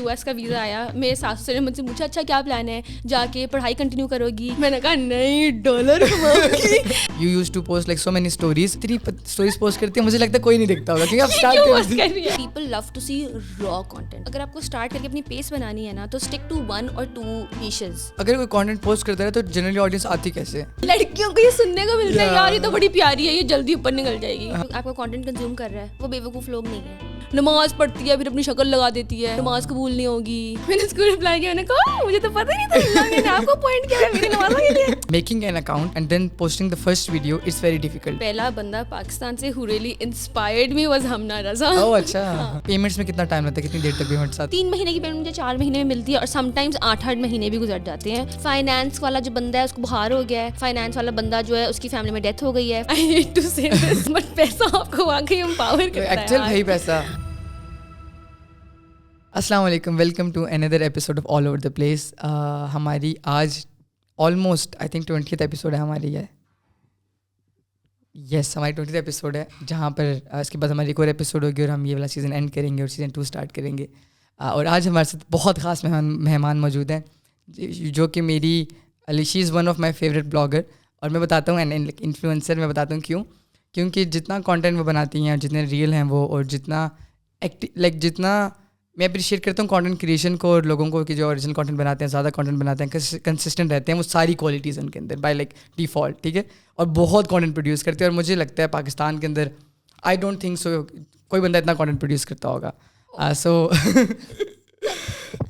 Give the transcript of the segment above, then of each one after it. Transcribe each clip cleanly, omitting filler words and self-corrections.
US کا visa آیا, میرے ساسو نے مجھ سے پوچھا اچھا کیا پلان ہے, جا کے پڑھائی کنٹینیو کرو گی؟ میں نے کہا نہیں, ڈالر کماؤں گی. You used to post like so many stories. تیری stories post کرتی ہے, مجھے لگتا ہے کوئی نہیں دیکھتا ہوگا کیونکہ آپ اسٹارٹ کر رہی ہے. People love to see raw content. اگر آپ کو اسٹارٹ کر کے اپنی پیس بنانی ہے نا تو stick to 1 or 2 niches. اگر کوئی کانٹینٹ پوسٹ کرتا ہے تو جنرلی آڈینس آتی کیسے؟ لڑکیوں کو یہ سننے کو ملتا ہے یار یہ تو بڑی پیاری ہے, یہ جلدی اوپر نکل جائے گی. آپ کا کانٹینٹ کنزیوم کر رہا ہے وہ بیوقوف لوگ نہیں ہیں. نماز پڑھتی ہے پھر اپنی شکل لگا دیتی ہے, نماز قبول نہیں ہوگی. میں نے اس کو رپلائی کیا, میں نے کہا مجھے تو پتہ نہیں تھا, اللہ نے آپ کو پوائنٹ کیا ہے میری نمازوں کے لیے. Making an account and then posting the first video is very difficult. پہلا بندہ پاکستان سے who really inspired me was Humna رضا. اوہ اچھا. پیمنٹس میں کتنا ٹائم لگتا ہے, کتنی دیر تک پیمنٹس آتی؟ 3 مہینے کی پیمنٹ مجھے 4 مہینے میں ملتی ہے, اور سم ٹائمز 8 مہینے بھی گزر جاتے ہیں. فائنانس والا جو بندہ ہے اس کو بخار ہو گیا ہے, فائنانس والا بندہ جو ہے اس کی فیملی میں ڈیتھ ہو گئی ہے. I hate to say this but پیسہ آپ کو واقعی امپاور کرتا ہے. ایکچوئل بھائی پیسہ. السلام علیکم, welcome to another episode of all over the place. ہماری آج almost I think 20th episode ہے ہماری. ہے یس ہماری 20th ایپیسوڈ ہے, جہاں پر اس کے بعد ہماری ایک اور ایپیسوڈ ہوگی اور ہم یہ والا سیزن اینڈ کریں گے اور سیزن 2 اسٹارٹ کریں گے. اور آج ہمارے ساتھ بہت خاص مہمان موجود ہیں جو کہ میری she is one of my favourite blogger. اور میں بتاتا ہوں انفلوئنسر, میں بتاتا ہوں کیوں. کیونکہ جتنا کانٹینٹ وہ بناتی ہیں اور جتنے ریئل ہیں وہ, اور جتنا جتنا میں اپریشیٹ کرتا ہوں کانٹینٹ کریشن کو اور لوگوں کو کہ جو اوریجنل کانٹینٹ بناتے ہیں, زیادہ کانٹینٹ بناتے ہیں, کنسسٹنٹ رہتے ہیں, وہ ساری کوالٹیز ان کے اندر بائی لائک ڈیفالٹ, ٹھیک ہے, اور بہت کانٹینٹ پروڈیوس کرتے ہیں. اور مجھے لگتا ہے پاکستان کے اندر آئی ڈونٹ تھنک سو کوئی بندہ اتنا کانٹینٹ پروڈیوس کرتا ہوگا. سو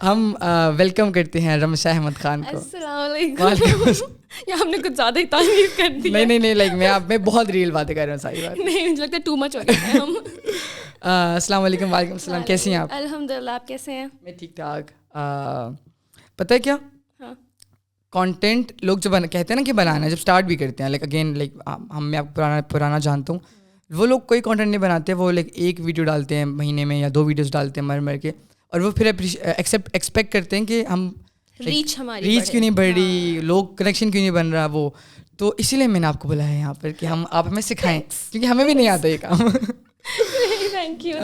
ہم ویلکم کرتے ہیں رمشا احمد خان کو. السلام علیکم. یا ہم نے کچھ زیادہ ہی تعریف کر دی. نہیں لائک میں بہت ریئل باتیں کر رہا ہوں, ساری بات نہیں, مجھے لگتا ہے ٹو مچ ہو گیا ہے. ہم السلام علیکم. وعلیکم السلام, کیسی ہیں آپ؟ الحمدللہ, آپ کیسے ہیں؟ میں ٹھیک ٹھاک. پتہ ہے کیا, ہاں, کانٹینٹ لوگ جو کہتے ہیں نا کہ بنانا ہے, جب اسٹارٹ بھی کرتے ہیں, لائک اگین لائک میں آپ پرانا جانتا ہوں, وہ لوگ کوئی کانٹینٹ نہیں بناتے, وہ لائک ایک ویڈیو ڈالتے ہیں مہینے میں یا 2 ویڈیوز ڈالتے ہیں مر کے, اور وہ پھر ایکسپیکٹ کرتے ہیں کہ ہم ریچ کیوں نہیں بڑھ رہی, لوگ کنیکشن کیوں نہیں بن رہا. وہ تو اسی لیے میں نے آپ کو بلایا ہے یہاں پر کہ آپ ہمیں سکھائیں, کیونکہ ہمیں بھی نہیں آتا یہ کام. Thank you.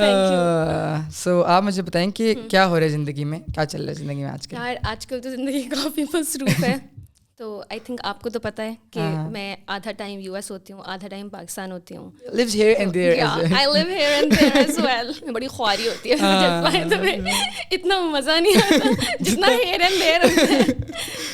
سو آپ مجھے بتائیں کہ کیا ہو رہا ہے زندگی میں, کیا چل رہا ہے زندگی میں آج کل؟ یار آج کل تو زندگی کافی مصروف ہے. تو آئی تھنک آپ کو تو پتہ ہے کہ میں آدھا ٹائم US ہوتی ہوں, آدھا ٹائم پاکستان ہوتی ہوں. Lives here and there. I live here and there as well. میں بڑی خواری ہوتی ہے, اتنا مزہ نہیں آتا جتنا here and there ہوتا ہے.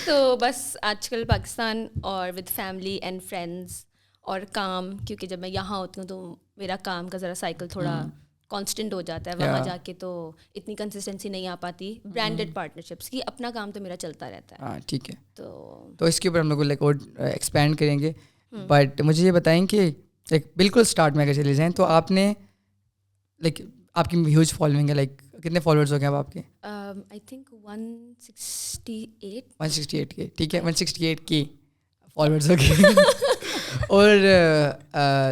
تو بس آج کل پاکستان اور ود فیملی اینڈ فرینڈس اور کام, کیونکہ جب میں یہاں ہوتی ہوں تو میرا کام کا ذرا سائیکل تھوڑا کانسٹنٹ ہو جاتا ہے, وہاں جا کے تو اتنی کنسسٹنسی نہیں آ پاتی. برانڈیڈ پارٹنرشپس کی اپنا کام تو میرا چلتا رہتا ہے. ہاں ٹھیک ہے, تو اس کے اوپر ہم لوگ لائک اور ایکسپینڈ کریں گے. بٹ مجھے یہ بتائیں کہ لائک بالکل اسٹارٹ میں اگر چلے جائیں تو آپ نے لائک آپ کی ہیوج فالوئنگ ہے, لائک کتنے فالوورز ہو گئے اب آپ کے؟ آئی تھنک 168 کے, ٹھیک ہے, 168 کے فالوورز ہو گئے. اور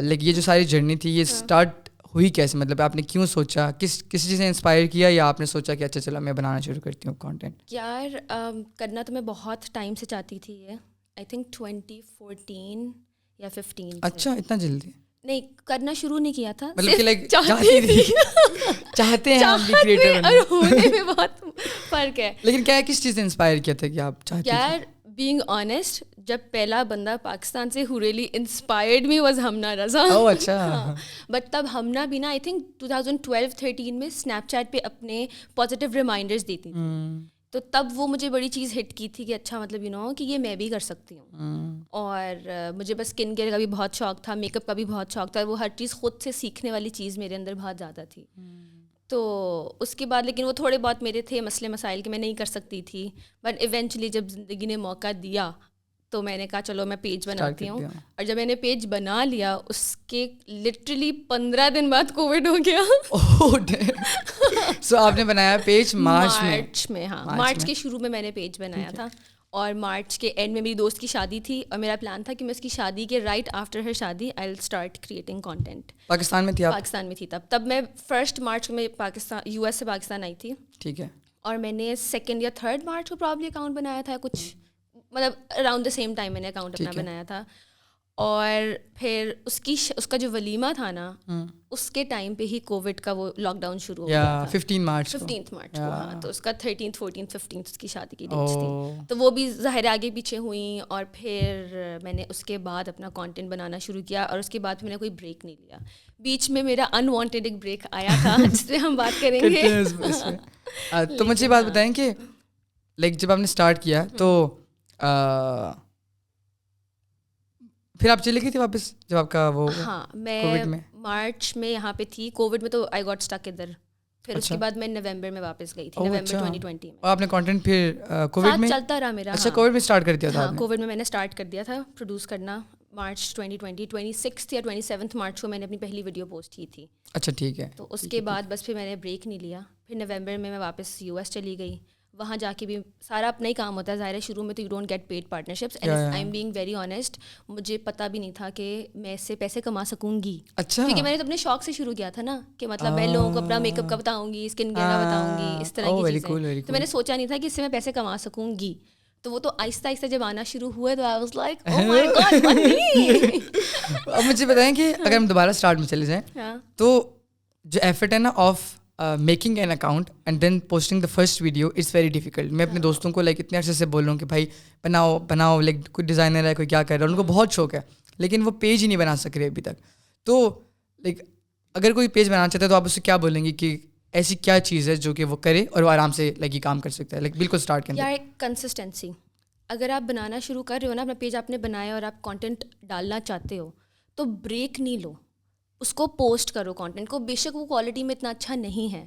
لائک یہ جو ساری جرنی تھی یہ اسٹارٹ ہوئی کیسے, مطلب آپ نے کیوں سوچا, کسی چیز نے انسپائر کیا, یا آپ نے سوچا کہ اچھا چلا میں بنانا شروع کرتی ہوں کانٹینٹ؟ یار کرنا تو میں بہت ٹائم سے چاہتی تھی یہ, آئی تھنک 2014 یا 15. اچھا اتنا جلدی نہیں, کرنا شروع نہیں کیا تھا, مطلب کہ لائک چاہتے ہیں ہم بھی کریٹر اور ہونے میں بہت فرق ہے. لیکن کیا کس چیز نے انسپائر کیا تھا کہ آپ چاہتے ہیں؟ یار بینگ آنیسٹ, جب پہلا بندہ پاکستان سے who really inspired me was Humna رضا. اوہ اچھا. بٹ تب ہمنا بھی نا آئی تھنک 2012-13 میں اسنیپ چیٹ پہ اپنے پازیٹیو ریمائنڈرز دیتی تھی, تو تب وہ مجھے بڑی چیز ہٹ کی تھی کہ اچھا مطلب کہ یہ میں بھی کر سکتی ہوں. اور مجھے بس اسکن کیئر کا بھی بہت شوق تھا, میک اپ کا بھی بہت شوق تھا, وہ ہر چیز خود سے سیکھنے والی چیز میرے اندر بہت زیادہ تھی. تو اس کے بعد لیکن وہ تھوڑے بہت میرے تھے مسئلے مسائل کہ میں نہیں کر سکتی تھی, بٹ ایونچولی جب زندگی نے موقع دیا تو میں نے کہا چلو میں پیج بناتی ہوں. اور جب میں نے پیج بنا لیا اس کے لٹرلی 15 دن بعد کووڈ ہو گیا. سو آپ نے بنایا پیج مارچ میں؟ ہاں, مارچ کے شروع میں نے پیج بنایا تھا, اور مارچ کے اینڈ میں میری دوست کی شادی تھی, اور میرا پلان تھا کہ میں اس کی شادی کے رائٹ آفٹر ہر شادی I will start creating content. Pakistan میں تھی آپ؟ پاکستان میں تھی تب میں 1 مارچ میں پاکستان US سے پاکستان آئی تھی. ٹھیک ہے. اور میں نے 2 یا 3 مارچ کو پرابلی اکاؤنٹ بنایا تھا, کچھ مطلب اراؤنڈ دا سیم ٹائم میں نے اکاؤنٹ اپنا بنایا تھا. اور پھر اس کا جو ولیمہ تھا نا اس کے ٹائم پہ ہی کووڈ کا وہ لاک ڈاؤن شروع ہو گیا تھا 15 مارچ کو ہاں. تو اس کا 13th 14th 15th اس کی شادی کی ڈیٹس تھی, تو وہ بھی ظاہر آگے پیچھے ہوئیں. اور پھر میں نے اس کے بعد اپنا کانٹینٹ بنانا شروع کیا, اور اس کے بعد میں نے کوئی بریک نہیں لیا. بیچ میں میرا انوانٹیڈ ایک بریک آیا تھا جس پہ ہم بات کریں گے. تو مجھے بات بتائیں کہ لائک جب آپ نے اسٹارٹ کیا تو پھر آپ چلی گئی تھی واپس جب آپ کا وہ؟ ہاں میں مارچ میں یہاں پہ تھی, کووڈ میں تو آئی گاٹ اسٹک ادھر. پھر اس کے بعد میں نومبر میں واپس گئی تھی, نومبر 2020 میں. اور آپ نے کانٹینٹ پھر کووڈ میں چلتا رہا میرا؟ اچھا کووڈ میں اسٹارٹ کر دیا تھا؟ ہاں کووڈ میں نے اسٹارٹ کر دیا تھا پروڈیوس کرنا. مارچ 2020 26 یا 27 مارچ کو میں نے اپنی پہلی ویڈیو پوسٹ کی تھی. اچھا ٹھیک ہے. تو اس کے بعد بس پھر میں نے بریک نہیں لیا. پھر نومبر میں واپس US چلی گئی. وہاں جا کے بھی سارا اپنا ہی کام ہوتا ہے ظاہر ہے. شروع میں تو you don't get paid partnerships, and I am being very honest, مجھے پتہ بھی نہیں تھا کہ میں اس سے پیسے کما سکوں گی. اچھا, کیونکہ میں نے تو اپنے شوق سے شروع کیا تھا نا, کہ مطلب میں لوگوں کو اپنا میک اپ کا بتاؤں گی, اسکن کیئر کا بتاؤں گی, اس طرح کی چیزیں. تو میں نے سوچا نہیں تھا کہ اس سے میں پیسے کما سکوں گی. تو وہ تو آہستہ آہستہ جب آنا شروع ہوئے تو I was like oh my god money. اب مجھے بتائیں کہ اگر ہم دوبارہ اسٹارٹ میں چلے جائیں تو جو ایفرٹ ہے نا of making an account and then posting the first video it's very difficult. میں اپنے دوستوں کو لائک اتنے عرصے سے بول رہا ہوں کہ بھائی بناؤ لائک کوئی ڈیزائنر ہے, کوئی کیا کر رہا ہے, ان کو بہت شوق ہے لیکن وہ پیج ہی نہیں بنا سک رہے ابھی تک. تو لائک اگر کوئی پیج بنانا چاہتا ہے تو آپ اسے کیا بولیں گے کہ ایسی کیا چیز ہے جو کہ وہ کرے اور وہ آرام سے لائک یہ کام کر سکتا ہے, لائک بالکل اسٹارٹ کریں؟ یار کنسسٹنسی. اگر آپ بنانا شروع کر رہے ہو نا, اپنا پیج آپ نے بنایا اور آپ کانٹینٹ ڈالنا چاہتے ہو تو بریک نہیں لو, اس کو پوسٹ کرو کانٹینٹ کو. بے شک وہ کوالٹی میں اتنا اچھا نہیں ہے,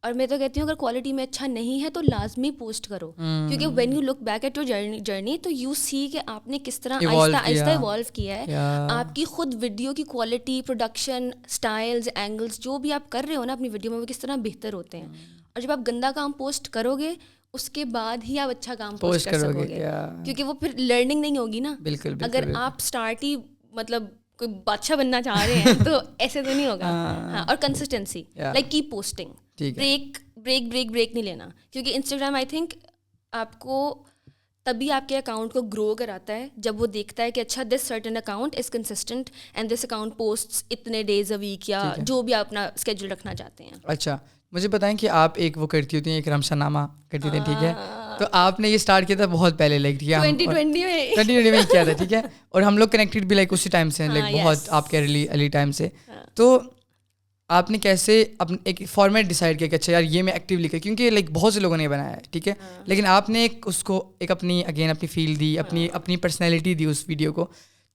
اور میں تو کہتی ہوں اگر کوالٹی میں اچھا نہیں ہے تو لازمی پوسٹ کرو, کیونکہ when you look back at your journey تو یو سی کہ آپ نے کس طرح آہستہ آہستہ ایوالو کیا ہے. آپ کی خود ویڈیو کی کوالٹی, پروڈکشن, اسٹائلز, اینگلس جو بھی آپ کر رہے ہو نا اپنی ویڈیو میں وہ کس طرح بہتر ہوتے ہیں. اور جب آپ گندا کام پوسٹ کرو گے اس کے بعد ہی آپ اچھا کام پوسٹ کر سکو گے, کیونکہ وہ پھر لرننگ نہیں ہوگی نا. اگر آپ اسٹارٹ ہی مطلب کوئی بادشاہ بننا چاہ رہے ہیں تو ایسے تو نہیں ہوگا. ہاں, اور consistency like keep posting. Break نہیں لینا, کیونکہ انسٹاگرام آئی تھنک آپ کو تبھی آپ کے اکاؤنٹ کو گرو کراتا ہے جب وہ دیکھتا ہے کہ اچھا this certain account is consistent and this account post اتنے ڈیز اے ویک یا جو بھی آپ اپنا اسکیجول رکھنا چاہتے ہیں. اچھا مجھے بتائیں کہ آپ ایک وہ کرتی ہوتی ہیں, ایک رمشا نامہ کرتی تھیں, ٹھیک ہے, تو آپ نے یہ اسٹارٹ کیا تھا بہت پہلے لائک 2020 میں کیا تھا, ٹھیک ہے, اور ہم لوگ کنیکٹیڈ بھی لائک اسی ٹائم سے لائک بہت آپ کے ارلی ٹائم سے. تو آپ نے کیسے اپنا ایک فارمیٹ ڈیسائڈ کیا کہ اچھا یار یہ میں ایکٹیولی کر, کیونکہ لائک بہت سے لوگوں نے بنایا ہے, ٹھیک ہے, لیکن آپ نے ایک اس کو ایک اپنی فیل دی, اپنی پرسنالٹی دی اس ویڈیو کو.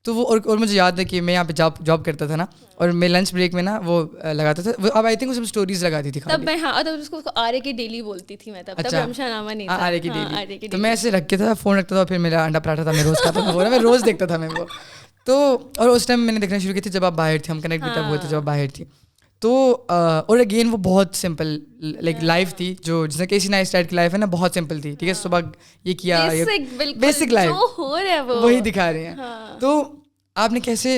تو وہ اور مجھے یاد ہے کہ میں یہاں پہ جاب کرتا تھا نا, اور میں لنچ بریک میں نا وہ لگاتا تھا, اب آئی تھنک اس میں اسٹوریز لگاتی تھی تب میں. ہاں اس کو آرے کی ڈیلی بولتی تھی میں تب, رمشا نامہ نہیں تھا, آرے کی ڈیلی. تو میں ایسے رکھ کے تھا, فون رکھتا تھا, پھر میرا انڈا پراٹھا تھا, میں روز کھاتا تھا, میں روز دیکھتا تھا میں وہ. تو اور اس ٹائم میں نے دیکھنا شروع کی تھی جب آپ باہر تھے, ہم کنیکٹ بھی تب ہوئے تھے جب آپ باہر تھی. تو اور اگین وہ بہت سمپل لائک لائف تھی, جو جس نے کیسی نائس ٹائپ کی لائف ہے نا, بہت سمپل تھی, ٹھیک ہے, صبح یہ کیا, بیسک لائف وہی دکھا رہے ہیں. تو آپ نے کیسے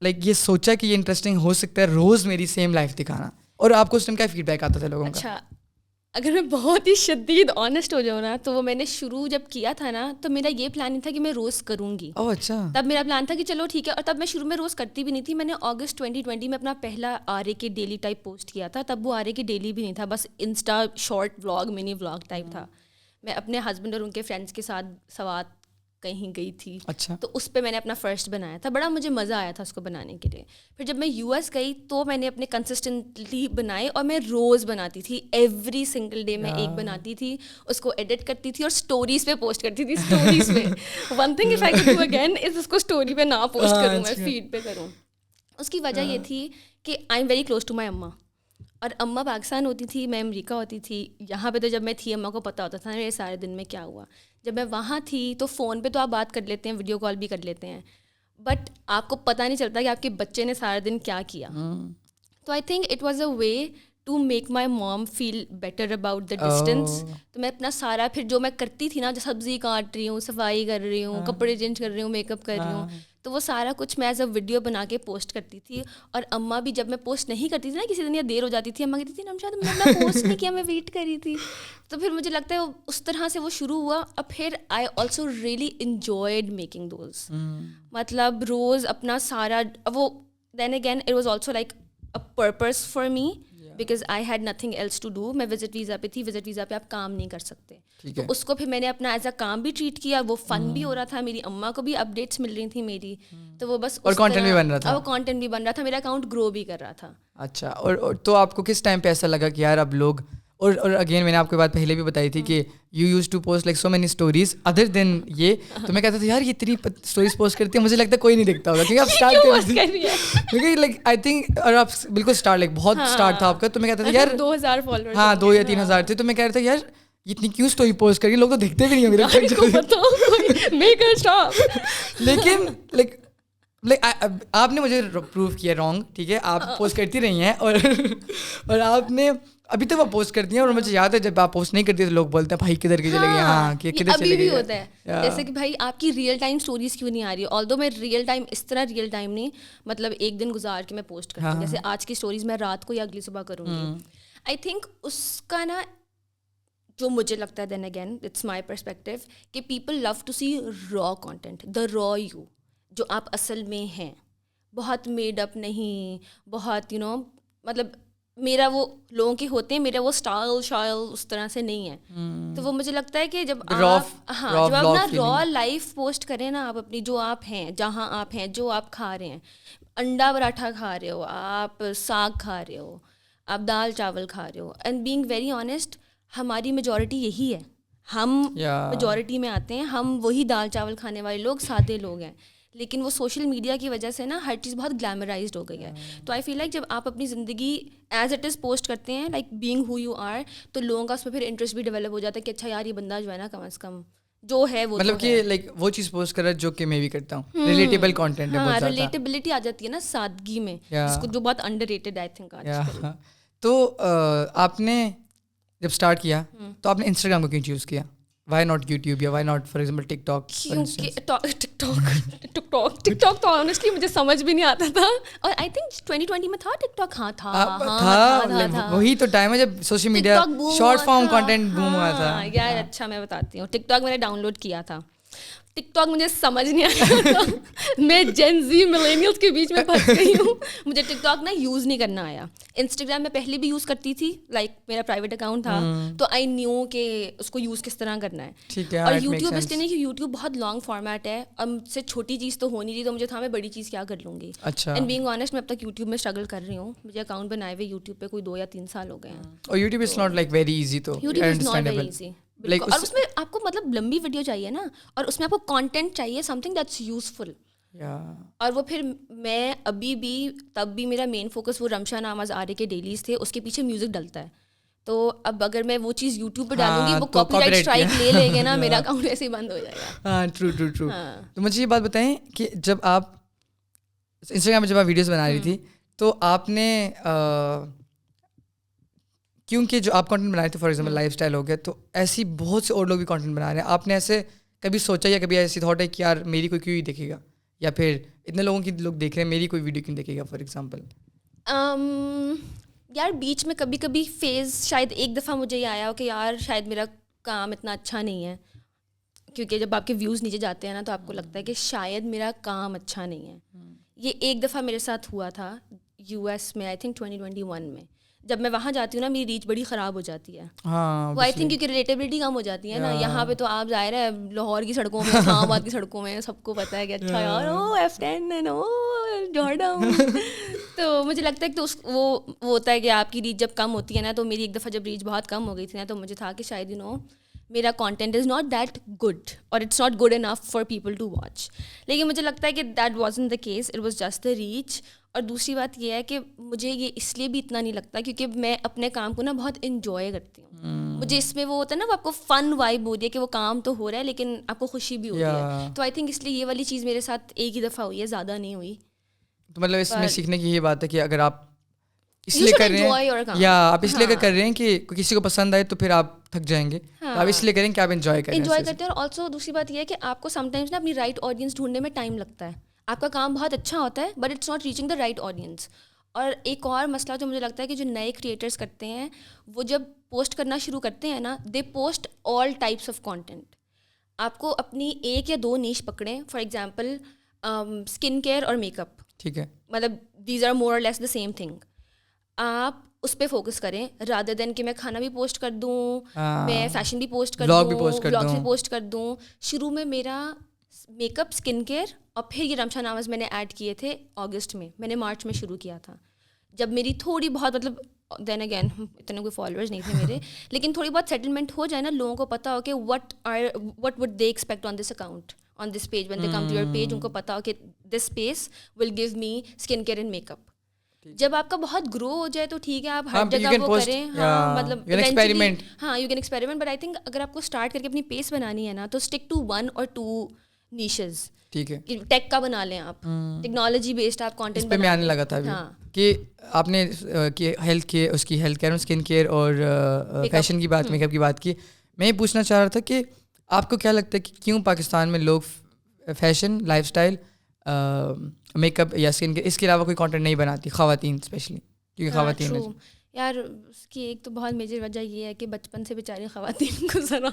لائک یہ سوچا کہ یہ انٹرسٹنگ ہو سکتا ہے روز میری سیم لائف دکھانا, اور آپ کو اس ٹائم کیا فیڈ بیک آتا تھا لوگوں کا؟ اچھا اگر میں بہت ہی شدید آنیسٹ ہو جاؤں نا, تو وہ میں نے شروع جب کیا تھا نا تو میرا یہ پلان نہیں تھا کہ میں روز کروں گی. اچھا, تب میرا پلان تھا کہ چلو ٹھیک ہے, اور تب میں شروع میں روز کرتی بھی نہیں تھی. میں نے اگست 2020 میں اپنا پہلا آرے کے ڈیلی ٹائپ پوسٹ کیا تھا. تب وہ آرے کی ڈیلی بھی نہیں تھا, بس انسٹا شارٹ ولاگ, منی ولاگ ٹائپ تھا. میں اپنے ہسبینڈ اور ان کے فرینڈس کے ساتھ سوات کہیں گئی تھی. اچھا, تو اس پہ میں نے اپنا فرسٹ بنایا تھا, بڑا مجھے مزہ آیا تھا اس کو بنانے کے لیے. پھر جب میں US گئی تو میں نے اپنے کنسسٹنٹلی بنائے, اور میں روز بناتی تھی, ایوری سنگل ڈے میں ایک بناتی تھی, اس کو ایڈٹ کرتی تھی اور اسٹوریز پہ پوسٹ کرتی تھی. اسٹوریز پہ one thing if I could do again is اس کو اسٹوری پہ نہ پوسٹ کروں, میں فیڈ پہ کروں. اس کی وجہ یہ تھی کہ I am very close to my اماں, اور اماں پاکستان ہوتی تھی, میں امریکہ ہوتی تھی. یہاں پہ تو جب میں تھی اماں کو پتہ ہوتا تھا میرے سارے دن میں کیا ہوا. جب میں وہاں تھی تو فون پہ تو آپ بات کر لیتے ہیں, ویڈیو کال بھی کر لیتے ہیں, بٹ آپ کو پتہ نہیں چلتا کہ آپ کے بچے نے سارا دن کیا کیا. تو I think it was a way to make my mom feel better about the distance. تو میں اپنا سارا پھر جو میں کرتی تھی نا, جو سبزی کاٹ رہی ہوں, صفائی کر رہی ہوں, کپڑے چینج کر رہی ہوں, میک اپ کر رہی ہوں, تو وہ سارا کچھ میں ایز اے ویڈیو بنا کے پوسٹ کرتی تھی. اور اماں بھی جب میں پوسٹ نہیں کرتی تھی نا, کسی دن یا دیر ہو جاتی تھی, اماں کہتی تھی نا شاید میں نے پوسٹ نہیں کیا, میں ویٹ کر رہی تھی. تو پھر مجھے لگتا ہے اس طرح سے وہ شروع ہوا. اب پھر I also really enjoyed making those. مطلب روز اپنا سارا وہ then again it was also like a purpose for me because I had nothing else to do. میں وزٹ ویزا پہ تھی, وزٹ ویزا پہ آپ کام نہیں کر سکتے, تو اس کو پھر میں نے اپنا ایز اے کام بھی ٹریٹ کیا. وہ فن بھی ہو رہا تھا, میری اماں کو بھی اپڈیٹس مل رہی تھیں میری, تو وہ بس اور کانٹینٹ بھی بن رہا تھا. وہ کانٹینٹ بھی بن رہا تھا, میرا اکاؤنٹ گرو بھی کر رہا تھا. اچھا, اور تو آپ کو کس ٹائم پہ ایسا لگا کہ یار اب لوگ, اور اگین میں نے آپ کو بات پہلے بھی بتائی تھی کہ you used to post like so many stories other than یہ, تو میں کہتا تھا یار یہ اتنی اسٹوریز پوسٹ کرتی ہے, مجھے لگتا ہے کوئی نہیں دیکھتا ہوگا کیونکہ آپ اسٹارٹ کر رہی ہیں, کیونکہ لائک آئی تھنک, اور آپ بالکل اسٹارٹ لائک بہت اسٹارٹ تھا آپ کا, تو میں کہتا تھا یار 2000 فالوورز, ہاں 2 یا 3000 تھے, تو میں کہہ رہا تھا یار اتنی کیوں اسٹوری پوسٹ کر رہی, لوگ تو دیکھتے بھی نہیں ہوں. لیکن آپ نے مجھے پروو کیا رانگ, ٹھیک ہے, آپ پوسٹ کرتی رہی ہیں, اور آپ نے ابھی تک وہ پوسٹ کرتی ہیں, اور مجھے یاد ہے جب آپ پوسٹ نہیں کرتی تو لوگ بولتے ہیں بھائی کدھر کے چلے گئے, ہاں کدھر چلے گئے. ہوتا ہے جیسے کہ بھائی آپ کی ریئل ٹائم اسٹوریز کیوں نہیں آ رہی ہے. آلدو میں ریئل ٹائم اس طرح ریئل ٹائم نہیں, مطلب ایک دن گزار کے میں پوسٹ کرتی ہوں, جیسے آج کی اسٹوریز میں رات کو یا اگلی صبح کروں گی. آئی تھنک اس کا نا جو مجھے لگتا ہے, then again it's my perspective, کہ people love to see raw content, دا را یو, جو آپ اصل میں ہیں, بہت میڈ اپ نہیں, بہت مطلب میرا وہ لوگوں کے ہوتے ہیں, میرا وہ اسٹائل شائل اس طرح سے نہیں ہے. تو وہ مجھے لگتا ہے کہ جب آپ جب آپ نا را لائف پوسٹ کریں نا, آپ اپنی جو آپ ہیں, جہاں آپ ہیں, جو آپ کھا رہے ہیں, انڈا پراٹھا کھا رہے ہو آپ, ساگ کھا رہے ہو آپ, دال چاول کھا رہے ہو, اینڈ بینگ ویری آنیسٹ ہماری میجورٹی یہی ہے, ہم میجورٹی میں آتے ہیں, ہم وہی دال چاول کھانے والے لوگ, سادے لوگ ہیں. لیکن وہ سوشل میڈیا کی وجہ سے نا ہر چیز بہت گلیمرائزڈ ہو گئی ہے. تو آئی فیل لائک جب آپ اپنی زندگی ایز اٹ از پوسٹ کرتے ہیں, like being who you are, تو لوگوں کا اس میں پھر انٹرسٹ بھی ڈیولپ ہو جاتا ہے کہ اچھا یار یہ بندہ جو ہے نا کم از کم جو ہے وہ مطلب کہ لائک وہ چیز پوسٹ کر رہا ہے جو کہ میں بھی کرتا ہوں, ریلیٹیبل کانٹینٹ ہے بہت زیادہ, ریلیٹیبلٹی آ جاتی ہے نا سادگی میں, جس کو جو بہت انڈر ریٹڈ آئی تھنک آج کل. تو آپ نے جب اسٹارٹ کیا تو آپ نے انسٹاگرام کو کیوں چوز کیا, وائی ناٹ یوٹیوب, یا why not for example TikTok? TikTok تو آنیسٹلی مجھے سمجھ بھی نہیں آتا تھا, اور آئی تھنک 2020 میں تھا ٹک ٹاک. ہاں تھا, وہی تو ٹائم ہے جب social media short form content boom ہوا تھا یار. اچھا میں بتاتی ہوں, ٹک ٹاک میں نے ڈاؤن لوڈ کیا تھا, ٹک ٹاک مجھے سمجھ نہیں آیا, میں جین زی ملینیلس کے بیچ میں پھنس گئی ہوں, مجھے ٹک ٹاک نا یوز نہیں کرنا آیا. انسٹاگرام میں پہلے بھی یوز کرتی تھی, لائک میرا پرائیویٹ اکاؤنٹ تھا, تو آئی نیو کہ اس کو یوز کس طرح کرنا ہے. اور یوٹیوب اس لیے نہیں کہ یوٹیوب بہت لانگ فارمیٹ ہے, اور مجھ سے چھوٹی چیز تو ہو نہیں رہی, تو مجھے تھا میں بڑی چیز کیا کر لوں گی. اینڈ بینگ آنیسٹ میں اب تک یوٹیوب میں اسٹرگل کر رہی ہوں, مجھے اکاؤنٹ بنائے ہوئے یوٹیوب پہ کوئی 2 یا 3 سال ہو گئے ہیں. اور YouTube is not like very easy, تو YouTube is not very easy, اور اس میں آپ کو مطلب لمبی ویڈیو چاہیے نا, اور اس میں آپ کو کانٹینٹ چاہیے سم تھنگ دیٹس یوزفل. اور وہ پھر میں ابھی بھی تب بھی میرا مین فوکس وہ رمشا ناماز آرے کے ڈیلیز تھے, اس کے پیچھے میوزک ڈلتا ہے. تو اب اگر میں وہ چیز یوٹیوب پہ ڈالوں گی, وہ کاپی رائٹ اسٹرائک لے لے گے نا, میرا اکاؤنٹ ایسے ہی بند ہو جائے گا. ہاں ٹرو. تو مجھے یہ بات بتائیں کہ جب آپ انسٹاگرام پہ جب آپ ویڈیوز بنا رہی تھی, تو آپ نے کیونکہ جو آپ کانٹینٹ بنا رہے تھے, فار ایگزامپل لائف اسٹائل ہو گیا, تو ایسی بہت سے اور لوگ بھی کانٹینٹ بنا رہے ہیں, آپ نے ایسے کبھی سوچا یا کبھی ایسی تھاٹ ہے کہ یار میری کوئی کیوں دیکھے گا, یا پھر اتنے لوگوں کی لوگ دیکھ رہے ہیں, میری کوئی ویڈیو کیوں دیکھے گا فار ایگزامپل؟ یار بیچ میں کبھی کبھی فیز شاید ایک دفعہ مجھے یہ آیا ہو کہ یار شاید میرا کام اتنا اچھا نہیں ہے, کیونکہ جب آپ کے ویوز نیچے جاتے ہیں نا, تو آپ کو لگتا ہے کہ شاید میرا کام اچھا نہیں ہے. یہ ایک دفعہ میرے ساتھ ہوا تھا US میں, آئی تھنک 2021 میں. جب میں وہاں جاتی ہوں نا, میری ریچ بڑی خراب ہو جاتی ہے. وہ آئی تھنک کیونکہ ریلیٹیبلٹی کم ہو جاتی ہے نا. یہاں پہ تو آپ ظاہر ہے لاہور کی سڑکوں میں, اسلام آباد کی سڑکوں میں سب کو پتہ ہے کہ اچھا یار F10 جارڈن. تو مجھے لگتا ہے کہ وہ ہوتا ہے کہ آپ کی ریچ جب کم ہوتی ہے نا, تو میری ایک دفعہ جب ریچ بہت کم ہو گئی تھی نا, تو مجھے تھا کہ شاید میرا content is not that good, اور it's not good enough for people to watch. لیکن مجھے لگتا ہے کہ that wasn't the case, it was just the reach. اور دوسری بات یہ ہے کہ مجھے یہ اس لیے بھی اتنا نہیں لگتا کیونکہ میں اپنے کام کو نا بہت انجوائے کرتی ہوں. مجھے اس میں وہ ہوتا ہے نا, وہ آپ کو فن وائب ہو رہی ہے کہ وہ کام تو ہو رہا ہے لیکن آپ کو خوشی بھی ہو رہی ہے. تو آئی تھنک اس لیے یہ والی چیز میرے ساتھ ایک ہی دفعہ ہوئی ہے, زیادہ نہیں ہوئی. تو مطلب اس میں سیکھنے کی یہ بات ہے کہ اگر آپ اس لیے کر رہے ہیں یا آپ اس لیے کر رہے ہیں کہ کسی کو پسند آئے تو پھر آپ تھک جائیں گے, تو آپ اس لیے کریں کہ آپ انجوائے کریں. انجوائے کرتے ہیں. اور آلسو دوسری بات یہ ہے کہ آپ کو سم ٹائمز نا اپنی رائٹ آڈینس ڈھونڈنے میں ٹائم لگتا ہے. آپ کا کام بہت اچھا ہوتا ہے but it's not reaching the right audience. اور ایک اور مسئلہ جو مجھے لگتا ہے کہ جو نئے کریٹرس کرتے ہیں وہ جب پوسٹ کرنا شروع کرتے ہیں نا, they post all types of content. آپ کو اپنی ایک یا دو نیش پکڑیں. فار ایگزامپل اسکن کیئر اور میک اپ, ٹھیک ہے, مطلب دیز آر مور اور لیس دا سیم تھنگ. آپ اس پہ فوکس کریں رادر دین کہ میں کھانا بھی پوسٹ کر دوں, میں فیشن بھی پوسٹ کر دوں, بلاگس بھی پوسٹ کر دوں. شروع میں میرا میک اپ, اسکن کیئر اور پھر یہ رمشا ناوز میں نے ایڈ کیے تھے اگست میں. میں نے مارچ میں شروع کیا تھا جب میری تھوڑی بہت مطلب دین اگین اتنے کوئی فالوورز نہیں تھے میرے, لیکن تھوڑی بہت سیٹلمنٹ ہو جائے نا, لوگوں کو پتا ہو کہ what would they expect on this account, on this page, when they come to your page, ان کو پتا ہو کہ this page will give me skin care and makeup. جب آپ کا بہت گرو ہو جائے تو ٹھیک ہے آپ ہر جگہ وہ کریں, ہاں مطلب ہاں you can experiment. But I think اگر آپ کو اسٹارٹ کر کے اپنی پیس بنانی ہے نا تو اسٹک ٹو 1 or 2 نیشز. ٹھیک ہے, ٹیک کا بنا لیں آپ, ٹیکنالوجی بیسڈ آپ کانٹینٹ پہ میں آنے لگا تھا ابھی کہ آپ نے ہیلتھ کیئر, اس کی ہیلتھ کیئر, اسکن کیئر اور فیشن کی بات, میک اپ کی بات کی. میں یہ پوچھنا چاہ رہا تھا کہ آپ کو کیا لگتا ہے کہ کیوں پاکستان میں لوگ fashion, life style, make up یا اسکن کیئر اس کے علاوہ کوئی کانٹینٹ نہیں بناتی, خواتین اسپیشلی, کیونکہ خواتین یار اس کی ایک تو بہت میجر وجہ یہ ہے کہ بچپن سے بیچاری خواتین کو ذرا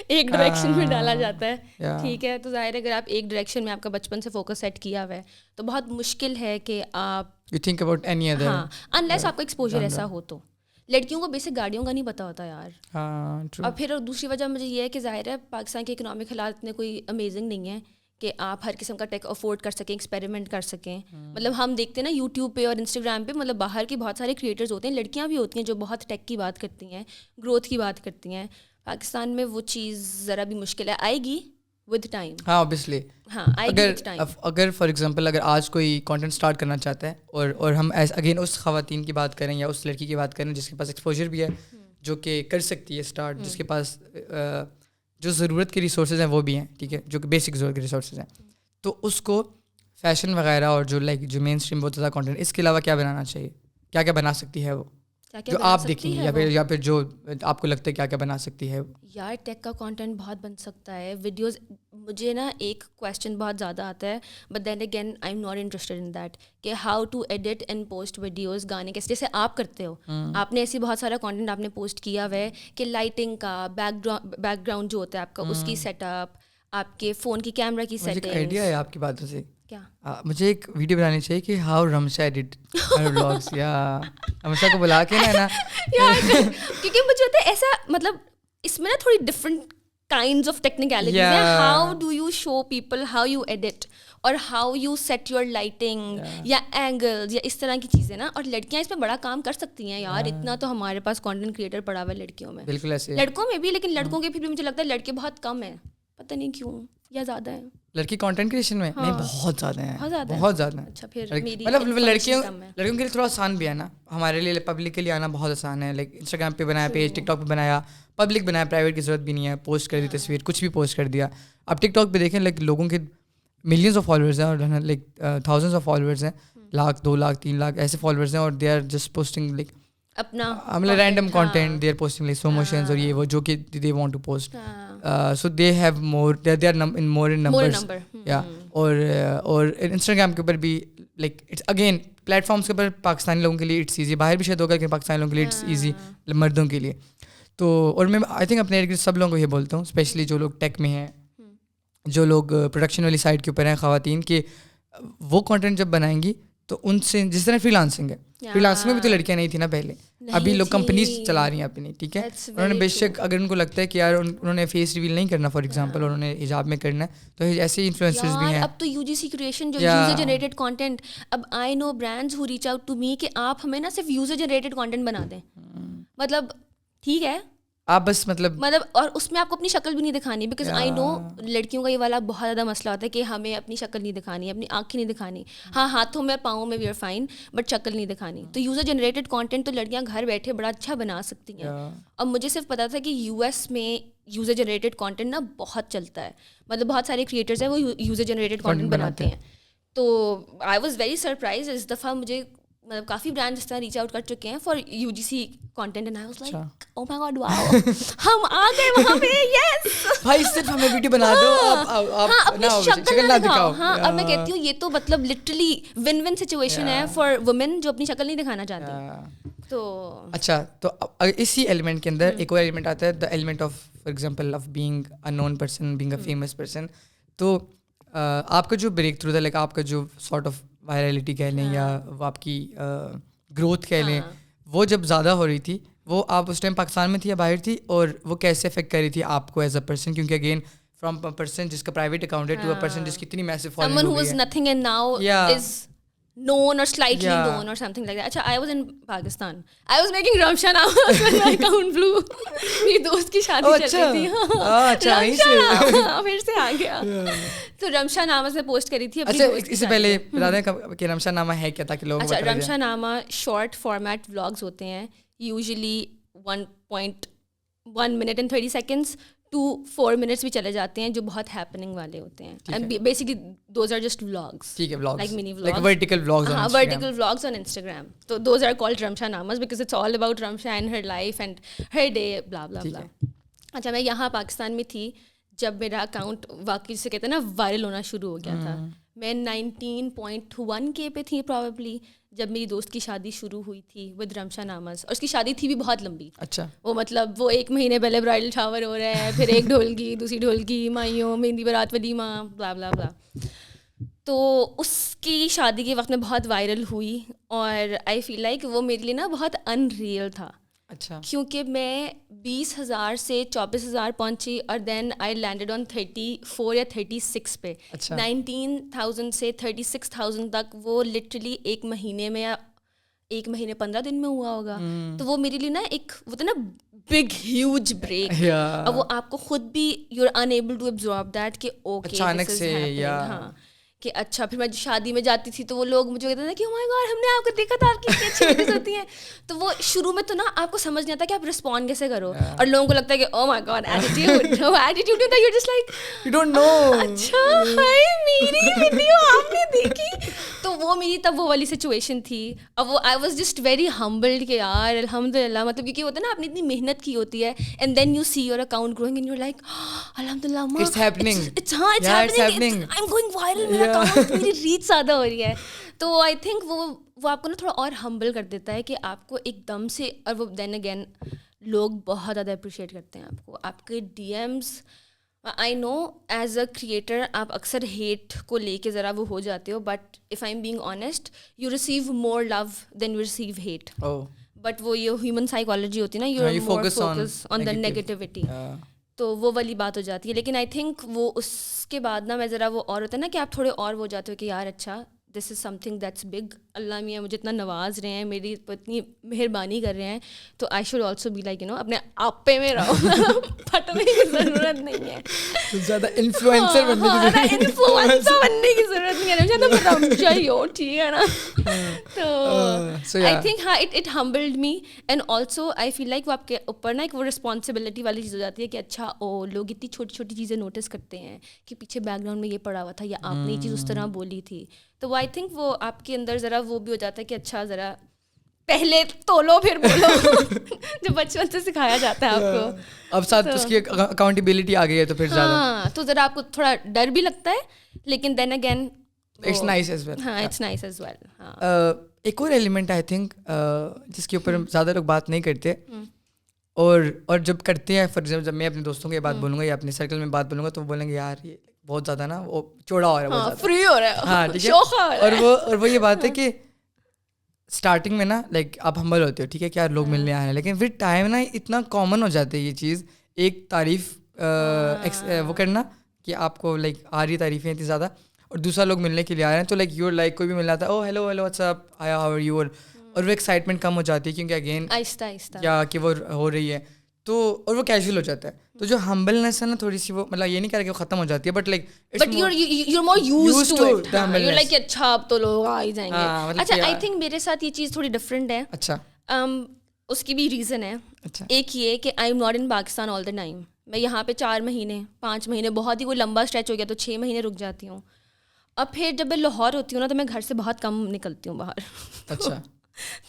ایک ڈائریکشن میں ڈالا جاتا ہے. ٹھیک ہے, تو ظاہر ہے اگر آپ ایک ڈائریکشن میں آپ کا بچپن سے فوکس سیٹ کیا ہوا ہے تو بہت مشکل ہے کہ آپ you think about any other, ہاں انلیس آپ کا ایکسپوجر ایسا ہو. تو لڑکیوں کو بیسک گاڑیوں کا نہیں پتا ہوتا یار. اور پھر دوسری وجہ مجھے یہ ہے کہ ظاہر ہے پاکستان کے اکنامک حالات اتنے کوئی امیزنگ نہیں ہے کہ آپ ہر قسم کا ٹیک افورڈ کر سکیں, ایکسپیریمنٹ کر سکیں. مطلب ہم دیکھتے ہیں نا یوٹیوب پہ اور انسٹاگرام پہ, مطلب باہر کے بہت سارے کریٹرز ہوتے ہیں, لڑکیاں بھی ہوتی ہیں جو بہت ٹیک کی بات کرتی ہیں, گروتھ کی بات کرتی ہیں. پاکستان میں وہ چیز ذرا بھی مشکل ہے, آئے گی ود ٹائم. ہاں اوبیسلی, ہاں آئے گی ود ٹائم. اگر فار ایگزامپل اگر آج کوئی کانٹینٹ اسٹارٹ کرنا چاہتا ہے اور ہم اگین اس خواتین کی بات کریں یا اس لڑکی کی بات کریں جس کے پاس ایکسپوجر بھی ہے, جو کہ کر سکتی ہے اسٹارٹ, جس کے پاس جو ضرورت کے ریسورسز ہیں وہ بھی ہیں, ٹھیک ہے, جو کہ بیسک ضرورت کے ریسورسز ہیں, تو اس کو فیشن وغیرہ اور جو جو مین اسٹریم بہت زیادہ کانٹینٹ, اس کے علاوہ کیا بنانا چاہیے, کیا کیا بنا سکتی ہے وہ, جو آپ دیکھیں یا پھر جو آپ کو لگتا ہے کیا کیا بنا سکتی ہے. یار ٹیک کا کانٹینٹ بہت بن سکتا ہے, ویڈیوز. مجھے نا ایک کویسچن بہت زیادہ آتا ہے, but then again I M not interested in that, کہ how to edit and post videos, گانے کیسے, جیسے آپ کرتے ہو. آپ نے ایسی بہت سارا کانٹینٹ آپ نے پوسٹ کیا ہوا ہے کہ لائٹنگ کا, بیک گراؤنڈ جو ہوتا ہے آپ کا اس کی سیٹ اپ, آپ کے فون کی کیمرہ کی سیٹنگ. آئیڈیا ہے آپ کی باتوں سے, کیا مجھے ایک ویڈیو بنانی چاہیے کہ ہاؤ رمشا ایڈٹ ولاگس, یا رمشا کو بلا کے نا کیونکہ مجھے ہوتا ہے ایسا, مطلب اس میں نا تھوڑی ڈفرنٹ کائنڈز آف ٹیکنیکلٹیز ہیں. How do you show people how you edit, اور how you set your lighting یا اینگلز یا اس طرح کی چیزیں نا. اور لڑکیاں اس میں بڑا کام کر سکتی ہیں یار, اتنا تو ہمارے پاس کانٹینٹ کریٹر پڑا ہوا ہے لڑکیوں میں, بالکل ایسے, لڑکوں میں بھی, لیکن لڑکوں کے پھر بھی مجھے لگتا ہے لڑکے بہت کم ہیں, پتہ نہیں کیوں, یا زیادہ ہیں لڑکی کانٹینٹ کریشن میں. نہیں بہت زیادہ ہیں, بہت زیادہ. اچھا پھر مطلب لڑکیوں کے لیے تھوڑا آسان بھی ہے نا, ہمارے لیے پبلک کے لیے آنا بہت آسان ہے. لائک انسٹاگرام پہ بنایا پیج, ٹک ٹاک پہ بنایا, پبلک بنایا, پرائیویٹ کی ضرورت بھی نہیں ہے, پوسٹ کر دی تصویر, کچھ بھی پوسٹ کر دیا. اب ٹک ٹاک پہ دیکھیں لائک لوگوں کے ملینس آف فالوورز ہیں, اور لائک تھاؤزنڈس آف فالوورز ہیں, 1,00,000 2,00,000 3,00,000 ایسے فالوورز ہیں, اور they are just posting like اپنا مطلب random content, they are posting like slow motions اور یہ وہ جو کہ they want to post. So they have more, they are in more in numbers. یا اور انسٹاگرام کے اوپر بھی like it's again platforms کے اوپر پاکستانی لوگوں کے لیے اٹس ایزی, باہر بھی شاید ہوگا کہ پاکستانی لوگوں کے لیے اٹس ایزی, مردوں کے لیے. تو اور میں آئی تھنک اپنے سب لوگوں کو یہ بولتا ہوں, اسپیشلی جو لوگ ٹیک میں ہیں, جو لوگ پروڈکشن والی سائڈ کے اوپر ہیں, خواتین, کہ وہ کانٹینٹ جب بنائیں گی تو ان سے, جس طرح فری لانسنگ ہے, فری لانسنگ میں بھی تو لڑکیاں نہیں تھیں نا پہلے, ابھی لوگ کمپنیز چلا رہی ہیں اپنی, ٹھیک ہے. انہوں نے بے شک اگر ان کو لگتا ہے کہ یار انہوں نے فیس ریویل نہیں کرنا فار ایگزامپل, اور انہوں نے حجاب میں کرنا ہے, تو ایسے انفلوئنسرز بھی ہیں. اب تو یو جی سی کریشن جو یوزر جنریٹڈ کانٹینٹ, اب I know brands who reach out to me کہ آپ ہمیں نا صرف یوزر جنریٹڈ کانٹینٹ بنا دیں. مطلب ٹھیک ہے, آپ بس مطلب اور اس میں آپ کو اپنی شکل بھی نہیں دکھانی, بیکاز آئی نو لڑکیوں کا یہ والا بہت زیادہ مسئلہ ہوتا ہے کہ ہمیں اپنی شکل نہیں دکھانی, اپنی آنکھیں نہیں دکھانی. ہاں ہاتھوں میں پاؤں میں وی آر فائن, بٹ شکل نہیں دکھانی. تو یوزر جنریٹڈ کانٹینٹ تو لڑکیاں گھر بیٹھے بڑا اچھا بنا سکتی ہیں. اور مجھے صرف پتا تھا کہ یو ایس میں یوزر جنریٹڈ کانٹینٹ نا بہت چلتا ہے, مطلب بہت سارے کریٹرز ہیں وہ یوزر جنریٹڈ کانٹینٹ بناتے ہیں. تو آئی واز ویری سرپرائز. اس دفعہ مجھے مطلب کافی برانڈ اس طرح ریچ آؤٹ کر چکے ہیں for UGC content and I was like oh my god wow ہم آ گئے وہاں پہ. یس بھائی صرف ہمیں ویڈیو بنا دو, آپ اپنی شکل نہ دکھاؤ. ہاں اب میں کہتی ہوں یہ تو مطلب لٹرلی ون ون سچویشن ہے فار وومن جو اپنی شکل نہیں دکھانا چاہتی. تو اچھا, تو اسی ایلیمنٹ کے اندر ایک اور ایلیمنٹ آتا ہے, the element of for example of being a known person, being a famous person. تو آپ کا جو بریک تھرو تھا, لائک آپ کا جو سارٹ آف وائرلٹی کہہ لیں یا وہ آپ کی گروتھ کہہ لیں, وہ جب زیادہ ہو رہی تھی, وہ آپ اس ٹائم پاکستان میں تھی یا باہر تھی, اور وہ کیسے افیکٹ کر رہی تھی آپ کو ایز اے پرسن؟ کیونکہ اگین فرام پرسن جس کا پرائیویٹ اکاؤنٹ ہے ٹو اے پرسن جس کی اتنی میسو following someone who was nothing and now is known or slightly known or something like that. Acha, I was in Pakistan. I was making Ramsha Namas when my account blew. میری دوست کی شادی چل رہی تھی. اچھا پھر سے آ گیا. تو رمشا نامہ سے پوسٹ کری تھی. اچھا اس سے پہلے بتا دیں کہ رمشا نامہ ہے کیا تاکہ لوگ. اچھا رمشا نامہ شارٹ فارمیٹ ولاگز ہوتے ہیں, usually 1.1 minute and 30 seconds to 4 minutes بھی چلے جاتے ہیں, جو بہت ہیپننگ والے ہوتے ہیں. Basically those are just vlogs, ٹھیک ہے, vlogs like mini like vertical vlogs. ہاں ورٹیکل ولاگس آن انسٹاگرام. تو دوز آر کالڈ رمشا ناماز because it's all about Rimsha and her life and her day blah blah بلا. اچھا میں یہاں پاکستان میں تھی جب میرا اکاؤنٹ واقعی سے کہتے ہیں نا وائرل ہونا شروع ہو گیا تھا. میں 19.1K پہ تھی پرابیبلی جب میری دوست کی شادی شروع ہوئی تھی ود رمشا ناماز, اور اس کی شادی تھی بھی بہت لمبی. اچھا وہ مطلب وہ 1 مہینے پہلے برائڈل شاور ہو رہا ہے, پھر ایک ڈھولکی, دوسری ڈھولکی, مائیوں, مہندی برات, ولیمہ, بلا بلا بلا. تو اس کی شادی کے وقت میں بہت وائرل ہوئی, اور آئی فیل لائک وہ میرے لیے نا بہت ان ریئل تھا. اچھا کیونکہ میں 20,000 سے 24,000 پہنچی, اور دین آئی لینڈیڈ آن 34 یا 36 پہ. 19,000 سے 36,000 تک وہ لٹرلی 1 مہینے میں یا 1 مہینے 15 دن میں ہوا ہوگا. تو وہ میرے لیے نا ایک وہ تھا نا بگ ہیوج بریک. اور وہ آپ کو خود بھی you are unable to absorb that کہ اوکے اچانک سے. ہاں کہ اچھا. پھر میں شادی میں جاتی تھی تو وہ لوگ مجھے کہتے تھے کہ او مائی گاڈ ہم نے آپ کو دیکھا تھا, آپ کی اتنی اچھی ویڈیوز ہوتی ہیں. تو وہ شروع میں تو نا آپ کو سمجھ نہیں آتا کہ آپ رسپونڈ کیسے کرو, اور لوگوں کو لگتا ہے کہ او مائی گاڈ ایٹیٹیوڈ ہوتا ہے, you just like you don't know. اچھا ہائے میری ویڈیو آپ نے دیکھی. تو وہ میری تب وہ والی سچویشن تھی. اب وہ I was just very humbled کہ یار الحمد للہ, مطلب کیونکہ ہوتا ہے نا آپ نے اتنی محنت کی ہوتی ہے, and then you see your account growing and you like الحمد للہ اٹس ہیپننگ, ہاں it's happening, I am going viral, میرا اکاؤنٹ میری ریچ زیادہ ہو رہی ہے. تو آئی تھنک وہ آپ کو نا تھوڑا اور ہمبل کر دیتا ہے کہ آپ کو ایک دم سے, اور وہ دین اگین لوگ بہت زیادہ اپریشیٹ کرتے ہیں آپ کو, آپ کے DMs. I know as a creator آپ اکثر ہیٹ کو لے کے ذرا وہ ہو جاتے ہو, but if I am being honest you receive more love than you receive hate. But وہ یہ ہیومن سائیکالوجی ہوتی ہے نا, you are more focus on the negativity. تو وہ والی بات ہو جاتی ہے. لیکن آئی تھنک وہ اس کے بعد نا میں ذرا وہ اور ہوتا ہے نا کہ آپ تھوڑے اور وہ جاتے ہو کہ یار اچھا دس از سم تھنگ دیٹس بگ, اللہ میاں مجھے اتنا نواز رہے ہیں, میری اتنی مہربانی کر رہے ہیں, تو I should also be like اپنے آپے میں رہو, پھٹنے کی ضرورت نہیں ہے, زیادہ انفلوئنسر بننے کی ضرورت نہیں ہے, رمشا ہی ہو, ٹھیک ہے نا. تو آئی تھنک ہاں it humbled me, and also I feel like وہ آپ کے اوپر نا ایک وہ رسپانسبلٹی والی چیز ہو جاتی ہے کہ اچھا او لوگ اتنی چھوٹی چھوٹی چیزیں نوٹس کرتے ہیں کہ پیچھے بیک گراؤنڈ میں یہ پڑا ہوا تھا یا آپ نے یہ چیز اس طرح بولی تھی. تو آئی تھنک وہ آپ کے اندر ذرا وہ بھی ہو جاتا ہے کہ اچھا ذرا پہلے تولو پھر بولو, جو بچپن سے سکھایا جاتا ہے آپ کو. اب ساتھ اس کی اکاؤنٹیبلٹی آ گئی ہے تو پھر زیادہ, ہاں تو ذرا آپ کو تھوڑا ڈر بھی لگتا ہے, لیکن then again it's nice as well. ہاں اٹس نائس ایز ویل. ایک اور ایلیمنٹ آئی تھنک جس کے اوپر زیادہ لوگ بات نہیں کرتے, اور جب کرتے ہیں, فار ایگزامپل جب میں اپنے دوستوں کی بات بولوں گا یا اپنے سرکل میں بات بولوں گا تو وہ بولیں گے یار یہ بہت زیادہ نا وہ چوڑا ہو رہا ہے, فری ہو رہا ہے, ہاں ٹھیک ہے. اور وہ یہ بات ہے کہ اسٹارٹنگ میں نا لائک آپ ہمبل ہوتے ہو, ٹھیک ہے, کیا لوگ ملنے آ رہے ہیں, لیکن پھر ٹائم نا اتنا کامن ہو جاتا ہے یہ چیز, ایک تعریف وہ کرنا کہ آپ کو لائک آ رہی تعریفیں اتنی زیادہ, اور دوسرا لوگ ملنے کے لیے آ رہے ہیں تو لائک یور لائک کوئی بھی مل جاتا ہے, او ہیلو ہیلو واٹس اپ, آیا ہاؤ آر یو, اور وہ ایکسائٹمنٹ کم ہو جاتی ہے کیونکہ اگین آہستہ آہستہ یا کہ وہ ہو رہی ہے, تو اور وہ کیجول ہو جاتا ہے. تو جو ہمبلنس ہے نا تھوڑی سی وہ مطلب یہ نہیں کہہ رہا کہ وہ ختم ہو جاتی ہے, but like you're more used to it. You're like اچھا اب تو لوگ آ ہی جائیں گے. اچھا آئی تھنک میرے ساتھ یہ چیز تھوڑی ڈفرینٹ ہے. اچھا اس کی بھی ریزن ہے. ایک یہ کہ I am not in Pakistan all the time. میں یہاں پہ 4 مہینے 5 مہینے, بہت ہی کوئی لمبا اسٹریچ ہو گیا تو 6 مہینے رک جاتی ہوں. اب پھر جب میں لاہور ہوتی ہوں نا تو میں گھر سے بہت کم نکلتی ہوں باہر. اچھا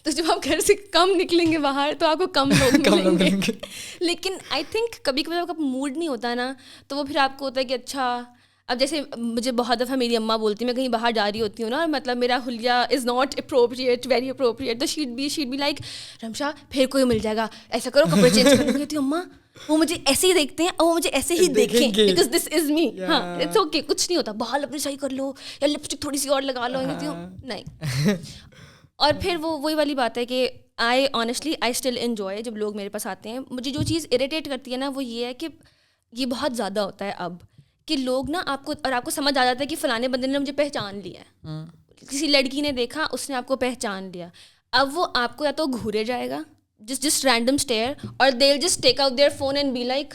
تو جب آپ گھر سے کم نکلیں گے باہر تو آپ کو کم لوگ ملیں گے. لیکن آئی تھنک کبھی کبھی آپ کا موڈ نہیں ہوتا نا, تو وہ پھر آپ کو ہوتا ہے کہ اچھا. اب جیسے مجھے بہت دفعہ میری اماں بولتی میں کہیں باہر جا رہی ہوتی ہوں نا, مطلب میرا حلیہ is not appropriate, very appropriate, تو شیڈ بی لائک رمشا پھر کوئی مل جائے گا, ایسا کرو کپڑے چینج کر لوں. کہتی ہوں اماں وہ مجھے ایسے ہی دیکھتے ہیں اور وہ مجھے ایسے ہی دیکھیں, بیکاز دس از می. ہاں اٹس اوکے, کچھ نہیں ہوتا, بال اپنے صحیح کر لو یا لپسٹک تھوڑی سی اور لگا لو. کہتی ہوں نہیں. اور پھر وہی والی بات ہے کہ I honestly I still enjoy جب لوگ میرے پاس آتے ہیں. مجھے جو چیز اریٹیٹ کرتی ہے نا وہ یہ ہے کہ یہ بہت زیادہ ہوتا ہے اب کہ لوگ نا آپ کو سمجھ آ جاتا ہے کہ فلانے بندے نے مجھے پہچان لیا ہے, کسی لڑکی نے دیکھا اس نے آپ کو پہچان لیا. اب وہ آپ کو یا تو گھورے جائے گا جسٹ رینڈم اسٹیئر, اور they will just take out their phone and be like,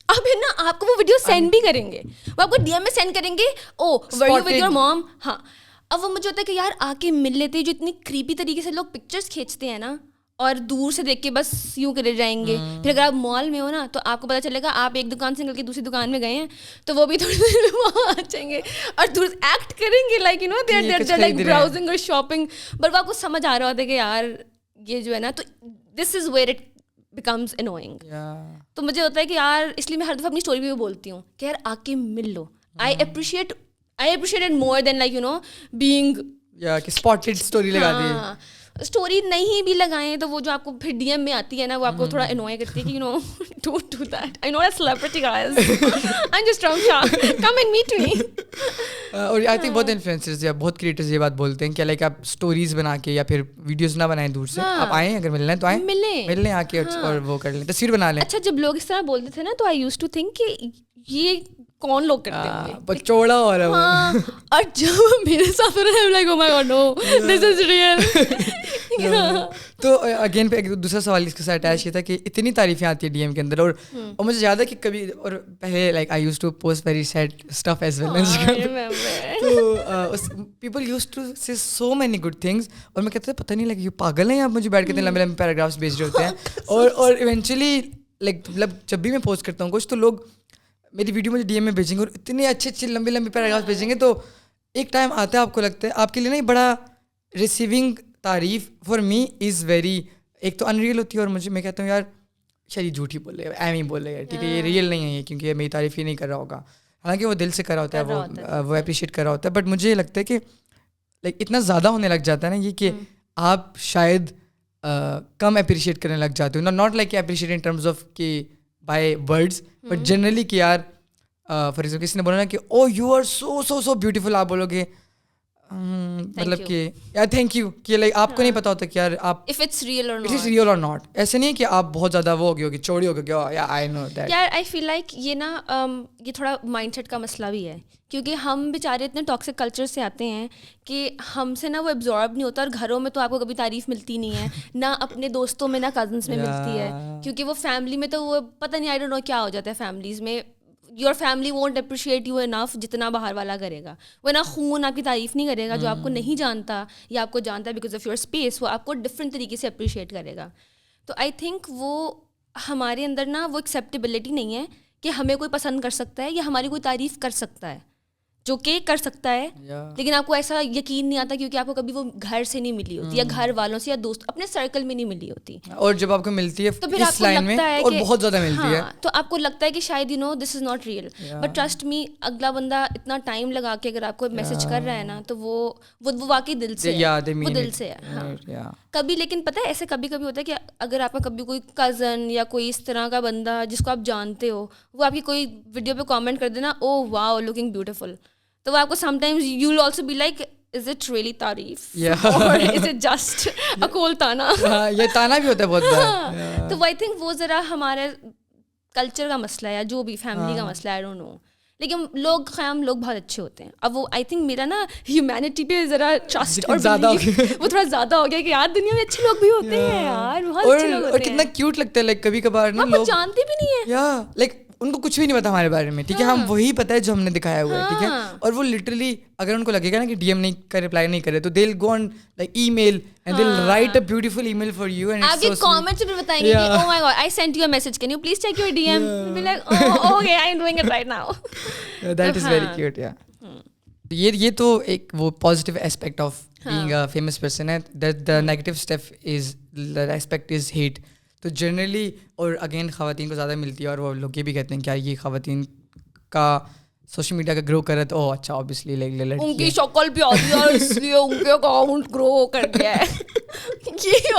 اب پھر نا آپ کو وہ ویڈیو سینڈ بھی کریں گے, وہ آپ کو ڈی ایم میں سینڈ کریں گے, او ور یو ود یور موم. ہاں اب وہ مجھے ہوتا ہے کہ یار آ کے مل لیتے, جو اتنی کریپی طریقے سے لوگ پکچرس کھینچتے ہیں نا اور دور سے دیکھ کے بس یوں کرے جائیں گے. پھر اگر آپ مال میں ہو نا تو آپ کو پتہ چلے گا آپ ایک دکان سے نکل کے دوسری دکان میں گئے ہیں, تو وہ بھی تھوڑی دیر میں وہاں آ جائیں گے اور دور ایکٹ کریں گے like you know they are like browsing اور شاپنگ, بٹ وہ آپ کو سمجھ آ رہا ہوتا ہے کہ یار یہ جو ہے نا, تو this is where it becomes annoying. تو مجھے ہوتا ہے کہ یار اس لیے میں ہر دفعہ اپنی اسٹوری میں بولتی ہوں کہ یار آ کے مل لو. I appreciate it more than like you know being کہ اسپاٹڈ اسٹوری لگا دی. اسٹوری نہیں بھی لگائیں تو وہ جو آپ کو پھر ڈی ایم میں آتی ہے نا, وہ آپ کو تھوڑا انوائے کرتی ہے کہ you know don't do that, I know a celebrity guys, I am just Rimsha, come and meet me. اور آئی تھنک بہت انفلوئنسرز یا بہت کریٹرز یہ بات بولتے ہیں کہ لائک آپ اسٹوریز بنا کے یا پھر ویڈیوز نہ بنائیں دور سے, آپ آئیں اگر ملنا ہے تو آئیں, مل لیں آ کے اور وہ کر لیں, تصویر بنا لیں. اچھا جب لوگ اس طرح بولتے تھے نا تو آئی یوز ٹو تھنک کہ یہ کون لوگ کرتے ہوں گے, بچوڑا ہو رہا ہے. ہاں, اور جب میرے ساتھ ہو رہا ہے like oh my god no this is real. تو اگین پہ ایک دوسرا سوال اس کے ساتھ اٹیچ یہ تھا کہ اتنی تعریفیں آتی ہے ڈی ایم کے اندر, اور مجھے یاد ہے کہ کبھی اور پہلے like I used to post very sad stuff as well, تو people used to say so many good things, اور میں کہتا تھا پتہ نہیں لگا یہ پاگل ہیں آپ مجھے بیٹھ کے اتنے لمبے لمبے پیراگرافس بھیج رہے ہوتے ہیں. اور ایونچولی لائک مطلب جب بھی میں پوسٹ کرتا ہوں کچھ تو لوگ میری ویڈیو مجھے ڈی ایم میں بھیجیں گے اور اتنے اچھے اچھے لمبے لمبے پیراگراف بھیجیں گے. تو ایک ٹائم آتا ہے آپ کو لگتا ہے آپ کے لیے نا بڑا ریسیونگ تعریف فار می از ویری, ایک تو ان ریئل ہوتی ہے, اور مجھے میں کہتا ہوں یار شاید جھوٹ ہی بولے گا, ایم ہی بولے گا, ٹھیک ہے یہ ریئل نہیں ہے یہ, کیونکہ یہ میری تعریف ہی نہیں کر رہا ہوگا, حالانکہ وہ دل سے کر رہا ہوتا ہے, وہ اپریشیٹ کر رہا ہوتا ہے. بٹ مجھے لگتا ہے کہ لائک اتنا زیادہ ہونے لگ جاتا ہے نا یہ کہ آپ شاید کم اپریشیٹ کرنے لگ جاتے ہو, not like appreciate in terms of کہ بائی ورڈس, بٹ جنرلی کہ یار فار ایگزامپل کسی نے بولا نا کہ oh you are so so so beautiful, آپ بولو گے مطلب کہ یار تھینک یو, کہ لائک آپ کو نہیں پتا ہوتا کہ یار آپ اف اٹس ریئل اور ناٹ. ایسے نہیں کہ آپ بہت زیادہ وہ ہو گئے چوڑی ہو گئے, یا آئی نو دیٹ. یار آئی فیل لائک یہ نا یہ تھوڑا مائنڈ سیٹ کا مسئلہ بھی ہے, کیونکہ ہم بیچارے اتنے ٹاکسک کلچر سے آتے ہیں کہ ہم سے نا وہ ایبزارب نہیں ہوتا, اور گھروں میں تو آپ کو کبھی تعریف ملتی نہیں ہے, نہ اپنے دوستوں میں, نہ کزنس میں ملتی ہے, کیونکہ وہ فیملی میں تو وہ پتہ نہیں آئی ڈونٹ نو کیا ہو جاتا ہے فیملیز میں, your family won't appreciate you enough جتنا باہر والا کرے گا, وہ نا خون آپ کی تعریف نہیں کرے گا, جو آپ کو نہیں جانتا یا آپ کو جانتا ہے بیکاز آف یور اسپیس, وہ آپ کو ڈفرینٹ طریقے سے اپریشیٹ کرے گا. تو آئی تھنک وہ ہمارے اندر نا وہ ایکسیپٹیبلٹی نہیں ہے کہ ہمیں کوئی پسند کر سکتا ہے یا ہماری کوئی تعریف کر سکتا ہے, جو کہ کر سکتا ہے, لیکن آپ کو ایسا یقین نہیں آتا کیونکہ آپ کو کبھی وہ گھر سے نہیں ملی ہوتی, یا گھر والوں سے یا دوست اپنے سرکل میں نہیں ملی ہوتی, اور جب آپ کو ملتی ہے تو پھر آپ کو لگتا ہے اور بہت زیادہ ملتی ہے, تو آپ کو لگتا ہے کہ شاید you know this is not real. But trust me اگلا بندہ اتنا ٹائم لگا کے اگر آپ کو میسج کر رہا ہے نا تو وہ واقعی دل سے ہے, وہ دل سے ہے. کبھی لیکن پتہ ہے ایسے کبھی کبھی ہوتا ہے کہ اگر آپ کا کبھی کوئی کزن یا کوئی اس طرح کا بندہ جس کو آپ جانتے ہو وہ آپ کی کوئی ویڈیو پہ کامنٹ کر دینا, او واو لکنگ بیوٹیفل, تو وہ آپ کو sometimes you will also be like is it really تعریف اور از اٹ جسٹ اے کول تانا. یہ تانا بھی ہوتا ہے بہت بار. تو آئی تھنک وہ ذرا ہمارے کلچر کا مسئلہ ہے یا جو بھی فیملی کا مسئلہ ہے, آئی ڈونٹ نو, لیکن لوگ خیام لوگ بہت اچھے ہوتے ہیں. اب وہ آئی تھنک میرا نا ہیومینٹی پہ ذرا ٹرسٹ اور وہ تھوڑا زیادہ ہو گیا کہ یار دنیا میں اچھے لوگ بھی ہوتے ہیں یار, بہت اچھے لوگ ہوتے ہیں, اور کتنا کیوٹ لگتا ہے لائک کبھی کبھار نا لوگ جانتے بھی نہیں ہیں, یا لائک ان کو کچھ بھی نہیں پتا ہمارے بارے میں, ٹھیک ہے, ہم وہی پتہ ہے جو ہم نے دکھایا ہوا ہے, ٹھیک ہے, اور وہ لٹرلی اگر ان کو لگے گا نا کہ ڈی ایم نہیں کر رپلائی نہیں کرے تو they will go on like email and they will write a beautiful email for you, اینڈ آپ کے کامنٹس میں بتائیں گے کہ oh my god I sent you a message, can you please check your D M, be like okay I am doing it right now. That is very cute. یا یہ تو ایک وہ positive aspect of being a famous person ہے. دا negative aspect is hate. تو generally اور again خواتین کو زیادہ ملتی ہے, اور وہ لوگ یہ بھی کہتے ہیں کیا یہ خواتین کا سوشل میڈیا کا گرو کرا تو اچھا اوبیسلی ان کی شکل بھی آتی ہے اس لیے ان کے اکاؤنٹ گرو کر گیا ہے. یہ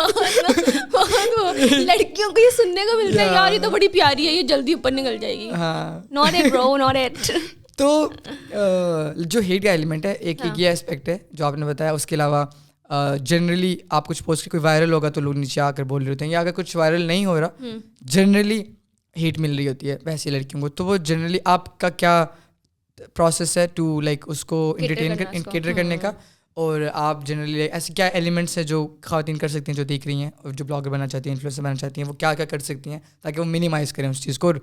لڑکیوں کو یہ سننے کو ملتا ہے یار یہ تو بڑی پیاری ہے, یہ جلدی اوپر نکل جائے گی. ناٹ اٹ برو, ناٹ اٹ. تو جو ہیٹ کا ایلیمنٹ ہے ایک یہ اسپیکٹ ہے جو آپ نے بتایا. اس کے علاوہ جنرلی آپ کچھ پوسٹ کوئی وائرل ہوگا تو لوگ نیچے آ کر بول رہے ہوتے ہیں, یا اگر کچھ وائرل نہیں ہو رہا جنرلی ہیٹ مل رہی ہوتی ہے ویسی لڑکیوں کو. تو وہ جنرلی آپ کا کیا پروسیس ہے ٹو لائک اس کو انٹرٹین کیٹر کرنے کا, اور آپ جنرلی ایسے کیا ایلیمنٹس ہیں جو خواتین کر سکتی ہیں جو دیکھ رہی ہیں اور جو بلاگر بننا چاہتی ہیں, انفلوئنسر بننا چاہتی ہیں, وہ کیا کیا کر سکتی ہیں تاکہ وہ منیمائز کریں اس چیز کو, اور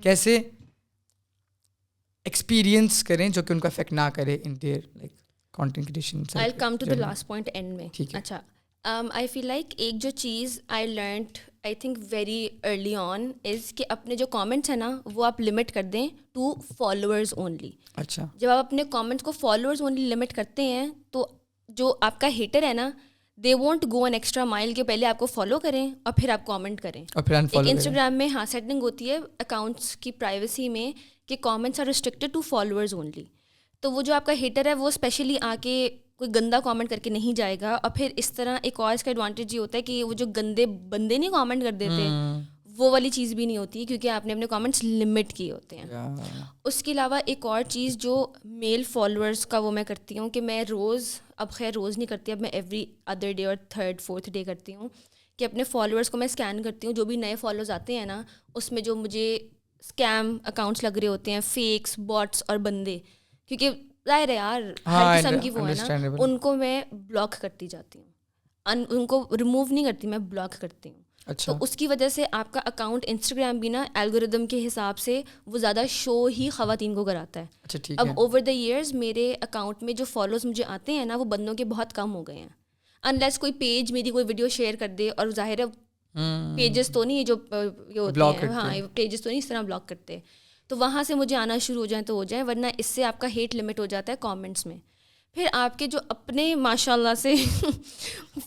کیسے ایکسپیرینس کریں جو کہ ان کو افیکٹ نہ کرے in their like content creation. I will come to the last point and میں. اچھا, آئی فیل لائک ایک جو چیز I learned I think very early on is کہ اپنے جو کامنٹس ہیں نا وہ آپ لمٹ کر دیں ٹو فالوورز اونلی. اچھا, جب آپ اپنے کامنٹس کو فالوورز اونلی لمٹ کرتے ہیں تو جو آپ کا ہیٹر ہے نا دے وونٹ گو این ایکسٹرا مائل کہ پہلے آپ کو فالو کریں اور پھر آپ کامنٹ کریں. ایک انسٹاگرام میں سیٹنگ ہوتی ہے اکاؤنٹس کی پرائیویسی میں کہ comments are restricted to followers only. تو وہ جو آپ کا ہیٹر ہے وہ اسپیشلی آ کے کوئی گندا کامنٹ کر کے نہیں جائے گا. اور پھر اس طرح ایک اور اس کا ایڈوانٹیج یہ ہوتا ہے کہ وہ جو گندے بندے نہیں کامنٹ کر دیتے وہ والی چیز بھی نہیں ہوتی کیونکہ آپ نے اپنے کامنٹس لمٹ کیے ہوتے ہیں. اس کے علاوہ ایک اور چیز جو میل فالوورس کا وہ میں کرتی ہوں کہ میں روز, اب خیر روز نہیں کرتی, اب میں ایوری ادر ڈے اور تھرڈ فورتھ ڈے کرتی ہوں کہ اپنے فالوورس کو میں اسکین کرتی ہوں. جو بھی نئے فالوورز آتے ہیں نا اس میں جو مجھے اسکیم اکاؤنٹس لگ رہے ہوتے ہیں, فیکس باٹس اور بندے, کیونکہ ظاہر ہے یار ہر قسم کی وہ ہے نا, ان کو میں بلاک کرتی جاتی ہوں, ان کو ریموو نہیں کرتی, میں بلاک کرتی ہوں. تو اس کی وجہ سے آپ کا اکاؤنٹ انسٹاگرام بھی نا الگوریدم کے حساب سے وہ زیادہ شو ہی خواتین کو کراتا ہے. اب اوور دا ایئرز میرے اکاؤنٹ میں جو فالوز مجھے آتے ہیں نا وہ بندوں کے بہت کم ہو گئے ہیں, انلیس کوئی پیج میری کوئی ویڈیو شیئر کر دے, اور ظاہر ہے پیجز تو نہیں جو یہ ہوتے ہیں, ہاں پیجز تو نہیں اس طرح بلاک کرتے, تو وہاں سے مجھے آنا شروع ہو جائیں تو ہو جائیں, ورنہ اس سے آپ کا ہیٹ لمٹ ہو جاتا ہے کامنٹس میں. پھر آپ کے جو اپنے ماشاء اللہ سے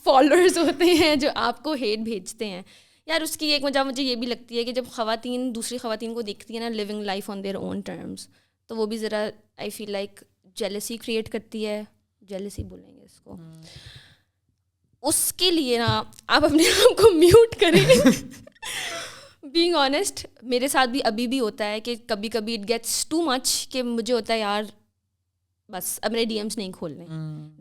فالوورز ہوتے ہیں جو آپ کو ہیٹ بھیجتے ہیں, یار اس کی ایک وجہ مجھے یہ بھی لگتی ہے کہ جب خواتین دوسری خواتین کو دیکھتی ہیں نا living life on their own terms, تو وہ بھی ذرا I feel like jealousy create کرتی ہے, جیلسی بولیں گے اس کو. اس کے لیے نا آپ اپنے آپ کو میوٹ کریں. بینگ آنیسٹ میرے ساتھ بھی ابھی بھی ہوتا ہے کہ کبھی کبھی اٹ گیٹس ٹو مچ کہ مجھے ہوتا ہے یار بس اب میرے ڈی ایمس نہیں کھولنے.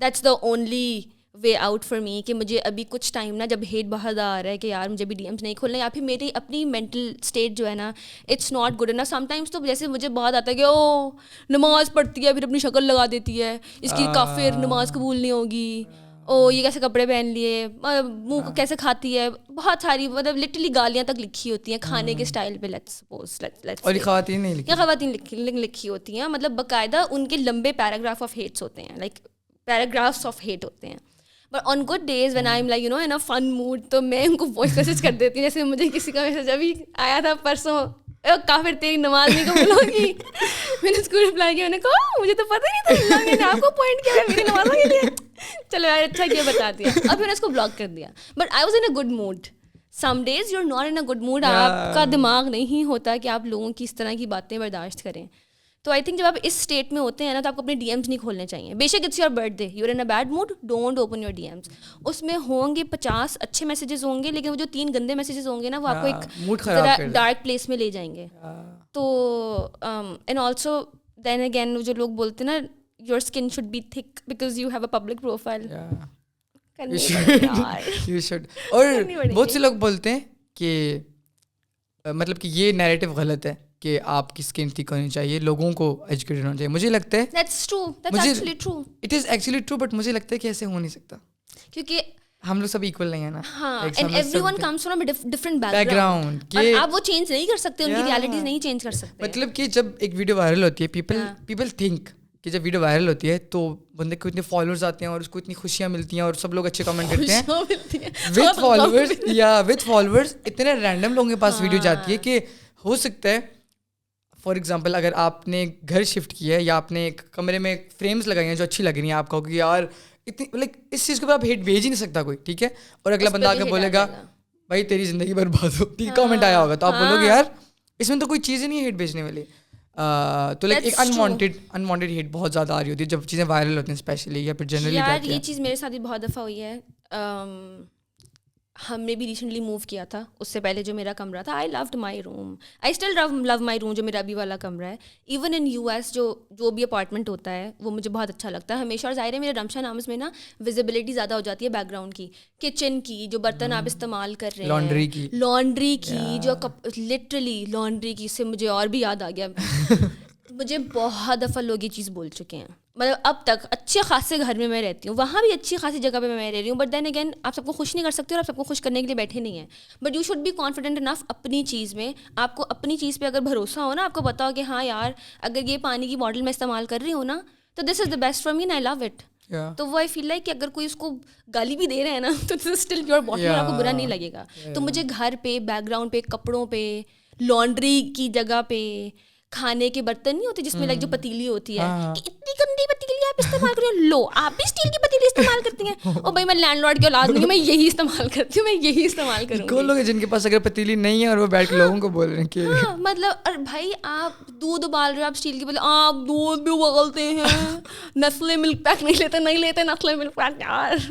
That's the only way out for me کہ مجھے ابھی کچھ ٹائم نا جب ہیٹ بہت زیادہ آ رہا ہے کہ یار مجھے بھی ڈی ایمس نہیں کھولنا, یا پھر میری اپنی مینٹل اسٹیٹ جو ہے نا it's not good enough. Sometimes تو جیسے مجھے بہت آتا ہے کہ او نماز پڑھتی ہے پھر اپنی شکل لگا دیتی ہے, اس کی کافر نماز قبول نہیں ہوگی, او یہ کیسے کپڑے پہن لیے, منہ کو کیسے کھاتی ہے, بہت ساری مطلب لٹرلی گالیاں تک لکھی ہوتی ہیں کھانے کے اسٹائل پہ. لیٹس سپوز اور خواتین نہیں لکھی, خواتین لکھی ہوتی ہیں, مطلب باقاعدہ ان کے لمبے پیراگراف آف ہیٹس ہوتے ہیں, لائک پیراگرافس آف ہیٹ ہوتے ہیں. But on good days when I M like you know in a fun mode تو میں ان کو وائس میسیج کر دیتی ہوں. جیسے مجھے کسی کا میسیج ابھی آیا تھا پرسوں, کافر تیری نماز نہیں قبول ہوگی, میں نے اس کو رپلائی کیا, میں نے کہا مجھے تو پتہ نہیں تھا اللہ نے آپ کو پوائنٹ کیا ہے میری نمازوں کے لیے, چلو یار اچھا کیا بتا دیا. اب میں نے اس کو بلاک کر دیا. But I was in a good mood. Some days you are not in a good mood, آپ کا دماغ نہیں ہوتا کہ آپ لوگوں کی اس طرح کی باتیں برداشت کریں. تو آئی تھنک جب آپ اس اسٹیٹ میں ہوتے ہیں نا تو آپ کو اپنے ڈی ایمس نہیں کھولنے چاہیے. بے شک it's your birthday, you are in a bad mood, don't open your D Ms. اس میں ہوں گے 50 اچھے میسیجز ہوں گے, لیکن وہ جو 3 گندے میسیجز ہوں گے نا وہ آپ کو ایک ذرا ڈارک پلیس میں لے جائیں گے. تو اینڈ آلسو دین اگین جو لوگ بولتے ہیں نا یور اسکن شوڈ بی تھک because you have a public profile. اور بہت سے لوگ بولتے ہیں کہ مطلب کہ یہ نیریٹو غلط ہے کہ آپ کی اسکن ٹھیک ہونی چاہیے, لوگوں کو ایجوکیٹڈ ہونا چاہیے. مجھے لگتا ہے it is actually true, but مجھے لگتا ہے کہ ایسے ہو نہیں سکتا کیونکہ ہم لوگ سب ایکول نہیں ہیں نا. ہاں, and every one comes from different back ground, آپ وہ چینج نہیں کر سکتے, ان کی ریالٹیز نہیں چینج کر سکتے. مطلب کہ جب ایک ویڈیو وائرل ہوتی ہے پیپل تھنک کہ جب ویڈیو وائرل ہوتی ہے تو بندے کو اتنے فالوورز آتے ہیں اور اس کو اتنی خوشیاں ملتی ہیں اور سب لوگ اچھے کمنٹ کرتے ہیں. وتھ فالوورز اتنے رینڈم لوگوں کے پاس ویڈیو جاتی ہے کہ ہو سکتا ہے فار ایگزامپل اگر آپ نے گھر شفٹ کیا ہے یا آپ نے ایک کمرے میں فریمس لگائی ہیں جو اچھی لگ رہی ہیں آپ کو کہ یار اتنی لائک اس چیز کے اوپر آپ ہیٹ بھیج ہی نہیں سکتا کوئی, ٹھیک ہے, اور اگلا بندہ آ کے بولے گا بھائی تیری زندگی برباد ہو, ٹھیک کامنٹ آیا ہوگا تو آپ بولو گے یار اس میں تو کوئی چیز ہی نہیں ہے ہیٹ بھیجنے والی. تو لائک ایک انوانٹیڈ ہیٹ بہت زیادہ آ رہی ہوتی ہے جب چیزیں وائرل ہوتی ہیں اسپیشلی, یا پھر جنرلی. یار یہ چیز میرے ساتھ بھی بہت دفعہ ہوئی ہے. ہم نے بھی ریسنٹلی موو کیا تھا, اس سے پہلے جو میرا کمرہ تھا, آئی load my room, I still لو مائی روم, جو میرا ابھی والا کمرہ ہے. ایون ان یو ایس جو بھی اپارٹمنٹ ہوتا ہے وہ مجھے بہت اچھا لگتا ہے ہمیشہ. اور ظاہر ہے میرے رمشا نامس میں نا ویزیبلٹی زیادہ ہو جاتی ہے بیک گراؤنڈ کی, کچن کی, جو برتن آپ استعمال کر رہے ہیں, لانڈری کی, جو لٹرلی لانڈری کی. اس سے مجھے اور بھی یاد آ گیا, مجھے بہت دفعہ لوگ یہ چیز بول چکے ہیں. مطلب اب تک اچھے خاصے گھر میں میں رہتی ہوں, وہاں بھی اچھی خاصی جگہ پہ میں رہ رہی ہوں, بٹ دین اگین آپ سب کو خوش نہیں کر سکتے اور آپ سب کو خوش کرنے کے لیے بیٹھے نہیں ہیں. But you should be confident enough اپنی چیز میں. آپ کو اپنی چیز پہ اگر بھروسہ ہو نا, آپ کو پتا ہو کہ ہاں یار اگر یہ پانی کی باٹل میں استعمال کر رہی ہوں نا تو this is the best for me and I love it. تو وہ آئی فیل لائک کہ اگر کوئی اس کو گالی بھی دے رہے ہیں نا تو this is still pure bottle, آپ کو برا نہیں لگے گا. تو مجھے گھر پہ, بیک گراؤنڈ پہ, کپڑوں پہ, لانڈری کی جگہ پہ, کھانے کے برتن نہیں ہوتے جس میں لائک جو پتیلی ہوتی ہے, کہ اتنی گندی پتیلی آپ استعمال کر رہے ہو, لو آپ بھی اسٹیل کی پتیلی استعمال کرتی ہیں. اور بھائی میں لینڈ لارڈ کی اولاد نہیں ہوں, میں یہی استعمال کرتی ہوں, میں یہی استعمال کروں گی. کون لوگ ہیں جن کے پاس اگر پتیلی نہیں ہے اور وہ بیٹھ کے لوگوں کو بول رہے ہیں کہ مطلب, اور بھائی آپ دودھ ابال رہے ہو, آپ اسٹیل کی پتیلی, آپ دودھ بھی ابالتے ہیں, نسلے ملک پیک نہیں لیتے نسلے ملک پیک یار.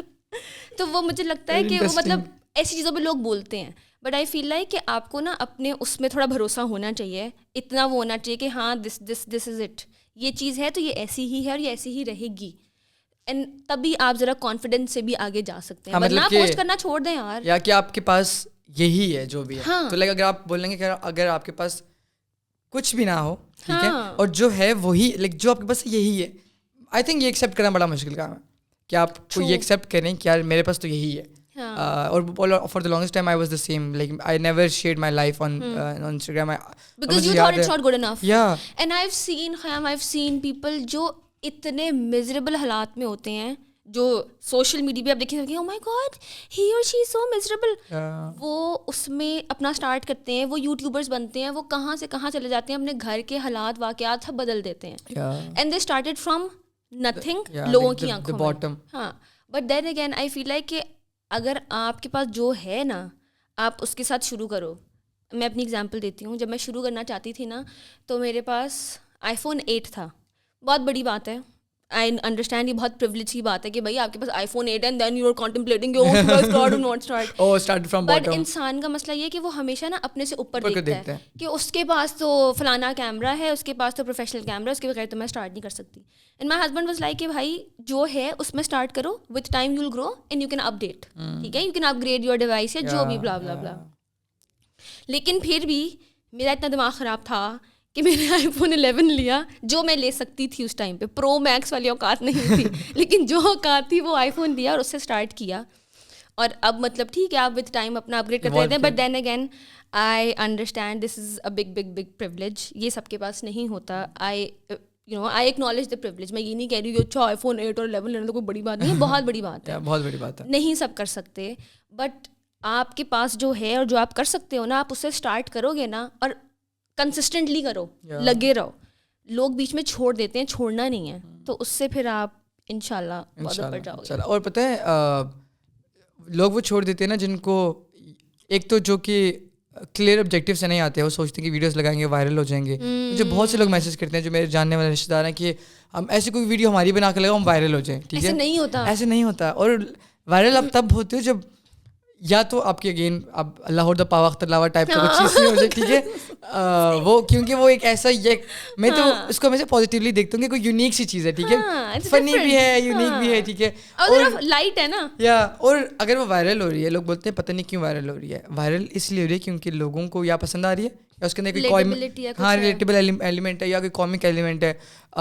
تو وہ مجھے لگتا ہے کہ وہ مطلب ایسی چیزوں پہ لوگ بولتے ہیں. بٹ آئی فیل لائک کہ آپ کو نا اپنے اس میں تھوڑا بھروسہ ہونا چاہیے, اتنا وہ ہونا چاہیے کہ ہاں دس از اٹ, یہ چیز ہے تو یہ ایسی ہی ہے اور یہ ایسی ہی رہے گی. اینڈ تبھی آپ ذرا کانفیڈنس سے بھی آگے جا سکتے ہیں, ورنہ پوسٹ کرنا چھوڑ دیں یار. یا کہ آپ کے پاس یہی ہے جو بھی ہے, تو لائک اگر آپ بولیں گے کہ اگر آپ کے پاس کچھ بھی نہ ہو, ٹھیک ہے, اور جو ہے وہی لائک جو آپ کے پاس یہی ہے, آئی تھنک یہ ایکسیپٹ کرنا بڑا مشکل کام ہے کہ آپ کو یہ ایکسیپٹ کریں کہ یار میرے پاس تو یہی ہے. اور for the longest time I was the same, like I never shared my life on Instagram because you thought it's not good enough. Yeah, and I've seen people جو اتنے miserable حالات میں ہوتے ہیں, جو سوشل میڈیا پہ آپ دیکھیں گے, oh my god he or she is so miserable, وہ اس میں اپنا اسٹارٹ کرتے ہیں, وہ یوٹیوبرز بنتے ہیں, وہ کہاں سے کہاں چلے جاتے ہیں, اپنے گھر کے حالات واقعات سب بدل دیتے ہیں, and they started from nothing, لوگوں کی آنکھوں میں. ہاں, but then again I feel like کہ اگر آپ کے پاس جو ہے نا آپ اس کے ساتھ شروع کرو. میں اپنی اگزامپل دیتی ہوں, جب میں شروع کرنا چاہتی تھی نا تو میرے پاس iPhone 8 تھا. بہت بڑی بات ہے, آئی انڈرسٹینڈ, یہ بہت پریولیج کی بات ہے کہ بھائی آپ کے پاس iPhone 8 and then you are contemplating but انسان کا مسئلہ یہ کہ وہ ہمیشہ نا اپنے سے اوپر دیکھتا ہے کہ اس کے پاس تو فلانا کیمرہ ہے, اس کے پاس تو پروفیشنل کیمرہ, اس کے بغیر تو میں اسٹارٹ نہیں کر سکتی. And my husband was like کہ بھائی جو ہے اس میں اسٹارٹ کرو, with time you will grow and you can update, ٹھیک ہے, you can upgrade your device یا جو بھی بلا بلا بلا. لیکن پھر بھی میرا اتنا دماغ خراب تھا کہ میں نے iPhone 11 لیا, جو میں لے سکتی تھی اس ٹائم پہ, پرو میکس والی اوقات نہیں تھی, لیکن جو اوقات تھی وہ iPhone لیا اور اس سے اسٹارٹ کیا. اور اب مطلب ٹھیک ہے آپ وتھ ٹائم اپنا اپ گریڈ کرتے رہتے ہیں, but then again I understand this is a big big big privilege, یہ سب کے پاس نہیں ہوتا. I acknowledge the privilege. میں یہ نہیں کہہ رہی کہ اچھا iPhone 8 اور 11 لینا تو کوئی بڑی بات نہیں ہے, بہت بڑی بات ہے, بہت بڑی بات ہے, نہیں سب کر سکتے. بٹ آپ کے پاس جو ہے اور جو آپ کر سکتے ہو نا, آپ اس سے اسٹارٹ کرو گے نا, اور کنسسٹنٹلی کرو, لگے رہو. لوگ بیچ میں چھوڑ دیتے ہیں, چھوڑنا نہیں ہے, تو اس سے پھر آپ انشاءاللہ بہت اوپر جاؤ گے. اور پتہ ہے لوگ وہ چھوڑ دیتے ہیں نا جن کو ایک تو جو کہ کلیئر آبجیکٹیو سے نہیں آتے, وہ سوچتے ہیں کہ ویڈیوز لگائیں گے وائرل ہو جائیں گے. مجھے بہت سے لوگ میسج کرتے ہیں جو میرے جاننے والے رشتے دار ہیں کہ ہم ایسی کوئی ویڈیو ہماری بنا کے لگاؤ ہم وائرل ہو جائیں. ٹھیک ہے, ایسے نہیں ہوتا. اور وائرل اب تب ہوتے ہو جب یا تو آپ کی اگین اب اللہ دا پاوا اختر لاوا ٹائپ کا کچھ چیز نہیں ہو جائے, ٹھیک ہے, وہ کیونکہ وہ ایک ایسا یہ میں تو اس کو ہمیشہ پازیٹیولی دیکھتا ہوں کہ کوئی یونیک سی چیز ہے, ٹھیک ہے, فنی بھی ہے, یونیک بھی ہے, ٹھیک ہے, اور لائٹ ہے نا. یا اور اگر وہ وائرل ہو رہی ہے, لوگ بولتے ہیں پتہ نہیں کیوں وائرل ہو رہی ہے. وائرل اس لیے ہو رہی ہے کیونکہ لوگوں کو یا پسند آ رہی ہے یا اس کے اندر کوئی ریلیٹیبل ایلیمنٹ ہے یا کوئی کامک ایلیمنٹ ہے.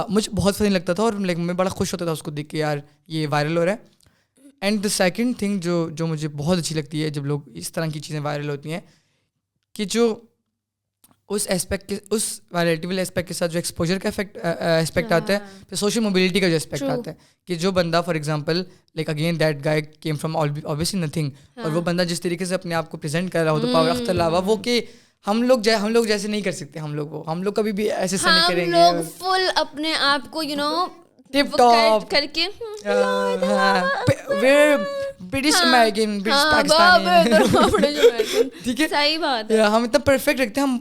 مجھے بہت فنی لگتا تھا اور میں بڑا خوش ہوتا تھا اس کو دیکھ کے, یار یہ وائرل ہو رہا ہے. اینڈ دا سیکنڈ تھنگ جو مجھے بہت اچھی لگتی ہے جب لوگ اس طرح کی چیزیں وائرل ہوتی ہیں, کہ جو اس اسپیکٹ کے اس وائرلٹیبل اسپیکٹ کے ساتھ جو ایکسپوجر کا اسپیکٹ آتا ہے, پھر سوشل موبلٹی کا جو اسپیکٹ آتا ہے, کہ جو بندہ for example like again that guy came from obviously nothing, اور وہ بندہ جس طریقے سے اپنے آپ کو پریزنٹ کر رہا ہو تو پاور اختر لاوا, وہ کہ ہم لوگ جیسے نہیں کر سکتے. ہم لوگ کبھی بھی ایسے نہیں کریں گے. ہم لوگ فل اپنے آپ کو ٹپ ٹاپ کر کے برٹش امیرکن برٹش پاکستانی, ٹھیک ہے, صحیح بات ہے. ہم اتنا پرفیکٹ رکھتے ہیں, ہم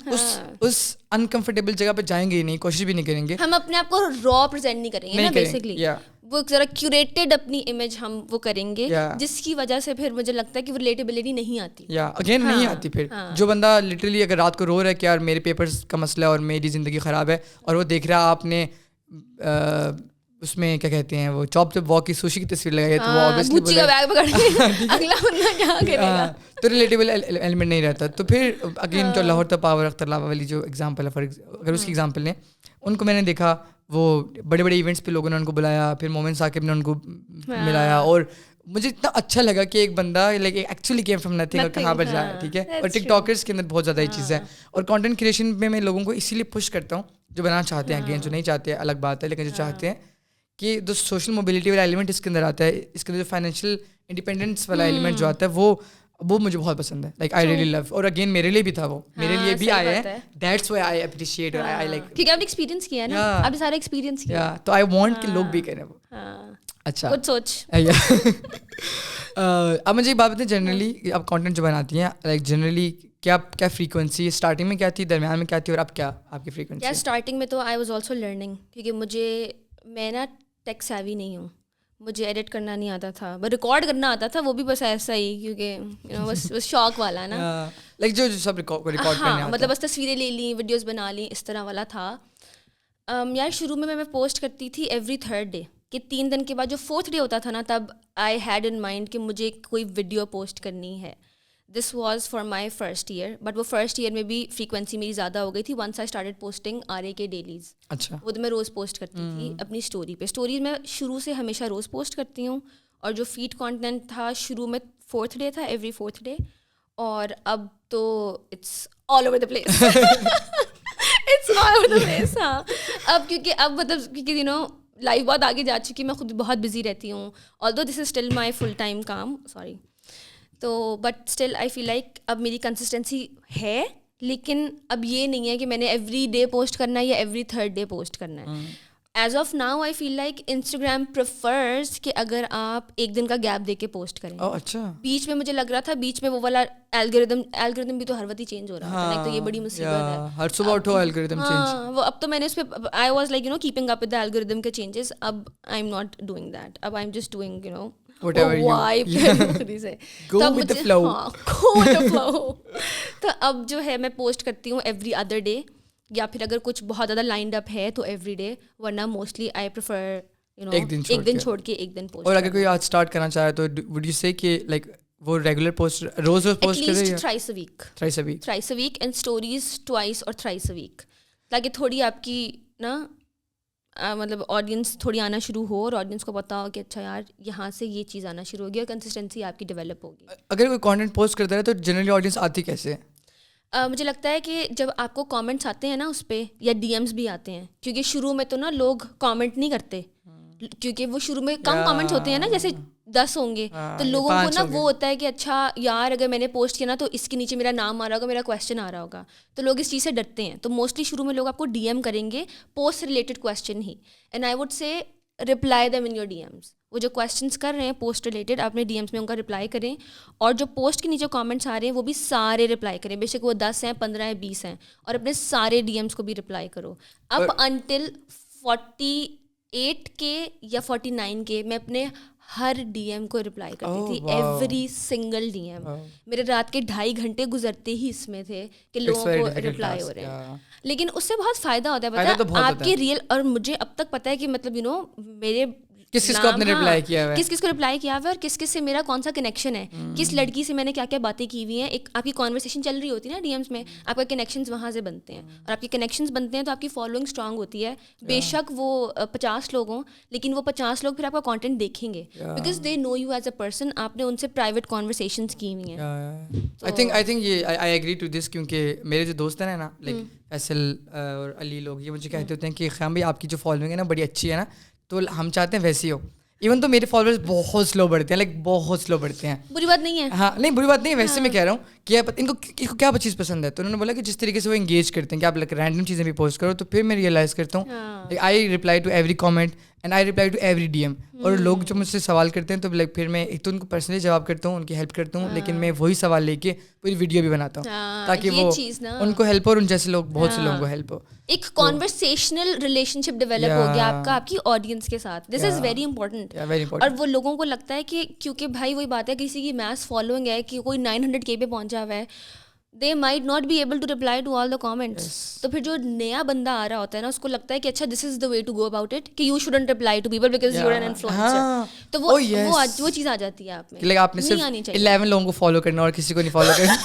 اس انکمفرٹیبل جگہ پہ جائیں گے ہی نہیں, کوشش بھی نہیں کریں گے. ہم اپنے آپ کو را پریزنٹ نہیں کریں گے نا بیسکلی. وہ ذرا کیوریٹڈ اپنی امیج ہم وہ کریں گے, جس کی وجہ سے پھر مجھے لگتا ہے کہ وہ ریلیٹیبلٹی نہیں آتی. اگین نہیں آتی. پھر جو بندہ لٹرلی اگر رات کو رو رہا ہے کہ یار میرے پیپرز کا مسئلہ ہے اور میری زندگی خراب ہے, اور وہ دیکھ رہا آپ نے اس میں کیا کہتے ہیں وہ چاپ ٹپ واک کی سوشی کی تصویر لگائی ہے, تو وہ obviously اگلا بندہ کیا کرے گا, تو ریلیٹیبل ایلیمنٹ نہیں رہتا. تو پھر اگین جو لاہور تا پاور اختر لاوا والی جو ایگزامپل ہے, اگر اس کی ایگزامپل لیں, ان کو میں نے دیکھا وہ بڑے بڑے ایونٹس پہ لوگوں نے ان کو بلایا, پھر مومن ثاقب نے ان کو ملایا, اور مجھے اتنا اچھا لگا کہ ایک بندہ like actually came from nothing اور کہاں پر جایا, ٹھیک ہے. اور ٹک ٹاکرس کے اندر بہت زیادہ یہ چیز ہے. اور کانٹینٹ کریشن میں لوگوں کو اسی لیے پش کرتا ہوں جو بنانا چاہتے ہیں, اگین جو نہیں چاہتے ہیں الگ بات ہے, لیکن جو چاہتے ہیں کہ جو سوشل موبلٹی والا ایلیمنٹ اس کے اندر آتا ہے, اس کے اندر جو فائنینشیل انڈیپینڈنس والا ایلیمنٹ جو آتا ہے, وہ مجھے بہت پسند ہے. لائک آئی ریئلی لو, اور اگین میرے لیے بھی تھا, وہ میرے لیے بھی آیا ہے. دیٹس وائی آئی اپریشیٹ, اور آئی لائک کیونکہ آپ نے ایکسپیرینس کیا ہے نا, آپ نے سارا ایکسپیرینس کیا, تو آئی وانٹ کہ لوگ بھی کریں وہ. اچھا کچھ سوچ. اب مجھے ایک بات بتائیں, جنرلی آپ کانٹینٹ جو بناتی ہیں, لائک جنرلی کیا فریکوینسی اسٹارٹنگ میں کیا تھی, درمیان میں کیا تھی, اور اب کیا آپ کی فریکوینسی؟ اسٹارٹنگ میں تو آئی واز آلسو لرننگ, کیونکہ میں نا ٹیک سیوی نہیں ہوں, مجھے ایڈٹ کرنا نہیں آتا تھا, بس ریکارڈ کرنا آتا تھا, وہ بھی بس ایسا ہی کیونکہ بس شوق والا نا, لائک جو سب ریکارڈ کرنا, مطلب بس تصویریں لے لیں, ویڈیوز بنا لیں, اس طرح والا تھا. یار شروع میں پوسٹ کرتی تھی ایوری تھرڈ ڈے, کہ 3 دن کے بعد جو 4تھ ڈے ہوتا تھا نا, تب آئی ہیڈ ان مائنڈ کہ مجھے کوئی ویڈیو پوسٹ کرنی ہے. This was for my first year, but وہ فرسٹ ایئر میں بھی فریکوینسی میری زیادہ ہو گئی تھی. Once I started posting RAK dailies, اچھا, وہ تو میں روز پوسٹ کرتی تھی اپنی اسٹوری پہ. اسٹوریز میں شروع سے ہمیشہ روز پوسٹ کرتی ہوں, اور جو فیڈ کانٹینٹ تھا شروع میں 4تھ ڈے تھا, ایوری 4تھ ڈے, اور اب تو it's all over the place, it's all over the place. ہاں اب کیونکہ اب مطلب کیونکہ لائف بہت آگے جا چکی, میں خود بہت بزی رہتی ہوں, although this is still my full time کام, سوری. تو but still I feel like اب میری کنسسٹنسی ہے, لیکن اب یہ نہیں ہے کہ میں نے ایوری ڈے پوسٹ کرنا ہے یا ایوری تھرڈ ڈے پوسٹ کرنا ہے. As of now I feel like Instagram prefers کہ اگر آپ ایک دن کا گیپ دے کے پوسٹ کریں. اچھا, بیچ میں مجھے لگ رہا تھا, بیچ میں وہ والا الگوریدم بھی تو ہر وقت ہی چینج ہو رہا تھا, تو یہ بڑی مصیبت ہے. ہر صبح اٹھو الگوریدم چینج. وہ اب تو میں نے اس پہ آئی was like keeping up with the algorithm کے چینجز. اب I am not doing that, اب آئی ایم جسٹ ڈوئنگ تو اب جو ہے میں پوسٹ کرتی ہوں ایوری ادر ڈے, یا پھر اگر کچھ بہت زیادہ لائنڈ اپ ہے تو ایوری ڈے, ورنہ موسٹلی آئی پریفر ایک دن چھوڑ کے ایک دن پوسٹ. اور اگر کوئی آج اسٹارٹ کرنا چاہے تو وڈ یو سے کہ لائک وہ ریگولر پوسٹ روز پوسٹ کرے یا thrice a week and stories twice or thrice a week, تاکہ تھوڑی آپ کی نا مطلب آڈینس تھوڑی آنا شروع ہو, اور آڈینس کو پتا ہو کہ اچھا یار یہاں سے یہ چیز آنا شروع ہوگی, اور کنسسٹنسی آپ کی ڈیولپ ہوگی. اگر کوئی کانٹینٹ پوسٹ کرتا ہے تو جنرلی آڈینس آتی کیسے ہے؟ مجھے لگتا ہے کہ جب آپ کو کامنٹس آتے ہیں نا اس پہ, یا DMs بھی آتے ہیں, کیونکہ شروع میں تو نا لوگ کامنٹ نہیں کرتے, کیونکہ وہ شروع میں کم کامنٹس ہوتے ہیں نا, جیسے 10 ہوں گے, تو لوگوں کو نا وہ ہوتا ہے کہ اچھا یار اگر میں نے پوسٹ کیا نا تو اس کے نیچے میرا نام آ رہا ہوگا, میرا کویشچن آ رہا ہوگا, تو لوگ اس چیز سے ڈرتے ہیں. تو موسٹلی شروع میں لوگ آپ کو DM کریں گے پوسٹ سے related question he, and I would say reply them in your DMs. وہ جو کویشچنس کر رہے ہیں پوسٹ ریلیٹڈ, آپ نے DMs میں ان کا رپلائی کریں, اور جو پوسٹ کے نیچے کامنٹس آ رہے ہیں وہ بھی سارے رپلائی کریں, بے شک وہ 10 ہیں, 15 ہیں, 20 ہیں, اور اپنے سارے DMs کو بھی رپلائی کرو. اب انٹل 48K یا 49K میں اپنے ہر DM کو رپلائی کرتی تھی, ایوری سنگل DM. میرے رات کے 2.5 گھنٹے گزرتے ہی اس میں تھے کہ لوگوں کو رپلائی ہو رہے ہیں, لیکن اس سے بہت فائدہ ہوتا ہے. پتہ ہے آپ کے ریئل, اور مجھے اب تک پتہ ہے کہ مطلب میرے کس کس کو آپ نے رپلائی کیا ہوا ہے, کس کس کو رپلائی کیا ہوا ہے, اور کس کس سے میرا کون سا کنیکشن ہے, کس لڑکی سے میں نے کیا کیا باتیں کی ہوئی ہیں. ایک آپ کی کانورسیشن چل رہی ہوتی ہے نا DMs میں, آپ کا کنیکشنز وہاں سے بنتے ہیں, اور آپ کے کنیکشنز بنتے ہیں تو آپ کی فالوئنگ اسٹرانگ ہوتی ہے. بے شک وہ 50 لوگ ہوں, لیکن وہ 50 لوگ پھر آپ کا کانٹینٹ دیکھیں گے, because they know you as a person, آپ نے ان سے پرائیویٹ کانورسیشنز کی ہوئی ہیں. آئی تھنک یہ آئی ایگری ٹو دس, کیونکہ میرے جو دوست ہیں نا لائک فیصل اور علی لوگ, یہ مجھے کہتے ہوتے ہیں کہ خیام بھائی آپ کی جو فالوئنگ ہے نا بڑی اچھی ہے نا, تو ہم چاہتے ہیں ویسی ہو. ایون تو میرے فالوورز بہت سلو بڑھتے ہیں, لائک بہت سلو بڑھتے ہیں. بری بات نہیں ہے. ہاں نہیں بری بات نہیں ہے, ویسے میں کہہ رہا ہوں کہ ان کو کیا چیز پسند ہے. تو انہوں نے بولا کہ جس طریقے سے وہ انگیج کرتے ہیں کہ آپ رینڈم چیزیں بھی پوسٹ کرو, تو پھر میں ریئلائز کرتا ہوں I reply to every comment and I reply to every D M. اور لوگ جو مجھ سے سوال کرتے ہیں تو لائک پھر میں ایک تو ان کو پرسنلی جواب کرتا ہوں, ان کی ہیلپ کرتا ہوں, لیکن میں وہی سوال لے کے پوری ویڈیو بھی بناتا ہوں تاکہ وہ ان کو ہیلپ ہو اور ان جیسے لوگ بہت سے لوگوں کو ہیلپ ہو. ایک کانورسیشنل ریلیشن شپ ڈیولپ ہو گیا آپ کا آپ کی آڈینس کے ساتھ. دس از ویری امپورٹنٹ. اور وہ لوگوں کو لگتا ہے کہ کیونکہ بھائی وہی بات ہے, کسی کی میس فالوئنگ ہے کہ کوئی 900K پہ پہنچا ہوا ہے, they might not be able to reply to all the comments. تو پھر جو نیا بندہ آ رہا ہوتا ہے نا, اس کو لگتا ہے کہ اچھا this is the way to go about it, کہ you shouldn't reply to people because you're an influencer. تو وہ چیز آ جاتی ہے آپ میں, کہ آپ نے صرف 11 لوگوں کو فالو کرنا اور کسی کو نہیں فالو کرنا.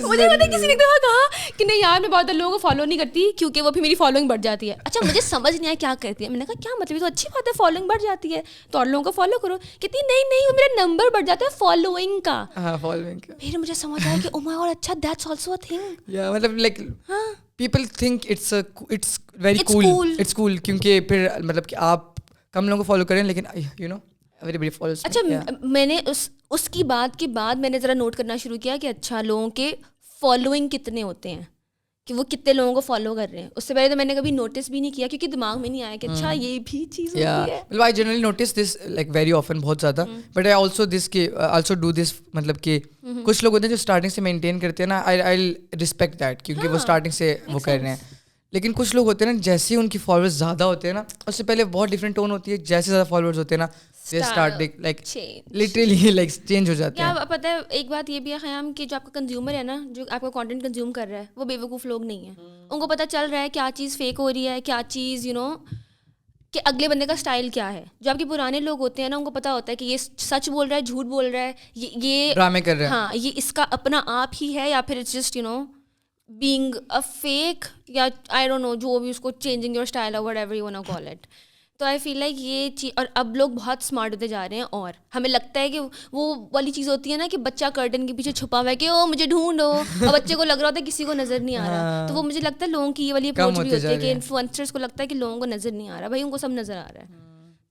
مجھے پتا کسی نے کہا کہ نہیں یار میں بہت لوگوں کو فالو نہیں کرتی کیونکہ وہ پھر میری فالوئنگ بڑھ جاتی ہے. اچھا مجھے سمجھ نہیں آیا کیا کرتی ہے. میں نے کہا کیا مطلب, یہ تو اچھی بات ہے, فالوئنگ بڑھ جاتی ہے تو اور لوگوں کو فالو کرو. کہتی نہیں وہ میرا نمبر بڑھ جاتا ہے فالوئنگ کا. پھر مجھے سمجھ آیا کہ او مائی گاڈ, اچھا دیٹس آلسو اے تھنگ. مطلب like people think it's very cool, it's cool, کیونکہ پھر مطلب کہ آپ کم لوگوں کو فالو کریں لیکن you know everybody follows. اچھا میں نے اس کی بات کے بعد میں نے ذرا نوٹ کرنا شروع کیا کہ اچھا لوگوں کے فالوئنگ کتنے ہوتے ہیں, کہ وہ کتنے لوگوں کو فالو کر رہے ہیں. اس سے پہلے تو میں نے کبھی نوٹس بھی نہیں کیا کیونکہ دماغ میں نہیں آیا کہ اچھا یہ بھی چیز ہوتی ہے. مطلب I generally notice this like very often, بہت زیادہ. But I also do this, مطلب کہ کچھ لوگ ہوتے ہیں جو اسٹارٹنگ سے مینٹین کرتے ہیں نا, آئی ریسپیکٹ دیٹ کیونکہ وہ اسٹارٹنگ سے وہ کر رہے ہیں. لیکن کچھ لوگ ہوتے ہیں نا, جیسے ہی ان کی فالوورز زیادہ ہوتے ہیں نا, اس سے پہلے بہت ڈفرینٹ ٹون ہوتی ہے, جیسے زیادہ فالوورز ہوتے ہیں نا لائک لٹرلی لائک چینج ہو جاتے ہیں. پتہ ہے ایک بات یہ بھی ہے خیام کہ جو آپ کا کنزیومر ہے نا, جو آپ کا کانٹینٹ کنزیوم کر رہا ہے, وہ بے وقوف لوگ نہیں ہیں. ان کو پتہ چل رہا ہے کیا چیز فیک ہو رہی ہے, کیا چیز یو نو کہ اگلے بندے کا اسٹائل کیا ہے. جو آپ کے پرانے لوگ ہوتے ہیں نا, ان کو پتہ ہوتا ہے کہ یہ سچ بول رہا ہے, جھوٹ بول رہا ہے, یہ ڈرامے کر رہا ہے, ہاں یہ اس کا اپنا آپ ہی ہے, یا پھر it's just you know being a fake, یا آئی ڈونٹ نو جو بھی اس کو چینجنگ یور اسٹائل اور whatever you want to call it. تو آئی فیل لائک یہ چیز, اور اب لوگ بہت اسمارٹ ہوتے جا رہے ہیں, اور ہمیں لگتا ہے کہ وہ والی چیز ہوتی ہے نا کہ بچہ کرٹن کے پیچھے چھپا ہوا ہے کہ او مجھے ڈھونڈو, اور بچے کو لگ رہا ہوتا ہے کسی کو نظر نہیں آ رہا. تو وہ مجھے لگتا ہے لوگوں کی یہ والی اپروچ بھی ہوتی ہے کہ انفلوئنسرس کو لگتا ہے کہ لوگوں کو نظر نہیں آ رہا, بھائی ان کو سب نظر آ رہا ہے.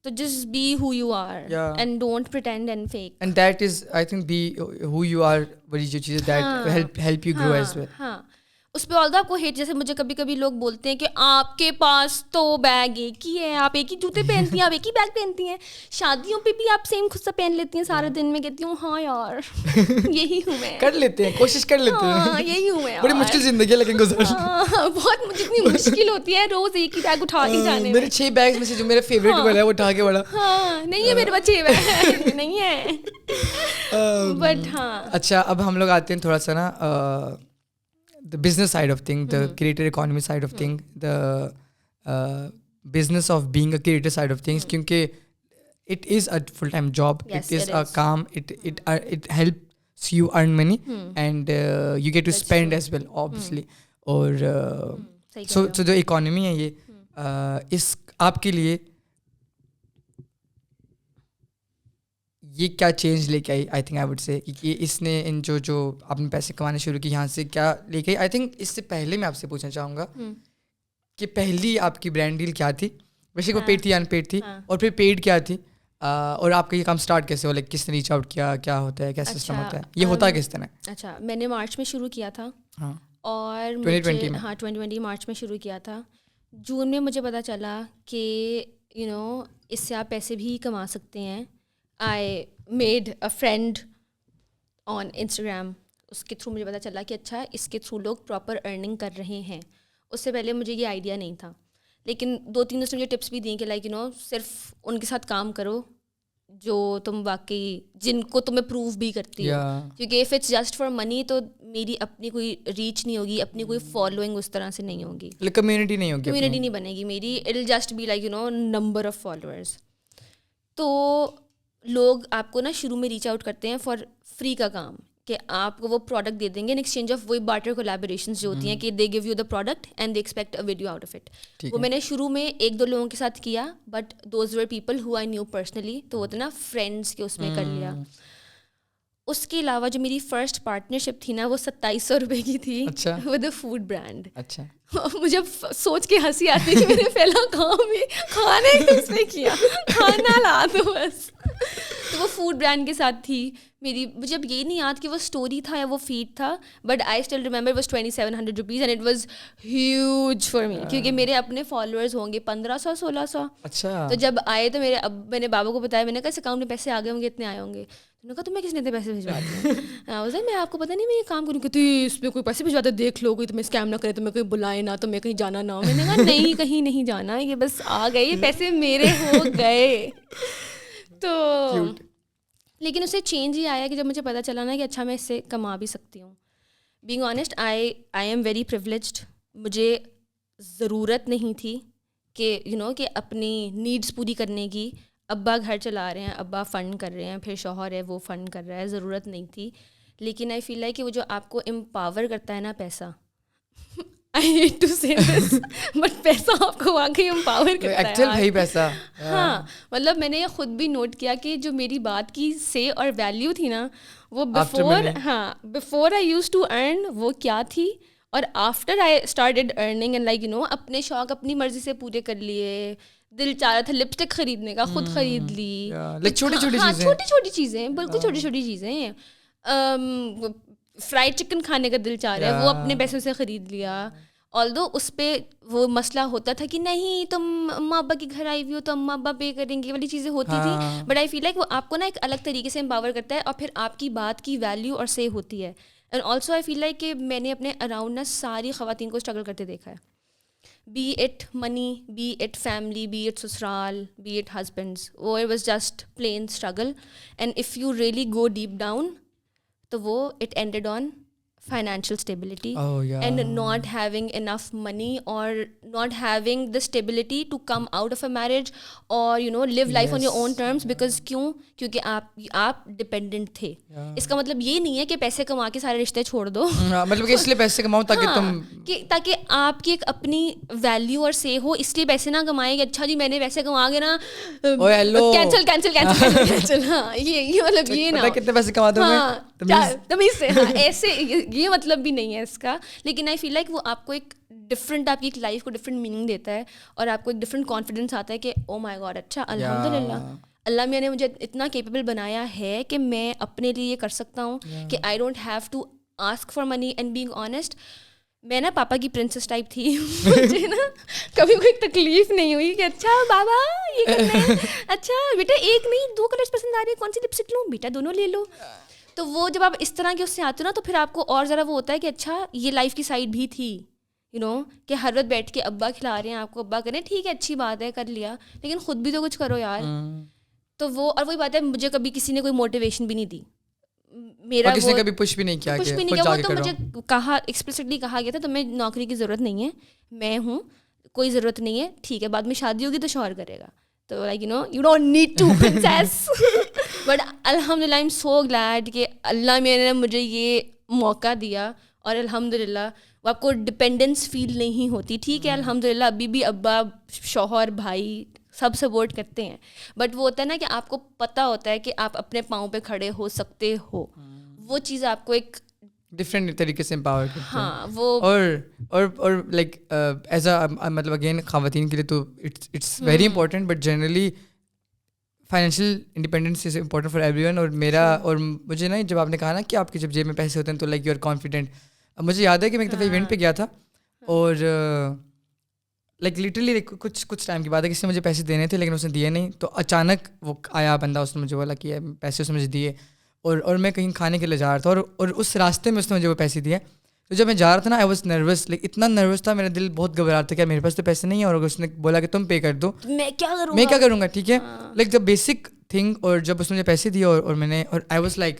تو just be who you are and don't pretend and fake. And that is I think be who you are والی جو چیز ہے that help you grow as well. ہاں اس پہ آلدہ آپ کو ہیٹ, جیسے مجھے کبھی کبھی لوگ بولتے ہیں کہ آپ کے پاس تو بیگ ایک ہی ہے, آپ ایک ہی جوتے پہنتی ہیں, آپ ایک ہی بیگ پہنتی ہیں, شادیوں پہ بھی آپ سیم خود سے پہن لیتی ہیں سارے دن. میں کہتی ہوں ہاں یار یہی ہوں میں, کر لیتے ہیں, کوشش کر لیتے ہیں, یہی ہوں میں. بڑی مشکل زندگی ہے لیکن گزر, بہت جتنی مشکل ہوتی ہے روز ایک ہی بیگ اٹھا کے جانے. میرے 6 بیگز میں سے جو میرا فیوریٹ والا ہے وہ اٹھا کے بڑا, ہاں نہیں ہے میرے پاس 6 بیگ نہیں ہے, بٹ ہاں. اچھا اب ہم لوگ آتے ہیں تھوڑا سا نا the business side of thing, the creator economy side of thing, the business of being a creator side of things, kyunki it is a full time job, it is a kaam, it helps you earn money and you get to spend as well obviously. اور so جو economy ہے یہ اس آپ کے لیے یہ کیا change لے کے آئی. I think I would say کہ اس نے ان جو آپ نے پیسے کمانے شروع کی, یہاں سے کیا لے کے آئی. آئی تھنک اس سے پہلے میں آپ سے پوچھنا چاہوں گا کہ پہلی آپ کی برانڈ ڈیل کیا تھی, ویسے وہ پیڈ تھی ان پیڈ تھی, اور پھر پیڈ کیا تھی, اور آپ کا یہ کام اسٹارٹ کیسے ہو, لائک کس نے ریچ آؤٹ کیا, کیا ہوتا ہے, کیا سسٹم ہوتا ہے, یہ ہوتا کس طرح؟ اچھا میں نے مارچ میں شروع کیا تھا, اور 2020 مارچ میں شروع کیا تھا. جون میں مجھے پتہ چلا کہ یو نو اس سے آپ پیسے بھی کما سکتے ہیں. I made a friend on Instagram, اس کے تھرو مجھے پتہ چلا کہ اچھا اس کے تھرو لوگ پراپر ارننگ کر رہے ہیں. اس سے پہلے مجھے یہ آئیڈیا نہیں تھا, لیکن 2-3 دوستوں نے مجھے ٹپس بھی دیں کہ لائک یو نو صرف ان کے ساتھ کام کرو جو تم واقعی جن کو تمہیں پروو بھی کرتی ہو, کیونکہ if it's just for money تو میری اپنی کوئی ریچ نہیں ہوگی, اپنی کوئی فالوئنگ اس طرح سے نہیں ہوگی, کمیونٹی نہیں ہوگی, کمیونٹی نہیں بنے گی میری, it will just be like you know number of followers. تو لوگ آپ کو نا شروع میں ریچ آؤٹ کرتے ہیں فار فری کا کام, کہ آپ کو وہ پروڈکٹ دے دیں گے ان ایکسچینج آف وہی بارٹر کولیبوریشنز جو ہوتی ہیں کہ they give you the product and they expect a video out of it. وہ میں نے شروع میں 1-2 لوگوں کے ساتھ کیا, but those were people who I knew personally, تو وہ تو نا فرینڈس کے اس میں کر لیا. اس کے علاوہ جو میری فرسٹ پارٹنرشپ تھی نا وہ 2700 روپے کی تھی ود اے فوڈ برانڈ. اچھا, مجھے سوچ کے ہنسی آتی ہے کہ میں نے پہلا کام ہی کھانے اس نے کیا, کھانا لا دو بس. تو وہ فوڈ برانڈ کے ساتھ تھی میری. مجھے اب یہ نہیں یاد کہ وہ اسٹوری تھا یا وہ فیڈ تھا, but I still remember was 2700 rupees and it was huge for me, کیونکہ میرے اپنے فالوورز ہوں گے 1500-1600. اچھا. تو جب آئے تو میں نے بابا کو بتایا, میں نے کہا اس اکاؤنٹ میں پیسے آ گئے ہوں گے, اتنے آئے ہوں گے. انہوں نے کہا تمہیں کس نے اتنے پیسے بھجوا دیے؟ میں آپ کو پتہ نہیں میں یہ کام کروں کہ اس میں کوئی پیسے بھجواتے دیکھ لو, کوئی تمہیں اسکیم نہ کرے, تمہیں کوئی بلائے نہ, تمہیں کہیں جانا نہ ہو. میں نے کہا نہیں کہیں نہیں جانا, یہ بس آ گئے, یہ پیسے میرے ہو گئے. تو لیکن اس سے چینج یہ آیا کہ جب مجھے پتہ چلا نا کہ اچھا میں اس سے کما بھی سکتی ہوں. Being honest I am very privileged. مجھے ضرورت نہیں تھی کہ کہ اپنی نیڈس پوری کرنے کی. ابا گھر چلا رہے ہیں, ابا فنڈ کر رہے ہیں, پھر شوہر ہے وہ فنڈ کر رہا ہے, ضرورت نہیں تھی. لیکن آئی فیل لائک کہ وہ جو آپ کو امپاور کرتا ہے نا پیسہ, آئی ہیٹ ٹو سے دس بٹ پیسہ آپ کو واقعی امپاور کرتا ہے پیسہ. ہاں مطلب میں نے یہ خود بھی نوٹ کیا کہ جو میری بات کی سے اور ویلیو تھی نا وہ before I used to earn وہ کیا تھی, اور after I started earning and like اپنے شوق اپنی مرضی سے پورے کر لیے. دل چاہ رہا تھا لپسٹک خریدنے کا, خود خرید لی. چھوٹی چھوٹی چیزیں, بالکل چھوٹی چھوٹی چیزیں. فرائڈ چکن کھانے کا دل چاہ رہا ہے, وہ اپنے پیسوں سے خرید لیا. آلدو اس پہ وہ مسئلہ ہوتا تھا کہ نہیں تم اماں ابا کے گھر آئی ہوئی ہو تو اماں ابا پے کریں گے, والی چیزیں ہوتی تھی. بٹ آئی فیل لائک وہ آپ کو نا ایک الگ طریقے سے امپاور کرتا ہے, اور پھر آپ کی بات کی ویلیو اور سے ہوتی ہے. And also I feel like کہ میں نے اپنے اراؤنڈ نا ساری خواتین کو اسٹرگل کرتے دیکھا ہے, be it money, be it family, be it سسرال, بی اٹ ہسبینڈس. وہ it was just plain struggle. And if you really go deep down تو وہ it ended on financial stability and not having enough money or not having the stability to come out of a marriage or live life on your own terms because کیونکہ آپ dependent تھے. اس کا مطلب یہ نہیں ہے کہ پیسے کما کے سارے رشتے چھوڑ دو, مطلب کہ اس لیے پیسے کماؤ تاکہ آپ کی ایک اپنی ویلیو اور سے ہو, اس لیے پیسے نہ کمائیں کہ اچھا جی میں نے پیسے کما کے نا کینسل. ہاں یہ مطلب یہ نا کتنے پیسے کما دو تمیز سے, ایسے یہ مطلب بھی نہیں ہے اس کا. لیکن آئی فیل لائک وہ آپ کو ایک ڈفرینٹ, آپ کی ایک لائف کو ڈفرینٹ میننگ دیتا ہے, اور آپ کو ایک ڈفرینٹ کانفیڈینس آتا ہے کہ او مائی گاڈ اچھا الحمد للہ اللہ میاں نے مجھے اتنا کیپیبل بنایا ہے کہ میں اپنے لیے یہ کر سکتا ہوں کہ I don't have to ask for money. And being honest میں نا پاپا کی پرنسس ٹائپ تھی, مجھے نا کبھی کوئی تکلیف نہیں ہوئی کہ اچھا بابا یہ کرنا ہے, اچھا بیٹا ایک نہیں 2 کلرس پسند آ رہے ہیں, کون سی لپسٹک لوں بیٹا, دونوں لے لو. تو وہ جب آپ اس طرح کے اس سے آتے ہو نا تو پھر آپ کو اور ذرا وہ ہوتا ہے کہ اچھا یہ لائف کی سائڈ بھی تھی, کہ ہر وقت بیٹھ کے ابا کھلا رہے ہیں آپ کو, ابا کریں ٹھیک ہے اچھی بات ہے کر لیا, لیکن خود بھی تو کچھ کرو یار. تو وہ اور وہی بات ہے, مجھے کبھی کسی نے کوئی موٹیویشن بھی نہیں دی, میرا کسی نے کبھی پش بھی نہیں کیا, وہ تو مجھے کہا ایکسپلسٹلی کہا گیا تھا تمہیں نوکری کی ضرورت نہیں ہے, میں ہوں, کوئی ضرورت نہیں ہے, ٹھیک ہے بعد میں شادی ہوگی تو شوہر کرے گا, تو like you don't need to princess. But الحمد للہ آئی ایم سو گلیڈ کہ اللہ میاں نے مجھے یہ موقع دیا, اور الحمد للہ وہ آپ کو ڈپینڈنس فیل نہیں ہوتی. ٹھیک ہے الحمد للہ ابھی بھی ابا شوہر بھائی سب سپورٹ کرتے ہیں, بٹ وہ ہوتا ہے نا کہ آپ کو پتہ ہوتا ہے کہ آپ اپنے پاؤں پہ کھڑے ہو سکتے ہو, وہ چیز آپ کو ایک ڈفرینٹ طریقے سے امپاور کرتے ہیں. ہاں وہ اور لائک ایز اے مطلب اگین خواتین کے لیے تو it's very important, but generally financial independence is important for everyone. اور میرا اور مجھے نا جب آپ نے کہا نا کہ آپ کے جب جیب میں پیسے ہوتے ہیں تو لائک یو آر کانفیڈنٹ, مجھے یاد ہے کہ میں ایک دفعہ ایونٹ پہ گیا تھا, اور لائک لٹرلی کچھ ٹائم کی بات ہے, کسی نے مجھے پیسے دینے تھے لیکن اس نے دیے نہیں, تو اچانک وہ آیا بندہ, اس نے مجھے بولا کہ پیسے اس نے مجھے دیے, اور میں کہیں کھانے کے لیے جا رہا تھا, اور اس راستے میں اس نے مجھے وہ پیسے دیے. تو جب میں جا رہا تھا نا آئی واز نروس, لائک اتنا نروس تھا, میرا دل بہت گھبرا رہا تھا کہ میرے پاس تو پیسے نہیں ہیں, اور اس نے بولا کہ تم پے کر دو, میں کیا کروں گا, ٹھیک ہے لائک دا بیسک تھنگ. اور جب اس نے مجھے پیسے دیے اور میں نے, اور آئی واز لائک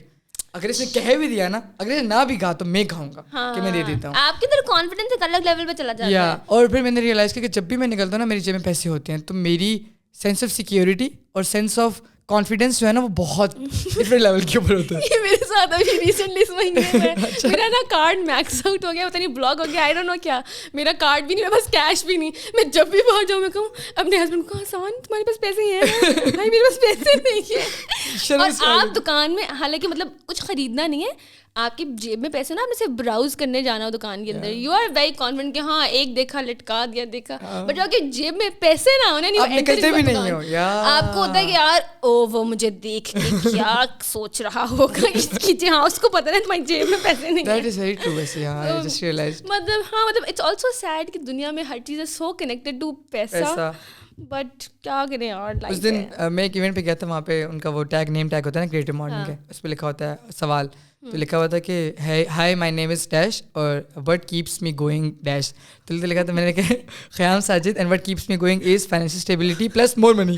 اگر اس نے کہہ بھی دیا نا, اگر اس نے نہ بھی کہا تو میں کہوں گا کہ میں دے دیتا ہوں. آپ کے اندر کانفیڈنس ایک الگ لیول پہ چلا جاتا ہے. اور پھر میں نے ریئلائز کیا کہ جب بھی میں نکلتا ہوں نا میری جیب میں پیسے ہوتے ہیں تو میری سینس آف سیکیورٹی اور سینس آف کانفیڈینس جو ہے نا وہ بہت ڈفرینٹ لیول کے اوپر ہوتا ہے. یہ میرے ساتھ ابھی ریسنٹلی اس مہینے میں میرا نا کارڈ میکس آؤٹ ہو گیا, پتہ نہیں بلاک ہو گیا, آئی ڈونٹ نو کیا. میرا کارڈ بھی نہیں, میرے پاس کیش بھی نہیں. میں جب بھی باہر جاؤں میں کہوں اپنے ہسبینڈ کو, آسان تمہارے پاس پیسے ہیں بھائی, میرے پاس پیسے نہیں ہیں. اور آپ دکان میں, حالانکہ مطلب کچھ خریدنا نہیں ہے, آپ کی جیب میں پیسے نا, آپ نے صرف براؤز کرنے جانا ہو دکان کے اندر, یو آر ویری کانفیڈنٹ کہ ہاں ایک دیکھا لٹکا دیا دیکھا, بٹ جو کہ جیب میں پیسے نہ ہونے نہیں, نکلتے بھی نہیں ہو, آپ کو ہوتا ہے کہ یار او وہ مجھے دیکھ کے کیا سوچ رہا ہوگا کہ ہاں اس کو پتہ نہیں تمہاری جیب میں پیسے نہیں ہیں. That is very true ویسے. I just realized مطلب اٹس آلسو سیڈ کہ دنیا میں ہر چیز سو کنیکٹڈ ٹو پیسہ, بٹ کیا کریں یار. اس دن میں ایک ایونٹ پہ گیا تھا, وہاں پہ ان کا وہ ٹیگ نیم ٹیگ ہوتا ہے نا کریٹو مارننگ کا, اس پہ لکھا ہوتا ہے سوال, تو لکھا ہوا تھا کہ hi my name is dash اور what keeps me going dash. تو لکھا تھا, میں نے کہا Khayyam Sajid and what keeps me going is financial stability plus more money.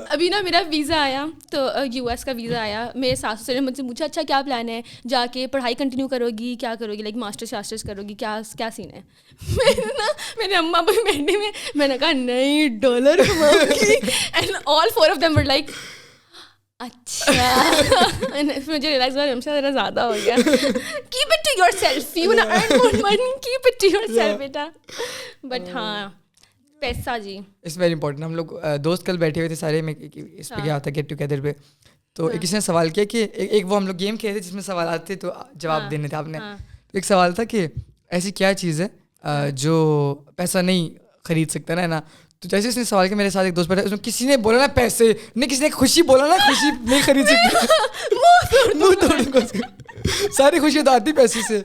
ابھی نا میرا ویزا آیا, تو یو ایس کا ویزا آیا, میرے ساسو سے مجھ سے پوچھا اچھا کیا پلان ہے, جا کے پڑھائی کنٹینیو کرو گی, کیا کرو گی, لائک ماسٹرس کرو گی, کیا سین ہے. میرے اماں ابو بیٹھنے میں نے کہا نہیں ڈالر کماؤں گی, and all four of them were like اچھا. مجھے ریلیکس ہوا, ہم سے ذرا زیادہ ہو گیا. Keep it to yourself, you wanna earn more money, keep it to yourself بیٹا. بٹ ہاں پیسہ جی اٹس ویری امپورٹنٹ. ہم لوگ دوست کل بیٹھے ہوئے تھے سارے, میں اس پہ گیا تھا گیٹ ٹوگیدر پہ, تو ایک کسی نے سوال کیا کہ ایک وہ ہم لوگ گیم کھیلے تھے جس میں سوالات تھے تو جواب دینے تھے آپ نے. ایک سوال تھا کہ ایسی کیا چیز ہے جو پیسہ نہیں خرید سکتا نا, تو جیسے اس نے سوال کیا, میرے ساتھ ایک دوست بیٹھا, اس میں کسی نے بولا نا پیسے نہیں, کسی نے خوشی بولا نا, خوشی نہیں خرید سکتی, منہ توڑ ساری خوشی تو آتی پیسے سے.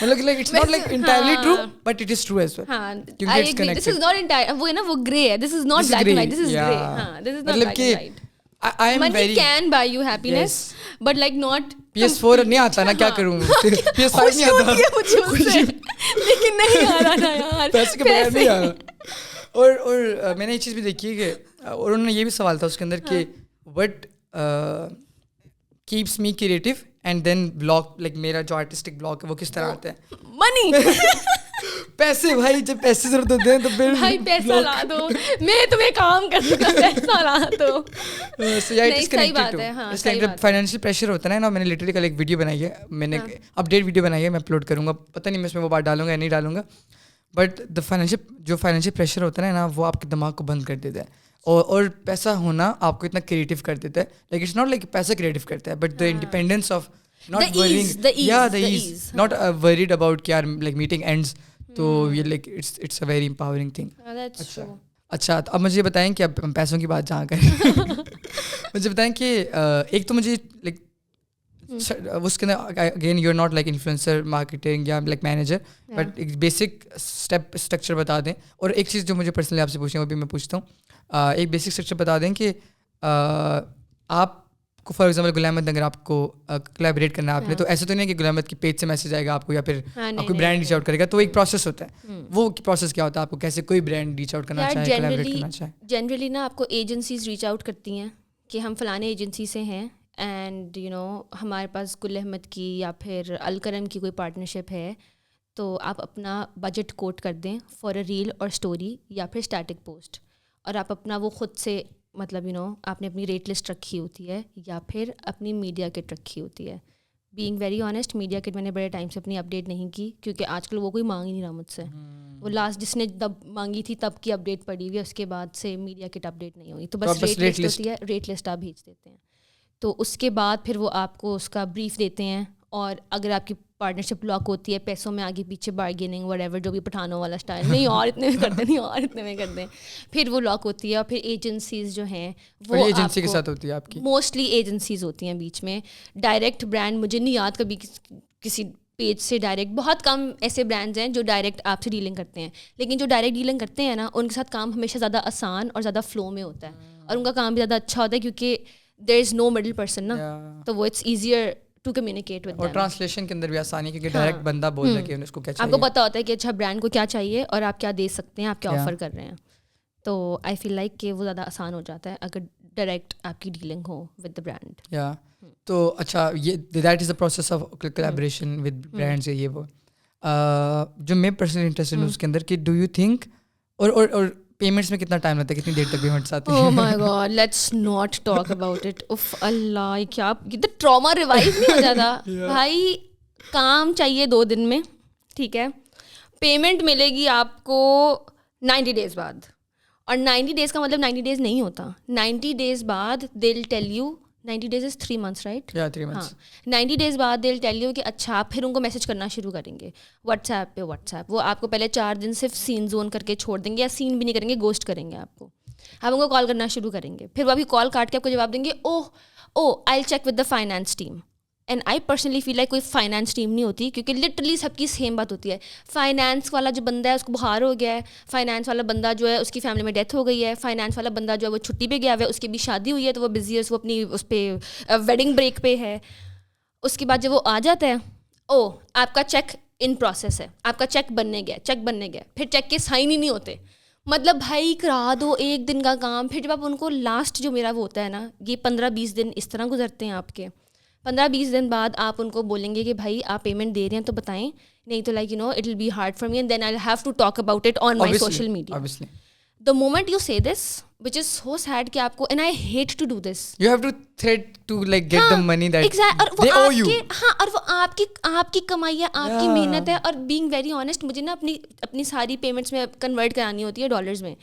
مطلب it's not like entirely true but it is true as well. ہاں I agree, this is not entire, وہ ہے نا وہ گرے ہے, this is not black and white, this is grey. ہاں this is not black and white. Money can buy you happiness, but like not. PS4 نہیں آتا نا, کیا کروں, PS5 نہیں آتا, لیکن نہیں آ رہا نا یار, پیسے کے بغیر نہیں آ رہا. اور میں نے ایک چیز بھی دیکھی ہے کہ, اور انہوں نے یہ بھی سوال تھا اس کے اندر کہ what keeps me creative and then block, like میرا جو آرٹسٹک بلاک ہے وہ کس طرح آتا ہے. منی. پیسے بھائی, جب پیسے ضرورت ہوتے ہیں تو پھر بھائی پیسہ لا دو, میں تمہیں کام کر دوں گا, پیسہ لا دو. صحیح بات ہے. ہاں فائنینشیل پریشر ہوتا ہے نا. میں نے لٹرلی کل ایک ویڈیو بنائی ہے, میں نے اپڈیٹ ویڈیو بنائی ہے, میں اپلوڈ کروں گا, پتہ نہیں میں اس میں وہ بات ڈالوں گا یا نہیں ڈالوں گا, بٹ جو فائنینشیل پریشر ہوتا ہے نا وہ آپ کے دماغ کو بند کر دیتا ہے, اور پیسہ ہونا آپ کو اتنا کریٹو کر دیتا ہے. لائک اٹس ناٹ لائک پیسہ کریٹو کرتا ہے, but the independence of not worrying, the ease, not worried about کہ یار like meeting ends, تو یہ like it's a very empowering thing. اچھا اب مجھے بتائیں کہ اب ہم پیسوں کی بات جہاں کریں, مجھے بتائیں کہ ایک تو مجھے لائک اس کے اندر again you are not like influencer marketing یا لائک مینیجر, بٹ ایک بیسک اسٹیپ اسٹرکچر بتا دیں. اور ایک چیز جو مجھے پرسنلی آپ سے پوچھیں وہ بھی میں پوچھتا ہوں, ایک بیسک اسٹرکچر بتا دیں کہ آپ کو فار ایگزامپل غلام احمد اگر آپ کو کولیبریٹ کرنا ہے آپ نے, تو ایسا تو نہیں ہے کہ غلام احمد کی پیج سے میسج آئے گا آپ کو یا پھر آپ کو برانڈ ریچ آؤٹ کرے گا, تو ایک پروسیس ہوتا ہے. وہ پروسیس کیا ہوتا ہے, آپ کو کیسے کوئی برانڈ ریچ آؤٹ کرنا چاہے, کولیبریٹ کرنا چاہے؟ جنرلی نا آپ کو ایجنسیز ریچ آؤٹ کرتی ہیں کہ ہم فلانے ایجنسی سے ہیں, اینڈ یو نو ہمارے پاس گل احمد کی یا پھر الکرم کی کوئی پارٹنرشپ ہے, تو آپ اپنا بجٹ کوٹ کر دیں فار اے ریل اور اسٹوری یا پھر اسٹیٹک پوسٹ, اور آپ اپنا وہ خود سے مطلب یو نو آپ نے اپنی ریٹ لسٹ رکھی ہوتی ہے یا پھر اپنی میڈیا کٹ رکھی ہوتی ہے. بینگ ویری آنیسٹ, میڈیا کٹ میں نے بڑے ٹائم سے اپنی اپڈیٹ نہیں کی, کیونکہ آج کل وہ کوئی مانگ ہی نہیں رہا مجھ سے. وہ لاسٹ جس نے تب مانگی تھی تب کی اپڈیٹ پڑی ہوئی ہے, اس کے بعد سے میڈیا کٹ اپڈیٹ نہیں ہوئی, تو بس ریٹ لسٹ ہوتی ہے, ریٹ لسٹ آپ بھیج دیتے ہیں, تو اس کے بعد پھر وہ آپ کو اس کا بریف دیتے ہیں. اور اگر آپ کی پارٹنرشپ لاک ہوتی ہے, پیسوں میں آگے پیچھے بارگیننگ وٹ ایور, جو بھی پٹھانوں والا اسٹائل, نہیں اور اتنے میں کرتے, نہیں اور اتنے میں کرتے, پھر وہ لاک ہوتی ہے. اور پھر ایجنسیز جو ہیں وہ ایجنسی کے ساتھ ہوتی ہے آپ کی, موسٹلی ایجنسیز ہوتی ہیں بیچ میں. ڈائریکٹ برانڈ مجھے نہیں یاد کبھی کسی پیج سے ڈائریکٹ, بہت کم ایسے برانڈز ہیں جو ڈائریکٹ آپ سے ڈیلنگ کرتے ہیں, لیکن جو ڈائریکٹ ڈیلنگ کرتے ہیں نا ان کے ساتھ کام ہمیشہ زیادہ آسان اور زیادہ فلو میں ہوتا ہے, اور ان کا کام بھی زیادہ اچھا ہوتا ہے کیونکہ دیر از نو مڈل پرسن نا, تو وہ it's easier to communicate with. اور ٹرانسلیشن کے اندر بھی آسانی, کیونکہ ڈائریکٹ بندہ بول رہا ہے کہ اس کو کیا چاہیے, آپ کو پتہ ہوتا ہے کہ اچھا برانڈ کو کیا چاہیے اور آپ کیا دے سکتے ہیں, آپ کیا آفر کر رہے ہیں. تو آئی فیل لائک کہ وہ زیادہ آسان ہو جاتا ہے اگر ڈائریکٹ آپ کی dealing who with the brand. یا تو اچھا یہ that is the process of collaboration with brands. یہ وہ جو میں پرسنلی انٹرسٹڈ ہوں اس کے اندر کہ ڈو یو تھنک, اور پیمنٹس میں کتنا ٹائم لگتا ہے, کتنی دیر تک پیمنٹس آتی Oh my God, let's not talk about it. اف اللہ, کیا یہ تو ٹراما ریوائو نہیں ہو جاتا بھائی. کام چاہیے 2 دن میں, ٹھیک ہے, پیمنٹ ملے گی آپ کو 90 days بعد. اور 90 days کا مطلب 90 days نہیں ہوتا. 90 days بعد they'll tell you, 90 days is 3 months, right? Yeah, 3 months. 90 days بعد they'll tell you کہ اچھا آپ پھر ان کو میسج کرنا شروع کریں گے واٹس ایپ پہ. وہ آپ کو پہلے 4 دن صرف سین زون کر کے چھوڑ دیں گے, یا سین بھی نہیں کریں گے, گوسٹ کریں گے آپ کو. آپ ان کو کال کرنا شروع کریں گے, پھر وہ ابھی کال کاٹ کے آپ کو جواب دیں گے, oh I check with the finance team. And I personally feel like کوئی فائنانس ٹیم نہیں ہوتی, کیونکہ لٹرلی سب کی سیم بات ہوتی ہے. فائنانس والا جو بندہ ہے اس کو بخار ہو گیا ہے, فائنانس والا بندہ جو ہے اس کی فیملی میں ڈیتھ ہو گئی ہے, فائنانس والا بندہ جو ہے وہ چھٹی پہ گیا ہوا ہے, اس کی بھی شادی ہوئی ہے تو وہ بزی ہے, وہ اپنی اس پہ ویڈنگ بریک پہ ہے. اس کے بعد جب وہ آ جاتا ہے, آپ کا چیک ان پروسیس ہے, آپ کا چیک بننے گیا, پھر چیک کے سائن ہی نہیں ہوتے. مطلب بھائی کرا دو 1 دن کا کام. پھر جب آپ ان کو لاسٹ جو میرا وہ ہوتا ہے نا, یہ 15-20 دن اس طرح گزرتے ہیں آپ کے. 15-20 دن بعد آپ ان کو بولیں گے کہ بھائی آپ پیمنٹ دے رہے ہیں تو بتائیں, نہیں تو like it will be hard for me and then I have to talk about it on my social media. The moment you say this, which is so sad کہ آپ کو, and I hate to do this. You have to threat to like get the money that they owe you. ہاں, اور وہ آپ کی کمائی ہے, آپ کی محنت ہے. اور being very honest, مجھے نا اپنی ساری پیمنٹس میں کنورٹ کرانی ہوتی ہے ڈالرز میں.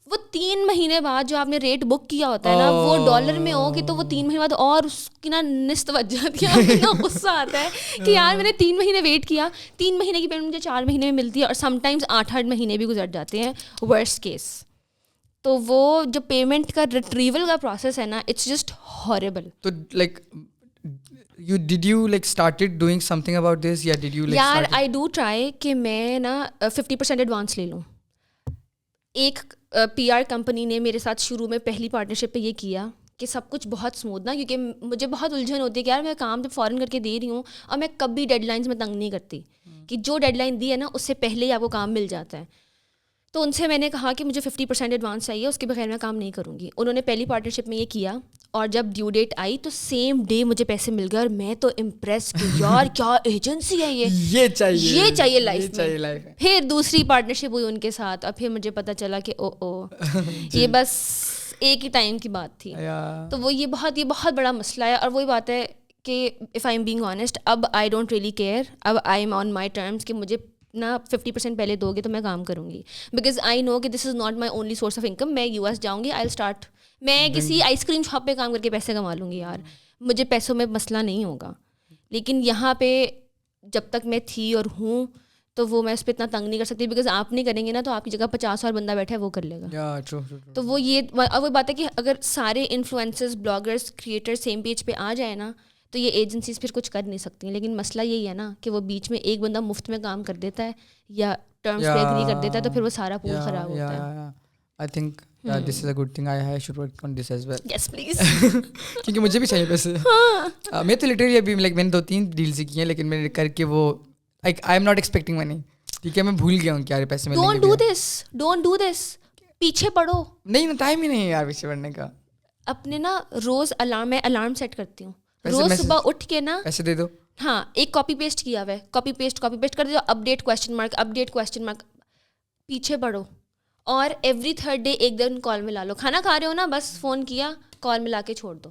وہ 3 مہینے بعد جو آپ نے ریٹ بک کیا ہوتا ہے نا, وہ ڈالر میں ہوگی تو وہ 3 مہینے بعد اور اس کی نا نست بچ جاتی ہے. اتنا غصہ آتا ہے کہ یار میں نے 3 مہینے ویٹ کیا, 3 مہینے کی پیمنٹ مجھے 4 مہینے میں ملتی ہے, اور سم ٹائمز 8 مہینے بھی گزر جاتے ہیں ورسٹ کیس. تو وہ جو پیمنٹ کا ریٹریول کا پروسیس ہے نا, اٹس جسٹ ہارریبل. تو like did you like started doing something about this, یا did you like یار I do try کہ میں نا 50% ایڈوانس لے لوں. ایک PR کمپنی نے میرے ساتھ شروع میں پہلی پارٹنرشپ پہ یہ کیا کہ سب کچھ بہت اسموتھ نا, کیونکہ مجھے بہت الجھن ہوتی ہے کہ یار میں کام تو فوراً کر کے دے رہی ہوں, اور میں کبھی ڈیڈ لائنس میں تنگ نہیں کرتی کہ جو ڈیڈ لائن دی ہے نا اس سے پہلے ہی آپ کو کام مل جاتا ہے. تو ان سے میں نے کہا کہ مجھے 50% ایڈوانس چاہیے, اس کے بغیر میں کام نہیں کروں گی. انہوں نے پہلی پارٹنرشپ میں یہ کیا, اور جب ڈیو ڈیٹ آئی تو سیم ڈے مجھے پیسے مل گئے, اور میں تو امپریس کہ یار کیا ایجنسی ہے یہ چاہیے لائف میں. پھر دوسری پارٹنرشپ ہوئی ان کے ساتھ, اور پھر مجھے پتہ چلا کہ یہ بس ایک ہی ٹائم کی بات تھی. تو وہ یہ بہت بڑا مسئلہ ہے. اور وہی بات ہے کہ if I am being honest, اب آئی ڈونٹ ریئلی کیئر, اب I am on my terms کہ مجھے نا 50% پہلے دو گے تو میں کام کروں گی, بیکاز آئی نو کہ this is not my only source of income. میں US جاؤں گی, آئی اسٹارٹ, میں کسی آئس کریم شاپ پہ کام کر کے پیسے کما لوں گی یار, مجھے پیسوں میں مسئلہ نہیں ہوگا. لیکن یہاں پہ جب تک میں تھی اور ہوں تو وہ میں اس پہ اتنا تنگ نہیں کر سکتی, بیکاز آپ نہیں کریں گے نا تو آپ کی جگہ 50 اور بندہ بیٹھا ہے وہ کر لے گا. تو وہ وہ بات ہے کہ اگر سارے influencers, bloggers, creator same page پہ آ جائے نا تو یہ ایجنسیز پھر کچھ کر نہیں سکتی. لیکن مسئلہ یہی ہے نا کہ وہ بیچ میں ایک بندہ مفت میں کام کر دیتا ہے یا ٹرمس پہ ایگری کر دیتا ہے, تو پھر وہ سارا پول خراب ہوتا ہے. I think this is a good thing. I should work on this as well. Yes, please. کیونکہ مجھے بھی چاہیے پیسے. میں تو لٹرلی ابھی لائک میں نے 2-3 ڈیلز کی ہیں, لیکن میں نے کر کے وہ like I am not expecting money. ٹھیک ہے, میں بھول گیا ہوں کیا پیسے ملیں گے. Don't do this. پیچھے پڑھو. نہیں, ٹائم ہی نہیں ہے یار پیچھے پڑھنے کا. اپنے نا روز میں الارم سیٹ کرتی ہوں, روز صبح اٹھ کے نا پیسے دے دو. ہاں, ایک کاپی پیسٹ کیا ہوا ہے, کاپی پیسٹ کر دو, اپڈیٹ کویسچن مارک, پیچھے پڑھو. اور ایوری 3rd ڈے ایک دن کال ملا لو. کھانا کھا رہے ہو نا, بس فون کیا, کال ملا کے چھوڑ دو.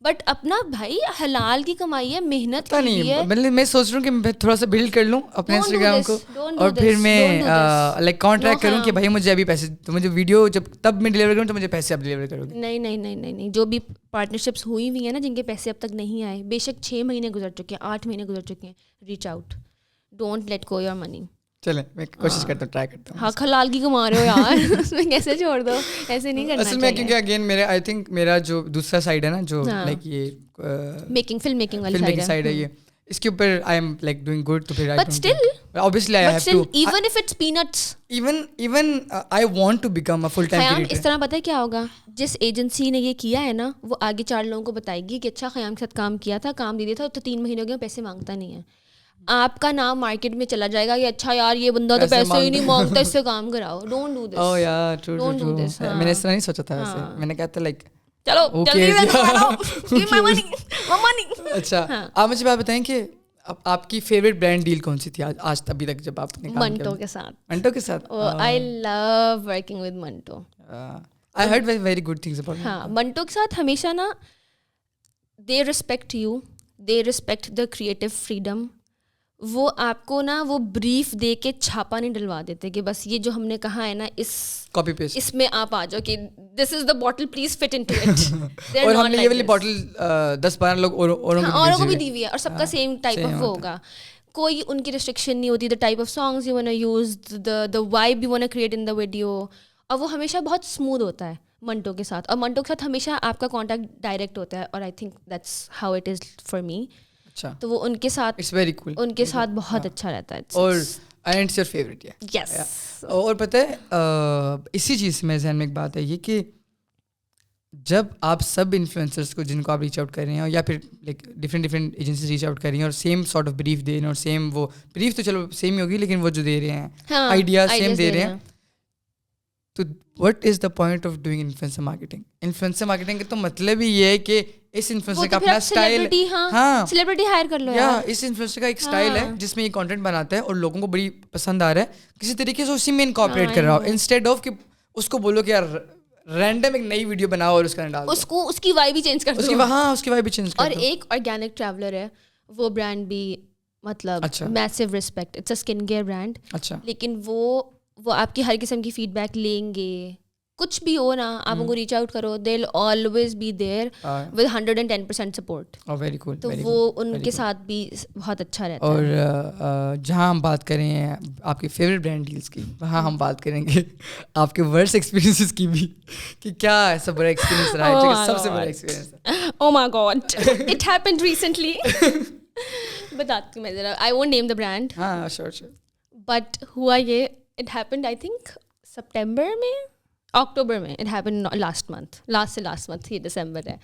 بٹ اپنا بھائی حلال کی کمائی ہے, محنت کی ہے. میں سوچ رہا ہوں کہ میں تھوڑا سا بلڈ کر لوں اپنے انسٹاگرام کو, اور پھر میں لائک کانٹریکٹ کروں کہ بھائی مجھے ابھی پیسے, تو مجھے ویڈیو جب تب میں ڈلیور کروں تو مجھے پیسے اب ڈلیور کرو گے. نہیں, جو بھی پارٹنرشپس ہوئی ہوئی ہیں نا جن کے پیسے اب تک نہیں آئے, بے شک 6 مہینے گزر چکے ہیں, 8 مہینے گزر چکے ہیں, reach out, don't let go your money. چلیں میں کوشش کرتا ہوں, ٹرائی کرتا ہوں. ہاں, حلال کی کما رہے ہو یار, اس میں کیسے چھوڑ دو, ایسے نہیں کرنا اصل میں. کیونکہ اگین میرا آئی تھنک میرا جو دوسرا سائڈ ہے نا, جو لائک یہ فلم میکنگ والی سائڈ ہے, یہ اس کے اوپر I am like doing good. تو پھر but still obviously I have to, even if it's peanuts, even I want to become a full time creator. اس طرح پتہ ہے کیا ہوگا, جس ایجنسی نے یہ کیا ہے نا وہ آگے 4 لوگوں کو بتائے گی کہ اچھا خیام کے ساتھ کام کیا تھا, کام دے دیا تھا, تو 3 مہینے ہو گئے پیسے مانگتا نہیں ہے. آپ کا نام مارکیٹ میں چلا جائے گا کہ اچھا یار یہ بندہ تو پیسے ہی نہیں مانگتا, اس سے کام کراؤ. Don't do this. Oh yeah, true. میں نے اس طرح نہیں سوچا تھا ویسے. میں نے کہا تھا لائک چلو جلدی give my money. اچھا, آپ مجھے بات بتائیں کہ آپ کی فیوریٹ برانڈ ڈیل کون سی تھی آج ابھی تک جب آپ نے کام کیا؟ منٹو کے ساتھ. منٹو کے ساتھ. I love working with Manto. I heard very good things about Manto. ہاں منٹو کے ساتھ ہمیشہ نا they respect you, they respect the creative freedom. وہ آپ کو نا وہ بریف دے کے چھاپا نہیں ڈلوا دیتے کہ بس یہ جو ہم نے کہا ہے نا کاپی پیسٹ اس میں آپ آ جاؤ کہ this is the bottle please fit into it. اور ہم نے یہ والی بوٹل 10-12 لوگ اوروں کو بھی دی ہوئی ہے اور سب کا سیم ٹائپ آف وہ ہوگا. کوئی ان کی ریسٹرکشن نہیں ہوتی. The type of songs you want to use, the vibe you want to create in the video, اور وہ ہمیشہ بہت اسموتھ ہوتا ہے منٹو کے ساتھ. اور منٹو کے ساتھ ہمیشہ آپ کا کانٹیکٹ ڈائریکٹ ہوتا ہے, اور I think that's how it is for me. اچھا, تو وہ ان کے ساتھ اٹس ویری کول, ان کے ساتھ بہت اچھا رہتا ہے. اور اینڈ اٹس یور فیوریٹ. یس. اور پتہ ہے اسی چیز سے میرے ذہن میں ایک بات ہے یہ کہ جب آپ سب انفلوئنسرس کو جن کو آپ ریچ آؤٹ کر رہے ہیں یا پھر like different agencies reach out کر رہی ہیں اور سیم سارٹ آف بریف دے رہے ہیں, اور سیم وہ بریف تو چلو سیم ہی ہوگی لیکن وہ جو دے رہے ہیں آئیڈیا سیم دے رہے ہیں, تو what is the point of doing influencer marketing? Influencer marketing کا تو مطلب ہی یہ ہے کہ اس انفلوئنسر کا اپنا اسٹائل, ہاں سیلیبریٹی ہائر کر لو, یا اس انفلوئنسر کا ایک اسٹائل ہے جس میں یہ کانٹینٹ بناتا ہے اور لوگوں کو بڑی پسند آ رہا ہے, کسی طریقے سے اسی میں انکارپوریٹ کر رہا ہو, انسٹیڈ آف کہ اس کو بولو کہ یار رینڈم ایک نئی ویڈیو بناؤ اور اس کا ڈال اس کو اس کی وائب بھی چینج کر دو. ہاں اس کی وائب بھی چینج کر دو. اور ایک آرگینک ٹریولر ہے, وہ برانڈ بھی مطلب massive respect, it's a skin care brand. اچھا, لیکن وہ آپ کی ہر قسم کی فیڈ بیک لیں گے, کچھ بھی ہو نا آپ ان کو ریچ آؤٹ کرو, they will always be there with 110% support. Very cool. تو وہ ان کے ساتھ بھی بہت اچھا رہتا ہے. اور جہاں ہم بات کریں ہیں آپ کی فیوریٹ برانڈ ڈیلس کی, وہاں ہم بات کریں گے آپ کے ورسٹ ایکسپیرینسز کی بھی, کہ کیا ایسا برا ایکسپیرینس رہا ہے, سب سے بڑا ایکسپیرینس ہے. او my God, it happened recently. بتاتی ہوں میں ذرا, I won't name the brand. ہاں شیور شیور. بٹ ہوا یہ, it happened I think September میں, اکتوبر میں. اٹ ہیپن لاسٹ منتھ, یہ دسمبر ہے.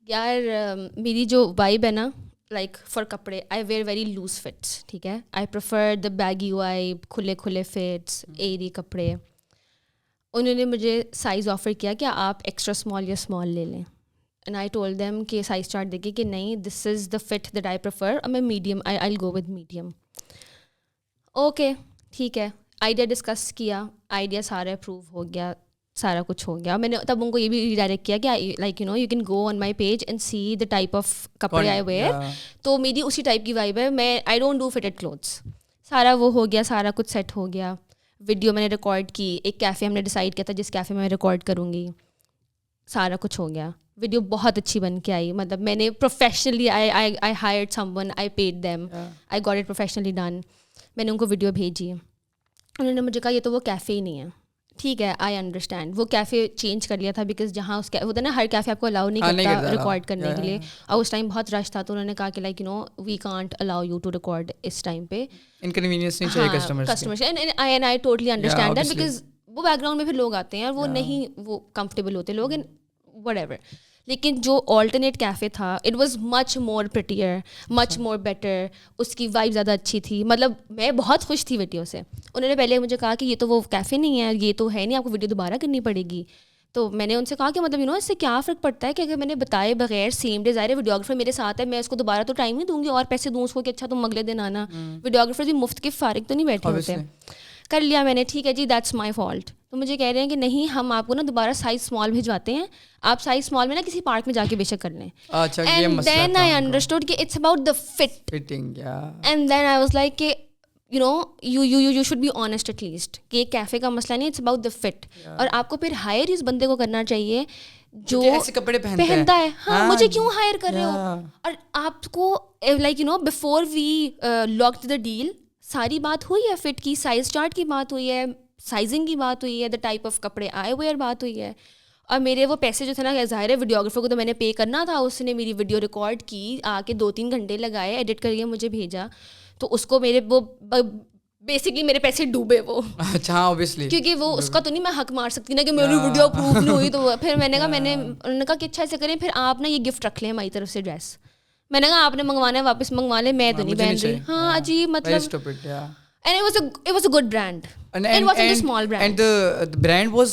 یار میری جو وائب ہے نا لائک فار کپڑے, آئی ویئر ویری لوز فٹس, ٹھیک ہے, I prefer the baggy vibe, کھلے فٹس, ایری کپڑے. انہوں نے مجھے سائز آفر کیا کہ آپ ایکسٹرا اسمال یا اسمال لے لیں, اینڈ آئی ٹولڈ دیم کہ سائز چارٹ دیکھیے کہ نہیں, دس is the fit that I prefer, میں medium, I will go with medium. Okay ٹھیک ہے, آئیڈیا ڈسکس کیا, آئیڈیا سارا اپروو ہو گیا, سارا کچھ ہو گیا. میں نے تب ان کو یہ بھی ریڈائریکٹ کیا کہ like you know you can go on my page and see the type of کپڑے آئی ویئر. تو میری اسی ٹائپ کی وائب ہے, میں I don't do fitted clothes. سارا وہ ہو گیا, سارا کچھ سیٹ ہو گیا. ویڈیو میں نے ریکارڈ کی, ایک کیفے ہم نے ڈیسائڈ کیا تھا جس کیفے میں ریکارڈ کروں گی. سارا کچھ ہو گیا, ویڈیو بہت اچھی بن کے آئی. مطلب میں نے professionally I hired someone, I paid them, I got it professionally done. میں نے ان کو ویڈیو بھیجی, انہوں نے مجھے کہا یہ تو وہ کیفے ہی نہیں ہے. ٹھیک ہے, آئی انڈرسٹینڈ. وہ کیفے چینج کر لیا تھا بیکاز جہاں اس ہوتا ہے نا, ہر کیفے آپ کو الاؤ نہیں کرتا ریکارڈ کرنے کے لیے, اور اس ٹائم بہت رش تھا. تو انہوں نے کہا کہ like you know we can't allow you to record اس ٹائم پہ, انکنوینئنس نہیں چاہیے customers. And I totally understand that because وہ بیک گراؤنڈ میں پھر لوگ آتے ہیں اور وہ نہیں وہ کمفرٹیبل ہوتے لوگ, اینڈ وٹ ایور. لیکن جو آلٹرنیٹ کیفے تھا, it was much more prettier, much more better, اس کی وائب زیادہ اچھی تھی. مطلب میں بہت خوش تھی ویڈیو سے. انہوں نے پہلے مجھے کہا کہ یہ تو وہ کیفے نہیں ہے, یہ تو ہے نہیں, آپ کو ویڈیو دوبارہ کرنی پڑے گی. تو میں نے ان سے کہا کہ مطلب یو نو اس سے کیا فرق پڑتا ہے کہ اگر میں نے بتائے بغیر سیم ڈے, ظاہر ہے ویڈیوگرافر میرے ساتھ ہے, میں اس کو دوبارہ تو ٹائم نہیں دوں گی اور پیسے دوں اس کو کہ اچھا تم اگلے دن آنا. ویڈیوگرافر بھی مفت کے فارغ تو نہیں بیٹھے ہوتے. کر لیا میں نے, ٹھیک ہے جی دیٹس مائی فالٹ. تو مجھے کہہ رہے ہیں کہ نہیں, ہم آپ کو نا دوبارہ سائز اسمال بھجواتے ہیں, آپ سائز اسمال میں نا کسی پارک میں جا کے بے شک کر لیں. اینڈ دین آئی انڈرسٹوڈ کہ it's about the fitting. And then I was like کہ you know you should be honest at least, کہ ایک کیفے کا مسئلہ نہیں, اٹس اباؤٹ دا فٹ. اور آپ کو پھر ہائر اس بندے کو کرنا چاہیے جو کپڑے پہنتا ہے. ہاں, مجھے کیوں ہائر کر رہے ہو؟ اور آپ کو like you know before we locked the deal ساری بات ہوئی ہے, فٹ کی, سائز چارٹ کی بات ہوئی ہے, سائزنگ کی بات ہوئی ہے, دا ٹائپ آف کپڑے آئے ویئر بات ہوئی ہے. اور میرے وہ پیسے جو تھے نا, ظاہر ہے ویڈیوگرافر کو تو میں نے پے کرنا تھا, اس نے میری ویڈیو ریکارڈ کی, آ کے 2-3 گھنٹے لگائے, ایڈٹ کر کے مجھے بھیجا. تو اس کو میرے وہ بیسکلی میرے پیسے ڈوبے وہ. اچھا, اوبیسلی, کیونکہ وہ اس کا تو نہیں میں حق مار سکتی نا کہ میری ویڈیو اپروو نہیں ہوئی. تو پھر میں نے کہا, انہوں نے کہا کہ اچھا ایسے کریں, پھر آپ نا یہ گفٹ رکھ لیں ہماری طرف سے ڈریس. میں نے کہا آپ نے منگوانا ہے واپس منگوا لیں, میں تو نہیں پہن رہی. ہاں عجیب, مطلب And it was a good brand. It wasn't a small brand. And the brand was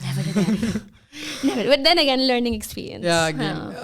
never again. Never. But then again learning experience. Yeah, again.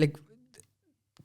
like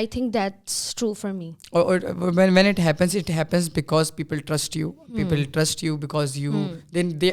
I think that's true for me. Or when it happens because people trust you. People trust you because you then they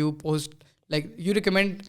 you post like you recommend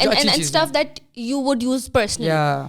and stuff that you would use personally. Yeah.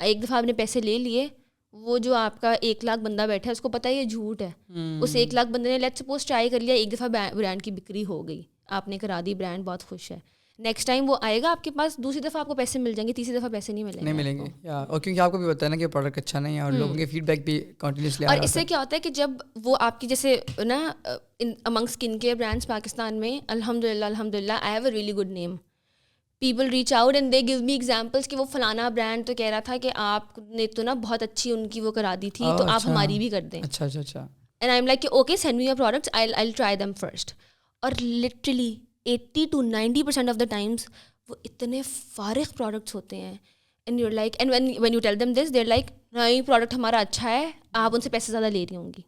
ایک دفعہ آپ نے پیسے لے لیے, وہ جو آپ کا 1 لاکھ بندہ بیٹھا ہے اس کو پتہ ہے یہ جھوٹ ہے. اس 1 لاکھ بندے نے لیٹ سپوز ٹرائی کر لیا, ایک دفعہ برانڈ کی بکری ہو گئی, آپ نے کرا دی, برانڈ بہت خوش ہے, نیکسٹ ٹائم وہ آئے گا آپ کے پاس, دوسری دفعہ آپ کو پیسے مل جائیں گے, تیسری دفعہ پیسے نہیں ملیں گے. اور کیونکہ آپ کو بھی پتا ہے نا کہ پروڈکٹ اچھا نہیں ہے اور لوگوں کے فیڈ بیک بھی کنٹینیوسلی. اور اس سے کیا ہوتا ہے کہ جب وہ آپ کی جیسے نا امنگ اسکن کیئر برانڈس پاکستان میں الحمد للہ I have a really good name. People reach out and they give me examples کہ وہ فلانا برانڈ تو کہہ رہا تھا کہ آپ نے تو نا بہت اچھی ان کی وہ کرا دی تھی, تو آپ ہماری بھی کر دیں. اچھا. اینڈ آئی ایم لائک کہ okay send me your products, I try them first. اور literally 80 to 90% of the times وہ اتنے فارغ پروڈکٹس ہوتے ہیں, and you like, and when you tell them this they are like نہیں product ہمارا اچھا ہے, آپ ان سے پیسے زیادہ لے رہی ہوں گی.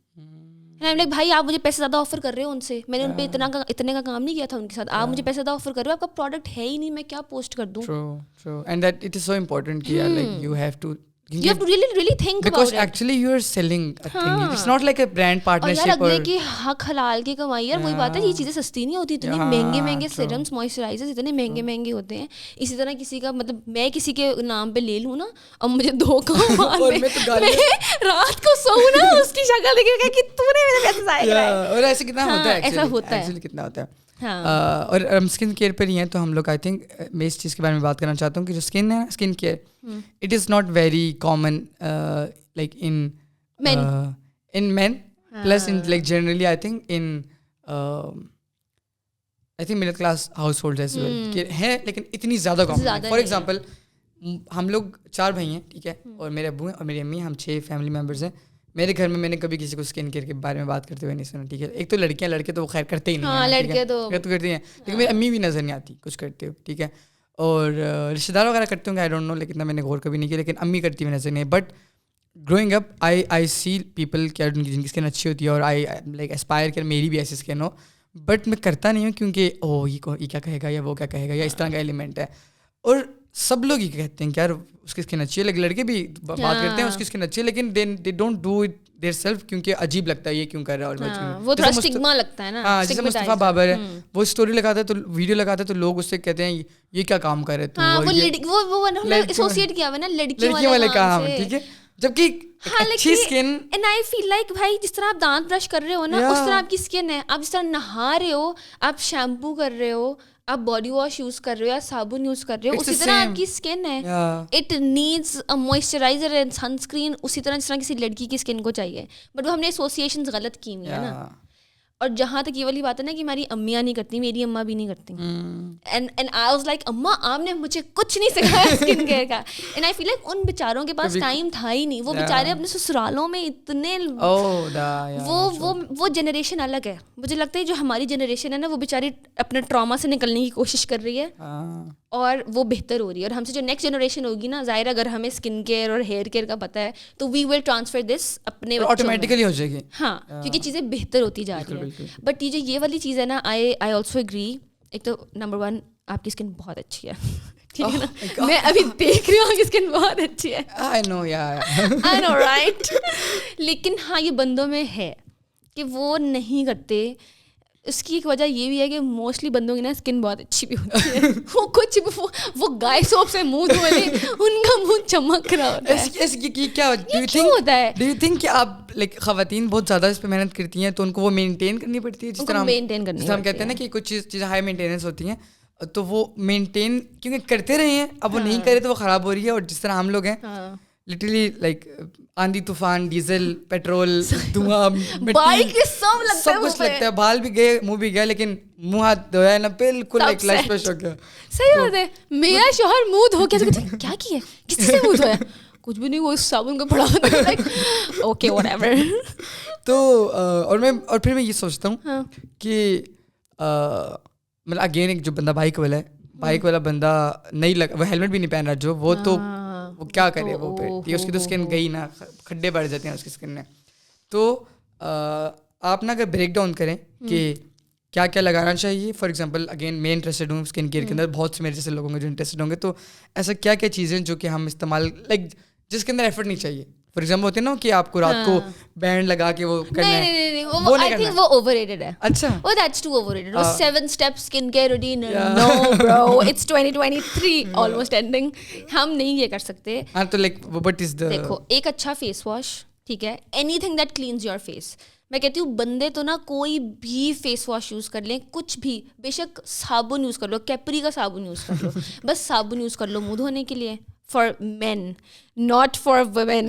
لائک بھائی آپ مجھے پیسے زیادہ آفر کر رہے ہو ان سے, میں نے ان پہ اتنے کا کام نہیں کیا تھا ان کے ساتھ, آپ مجھے پیسے زیادہ آفر کر رہے ہو, آپ کا پروڈکٹ ہے ہی نہیں, میں کیا پوسٹ کر دوں. True. And that it is so important کہ like you have to really think about because it. actually you are selling a thing. It's not like a brand partnership. اور اگلے کی حق حلال کی کمائی. یار وہی بات ہے, یہ چیزیں سستی نہیں ہوتی, اتنے مہنگے سیرمس موئسچرائزرز اتنے مہنگے ہوتے ہیں. اسی طرح کسی کا مطلب میں کسی کے نام پہ لے لوں نا, اور مجھے دھوکہ میں رات کو سوؤں نا, اس کی شکل دیکھ کے کہ تو نے میرے پیسے ضائع کرائے. اور ایسے کتنا ہوتا ہے, ایسا ہوتا ہے, کتنا ہوتا ہے. اور ہم اسکن کیئر پر ہی ہیں, تو ہم لوگ آئی تھنک میں اس چیز کے بارے میں بات کرنا چاہتا ہوں کہ جو اسکن ہے, skin care it is not very common like in men plus in like generally I think in middle class household as well کہ ہے, لیکن اتنی زیادہ کامن. فار ایگزامپل ہم لوگ 4 بھائی ہیں, ٹھیک ہے, اور میرے ابو ہیں اور میری امی, ہم 6 فیملی ممبرس ہیں. میرے گھر میں نے کبھی کسی کو اسکن کیئر کے بارے میں بات کرتے ہوئے نہیں سنا, ٹھیک ہے. ایک تو لڑکیاں, لڑکے تو وہ خیر کرتے ہی نہیں, لڑکے تو کرتے ہیں, لیکن میری امی بھی نظر نہیں آتی کچھ کرتے ہو, ٹھیک ہے. اور رشتہ دار وغیرہ کرتے ہوں گے, آئی ڈونٹ نو, لیکن اتنا میں نے غور کبھی نہیں کیا, لیکن امی کرتی ہوئی نظر نہیں. But growing up I see people کیا جن کی اسکن اچھی ہوتی ہے, اور آئی لائک اسپائر کر میری بھی ایسی اسکن ہو, بٹ میں کرتا نہیں ہوں کیونکہ یہ کیا کہے گا, یا وہ کیا کہے گا, یا اس طرح کا ایلیمنٹ ہے. اور سب لوگ یہ کہتے ہیں کہ یار اس کی اسکن اچھی ہے, لیکن لڑکے بھی بات کرتے ہیں اس کی اسکن اچھی ہے, لیکن they don't do it there self, کیونکہ عجیب لگتا ہے یہ کیوں کر رہا ہے. اور وہ تھوڑا اسٹگما لگتا ہے نا. ہاں, جیسے مصطفیٰ بابر ہے, وہ اسٹوری لگاتا ہے تو ویڈیو لگاتا ہے تو لوگ اس سے کہتے ہیں یہ کیا کام کر رہے تو وہ ایسوسیٹ کیا ہوا نا لڑکیوں والے کام, ٹھیک ہے. جبکہ اچھی skin, and I feel like بھائی جس طرح آپ دانت برش کر رہے ہو نا, اس طرح آپ کی اسکن ہے. آپ جس طرح نہا رہے ہو, آپ شیمپو کر رہے ہو, آپ باڈی واش یوز کر رہے ہو یا صابن یوز کر رہے ہو, اسی طرح آپ کی اسکن ہے. It needs a moisturiser and sunscreen, اسی طرح جس طرح کسی لڑکی کی اسکن کو چاہیے. بٹ وہ ہم نے ایسوسیشنز غلط کی ہوئی ہیں نا. اور جہاں تک یہ والی بات ہے نا کہ ہماری امیاں نہیں کرتی, میری اماں بھی نہیں کرتی. اینڈ آئی واز لائک اماں آپ نے مجھے کچھ نہیں سکھایا اسکن کیئر کا. اینڈ آئی فیل لائک ان بیچاروں کے پاس ٹائم تھا ہی نہیں. وہ بیچارے اپنے سسرالوں میں اتنے, وہ جنریشن الگ ہے. مجھے لگتا ہے جو ہماری جنریشن ہے نا, وہ بیچاری اپنے ٹراما سے نکلنے کی کوشش کر رہی ہے, اور وہ بہتر ہو رہی ہے. اور ہم سے جو نیکسٹ جنریشن ہوگی نا, ظاہر اگر ہمیں اسکن کیئر اور ہیئر کیئر کا پتہ ہے تو وی ول ٹرانسفر دس اپنے آٹومیٹکلی ہو جائے گی. ہاں, کیونکہ چیزیں بہتر ہوتی جا رہی ہیں. بٹ یہ جو یہ والی چیز ہے نا, آئی آلسو اگری. ایک تو نمبر 1 آپ کی اسکن بہت اچھی ہے, ٹھیک ہے نا, میں ابھی دیکھ رہی ہوں آپ کی اسکن بہت اچھی ہے, I know رائٹ. لیکن ہاں یہ بندوں میں ہے کہ وہ نہیں کرتے. اس کی ایک وجہ یہ بھی ہے کہ موسٹلی بندوں کی نا اسکن بہت اچھی بھی ہوتی ہے. وہ کچھ وہ گائے سوپ سے منہ دھو لے, ان کا منہ چمک رہا ہوتا ہے. کیا ہوتا ہے, ڈو یو تھنک کہ آپ لائک خواتین بہت زیادہ اس پہ محنت کرتی ہیں تو ان کو وہ مینٹین کرنی پڑتی ہے, جس طرح ہم کہتے ہیں نا کہ کچھ چیزیں ہائی مینٹیننس ہوتی ہیں, تو وہ مینٹین کیونکہ کرتے رہے ہیں, اب وہ نہیں کرے تو وہ خراب ہو رہی ہے. اور جس طرح ہم لوگ ہیں لٹرلی لائک آندھی طوفان, ڈیزل, پیٹرول, دھواں, بائک, سب کچھ لگتا ہے. بال بھی گئے, منہ بھی گیا, لیکن منہ ہاتھ دھویا نا بالکل ایک لائف فریش ہو گیا. صحیح بات ہے. میرا شوہر منہ دھو کے کیا کیا, کس سے منہ دھویا, کچھ بھی نہیں, وہ صابن کو پڑا ہوتا ہے. Okay what ever. تو اور پھر میں یہ سوچتا ہوں کہ مطلب اگین ایک جو بندہ بائک والا بندہ نہیں وہ ہیلمٹ بھی نہیں پہن رہا, جو وہ تو وہ کیا کرے, وہ پہ اس کی تو اسکن گئی نا, کھڈے بڑھ جاتے ہیں اس کی اسکن میں. تو آپ نا اگر بریک ڈاؤن کریں کہ کیا کیا لگانا چاہیے. فار ایگزامپل اگین میں انٹرسٹڈ ہوں اسکن کیئر کے اندر, بہت سے میرے جیسے لوگوں کے جو انٹرسٹڈ ہوں گے, تو ایسا کیا کیا چیزیں جو کہ ہم استعمال لائک جس کے اندر ایفرٹ نہیں چاہیے, فار ایگزامپل ہوتے ہیں نا کہ آپ کو رات کو بینڈ لگا کے وہ کرنا ہے. نہیں وہ آئی تھنک وہ اوور ریٹڈ ہے. اچھا وہ دیٹس ٹو اوور ریٹڈ. وہ 7 اسٹیپ اسکن کیئر روٹین, نو برو, اٹس 2023 آلموسٹ اینڈنگ. ہم نہیں یہ کر سکتے. ہاں تو لائک وٹ از دا, دیکھو ایک اچھا فیس واش, ٹھیک ہے, anything that cleanses your face. میں کہتی ہوں بندے تو نا کوئی بھی فیس واش یوز کر لیں, کچھ بھی, بے شک صابن یوز کر لو, کیپری کا صابن یوز کر لو, بس صابن یوز کر لو منہ دھونے کے لیے. For men, not for women,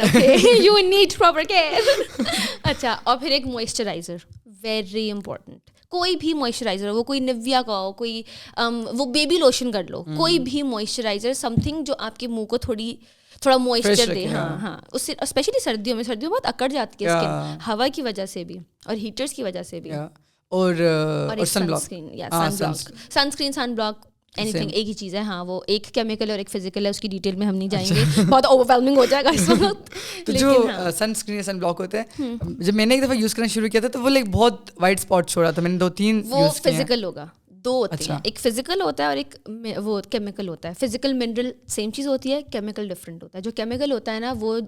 you need proper care. اچھا, اور پھر ایک موئسچرائزر, ویری امپورٹنٹ. کوئی بھی موئسچرائزر, وہ کوئی نیویا کا ہو, کوئی وہ بیبی لوشن کر لو, کوئی بھی موئسچرائزر, سم تھنگ جو آپ کے منہ کو تھوڑا موئسچر دے. ہاں اس سے اسپیشلی سردیوں میں بہت اکڑ جاتی ہے اسکن, ہوا کی وجہ سے بھی اور ہیٹرس کی وجہ سے بھی. اور سن اسکرین, سن بلاک, اینی تھنگ ایک ہی چیز ہے. ہاں وہ ایک کیمیکل اور ایک فزیکل ہے, اس کی ڈیٹیل میں ہم نہیں جائیں گے, بہت اوور ویلمنگ ہو جائے گا اس وقت. تو جو سن اسکرین یا سن بلاک ہوتا ہے, جب میں نے ایک دفعہ یوز کرنا شروع کیا تھا تو وہ لائک بہت وائٹ اسپاٹ چھوڑا تھا. میں نے 2-3 وہ فزیکل ہوگا, 2 ہوتے ہیں, ایک فزیکل ہوتا ہے اور ایک وہ کیمیکل ہوتا ہے. فزیکل منرل سیم چیز ہوتی ہے, کیمیکل ڈفرینٹ ہوتا ہے. جو کیمیکل ہوتا ہے نا وہ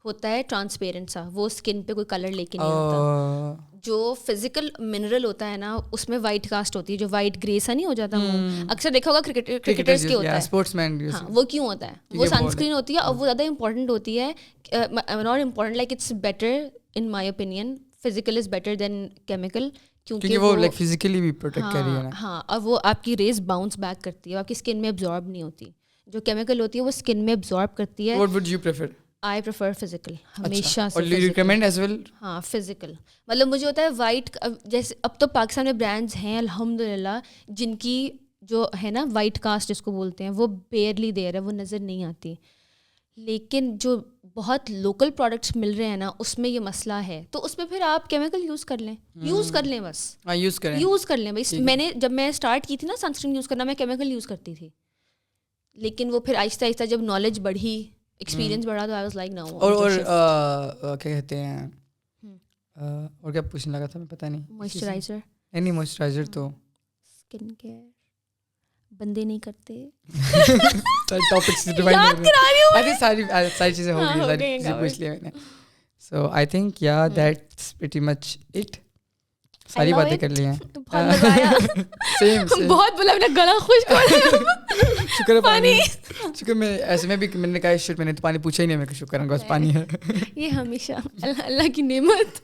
ہوتا ہے ٹرانسپیرنٹ سا, وہ اسکن پہ کوئی کلر لے کے نہیں ہوتا. جو فزیکل منرل ہوتا ہے نا اس میں وائٹ کاسٹ ہوتی ہے, جو وائٹ گرے سا نہیں ہو جاتا وہ اکثر دیکھا ہوگا کرکٹرز کے ہوتا ہے, اسپورٹس مین. ہاں وہ کیوں ہوتا ہے, وہ سن اسکرین ہوتی ہے اور وہ زیادہ امپورٹنٹ ہوتی ہے. Not important, like it's better in my opinion, physical is better than chemical, کیونکہ وہ لائک فزیکلی بھی پروٹیکٹ کر رہی ہے نا. ہاں, اور وہ آپ کی ریز باؤنس بیک کرتی ہے, آپ کی اسکن میں ابزارب نہیں ہوتی. جو کیمیکل ہوتی ہے وہ اسکن میں ابزارب کرتی ہے. What would you prefer? I prefer physical, ہمیشہ سے. اور you recommend as well? ہاں فزیکل, مطلب مجھے ہوتا ہے وائٹ, جیسے اب تو پاکستان میں برانڈز ہیں الحمد للہ جن کی جو ہے نا وائٹ کاسٹ جس کو بولتے ہیں وہ بیئرلی دیر ہے, وہ نظر نہیں آتی. لیکن جو بہت لوکل پروڈکٹس مل رہے ہیں نا اس میں یہ مسئلہ ہے, تو اس میں پھر آپ کیمیکل یوز کر لیں, بس یوز کر لیں بھائی. میں نے جب میں اسٹارٹ کی تھی نا سن اسکرین یوز کرنا, میں کیمیکل یوز کرتی تھی, لیکن وہ پھر آہستہ آہستہ جب نالج بڑھی, ایکسپیرینس بڑھا, تو آئی واز لائک نو. اور کیا کہتے ہیں, اور کیا پوچھنے لگا تھا میں پتہ نہیں. موئسچرائزر, نہیں موئسچرائزر تو اسکن کیئر بندے نہیں کرتے. ٹاپکس ساری چیزیں ہو گئی, ساری چیزیں پوچھ لیا میں نے. سو آئی تھنک یا دیٹس پریٹی مچ اٹ. ساری باتیں کر لی ہیں. بہت بولا, میں نے گلا خشک ہو رہا. شکر ہے پانی, شکر. میں ایسے میں بھی میں نے کہا شٹ, میں نے تو پانی پوچھا ہی نہیں, میں کہ شکر ہے بس پانی ہے. یہ ہمیشہ اللہ کی نعمت.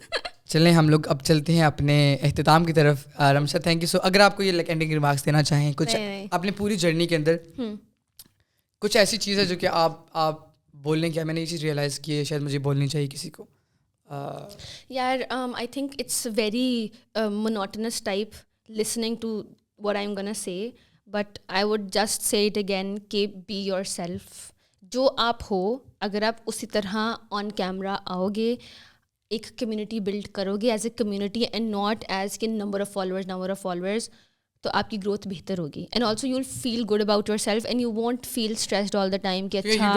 چلیں ہم لوگ اب چلتے ہیں اپنے اختتام کی طرف. Rimsha thank you. سو اگر آپ کو یہ اینڈنگ ریمارکس دینا چاہیں کچھ اپنے پوری جرنی کے اندر, کچھ ایسی چیز ہے جو کہ آپ بول لیں کہ میں نے یہ چیز ریئلائز کی ہے, شاید مجھے بولنی چاہیے کسی کو. یار I think it's very monotonous type listening to what I'm gonna say, but I would just say it again کہ be yourself. جو آپ ہو, اگر آپ اسی طرح آن کیمرہ آؤ گے, ایک کمیونٹی بلڈ کرو گے as a community and not as کہ نمبر آف فالوورز, تو آپ کی گروتھ بہتر ہوگی. And also you will feel good about yourself and you won't feel stressed all the time کہ اچھا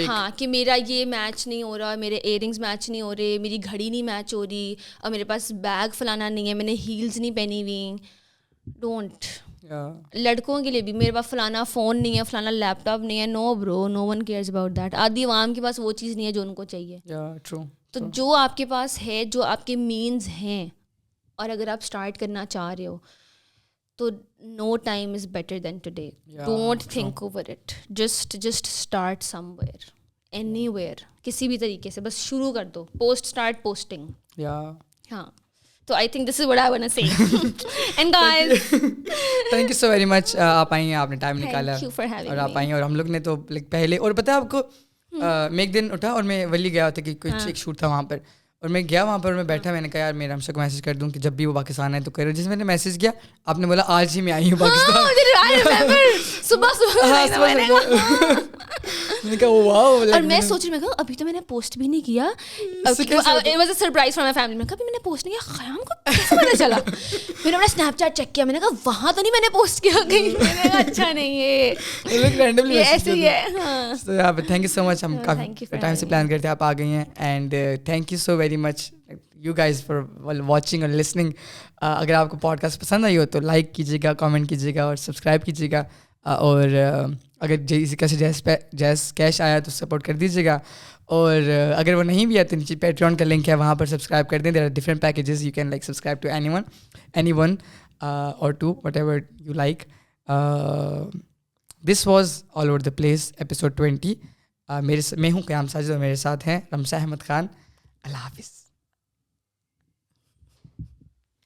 ہاں کہ میرا یہ میچ نہیں ہو رہا, میرے ایئر رنگس میچ نہیں ہو رہے, میری گھڑی نہیں میچ ہو رہی, اور میرے پاس بیگ فلانا نہیں ہے, میں نے ہیلز نہیں پہنی ہوئی. ڈونٹ. لڑکوں کے لیے بھی, میرے پاس فلانا فون نہیں ہے, فلانا لیپ ٹاپ نہیں ہے, نو برو, نو ون کیئرز اباؤٹ دیٹ. آدھی عوام کے پاس وہ چیز نہیں ہے جو ان کو چاہیے. تو جو آپ کے پاس ہے, جو آپ کے مینز ہیں, اور اگر آپ اسٹارٹ کرنا چاہ رہے ہو تو no time is better than today. Don't think over it, just start somewhere, anywhere, کسی بھی طریقے سے بس شروع کر دو. Start posting. ہاں, تو I think this is what I want to say. And guys thank you so very much. آپ آئی ہیں, آپ نے ٹائم نکالا اور آپ آئی ہیں. اور ہم لوگ نے تو لائک پہلے, اور پتہ ہے آپ کو, میں ایک دن اٹھا اور میں ولی گیا ہوتا کہ کچھ ایک شوٹ تھا وہاں پر, اور میں گیا وہاں پر اور میں بیٹھا, میں نے کہا یار میں رمشا کو میسج کر دوں کہ جب بھی وہ پاکستان ہے تو کرو. جس میں نے میسج کیا, آپ نے بولا آج ہی میں آئی ہوں پاکستان. میں نے کہا واو. اور میں سوچ رہی, میں کہا ابھی تو میں نے پوسٹ بھی نہیں کیا. It was a surprise for my family. میں کہا ابھی میں نے پوسٹ نہیں کیا, خیام کو کیسے پتہ چلا. پھر ہم نے اسنیپ چیٹ چیک کیا, میں نے کہا وہاں تو نہیں میں نے پوسٹ کیا کہیں. میں نے کہا اچھا نہیں, یہ ایسے ہی ہے. ہاں, تھینک یو سو مچ. ہم کافی ٹائم سے پلان کرتے آپ آ گئی ہیں, and thank you so very much you guys for watching اور لسننگ. اگر آپ کو پوڈ کاسٹ پسند آئی ہو تو لائک کیجیے گا, کامنٹ کیجیے گا اور سبسکرائب کیجیے گا. اور اگر اسی کا سے جیز کیش آیا تو سپورٹ کر دیجیے گا, اور اگر وہ نہیں بھی ہے تو نیچے پیٹریون کا لنک ہے, وہاں پر سبسکرائب کر دیں. There are different packages, you can like subscribe to any one or two whatever you like. This was all over the place episode 20. میں ہوں قیام ساجد اور میرے ساتھ ہیں رمسا احمد خان. اللہ حافظ.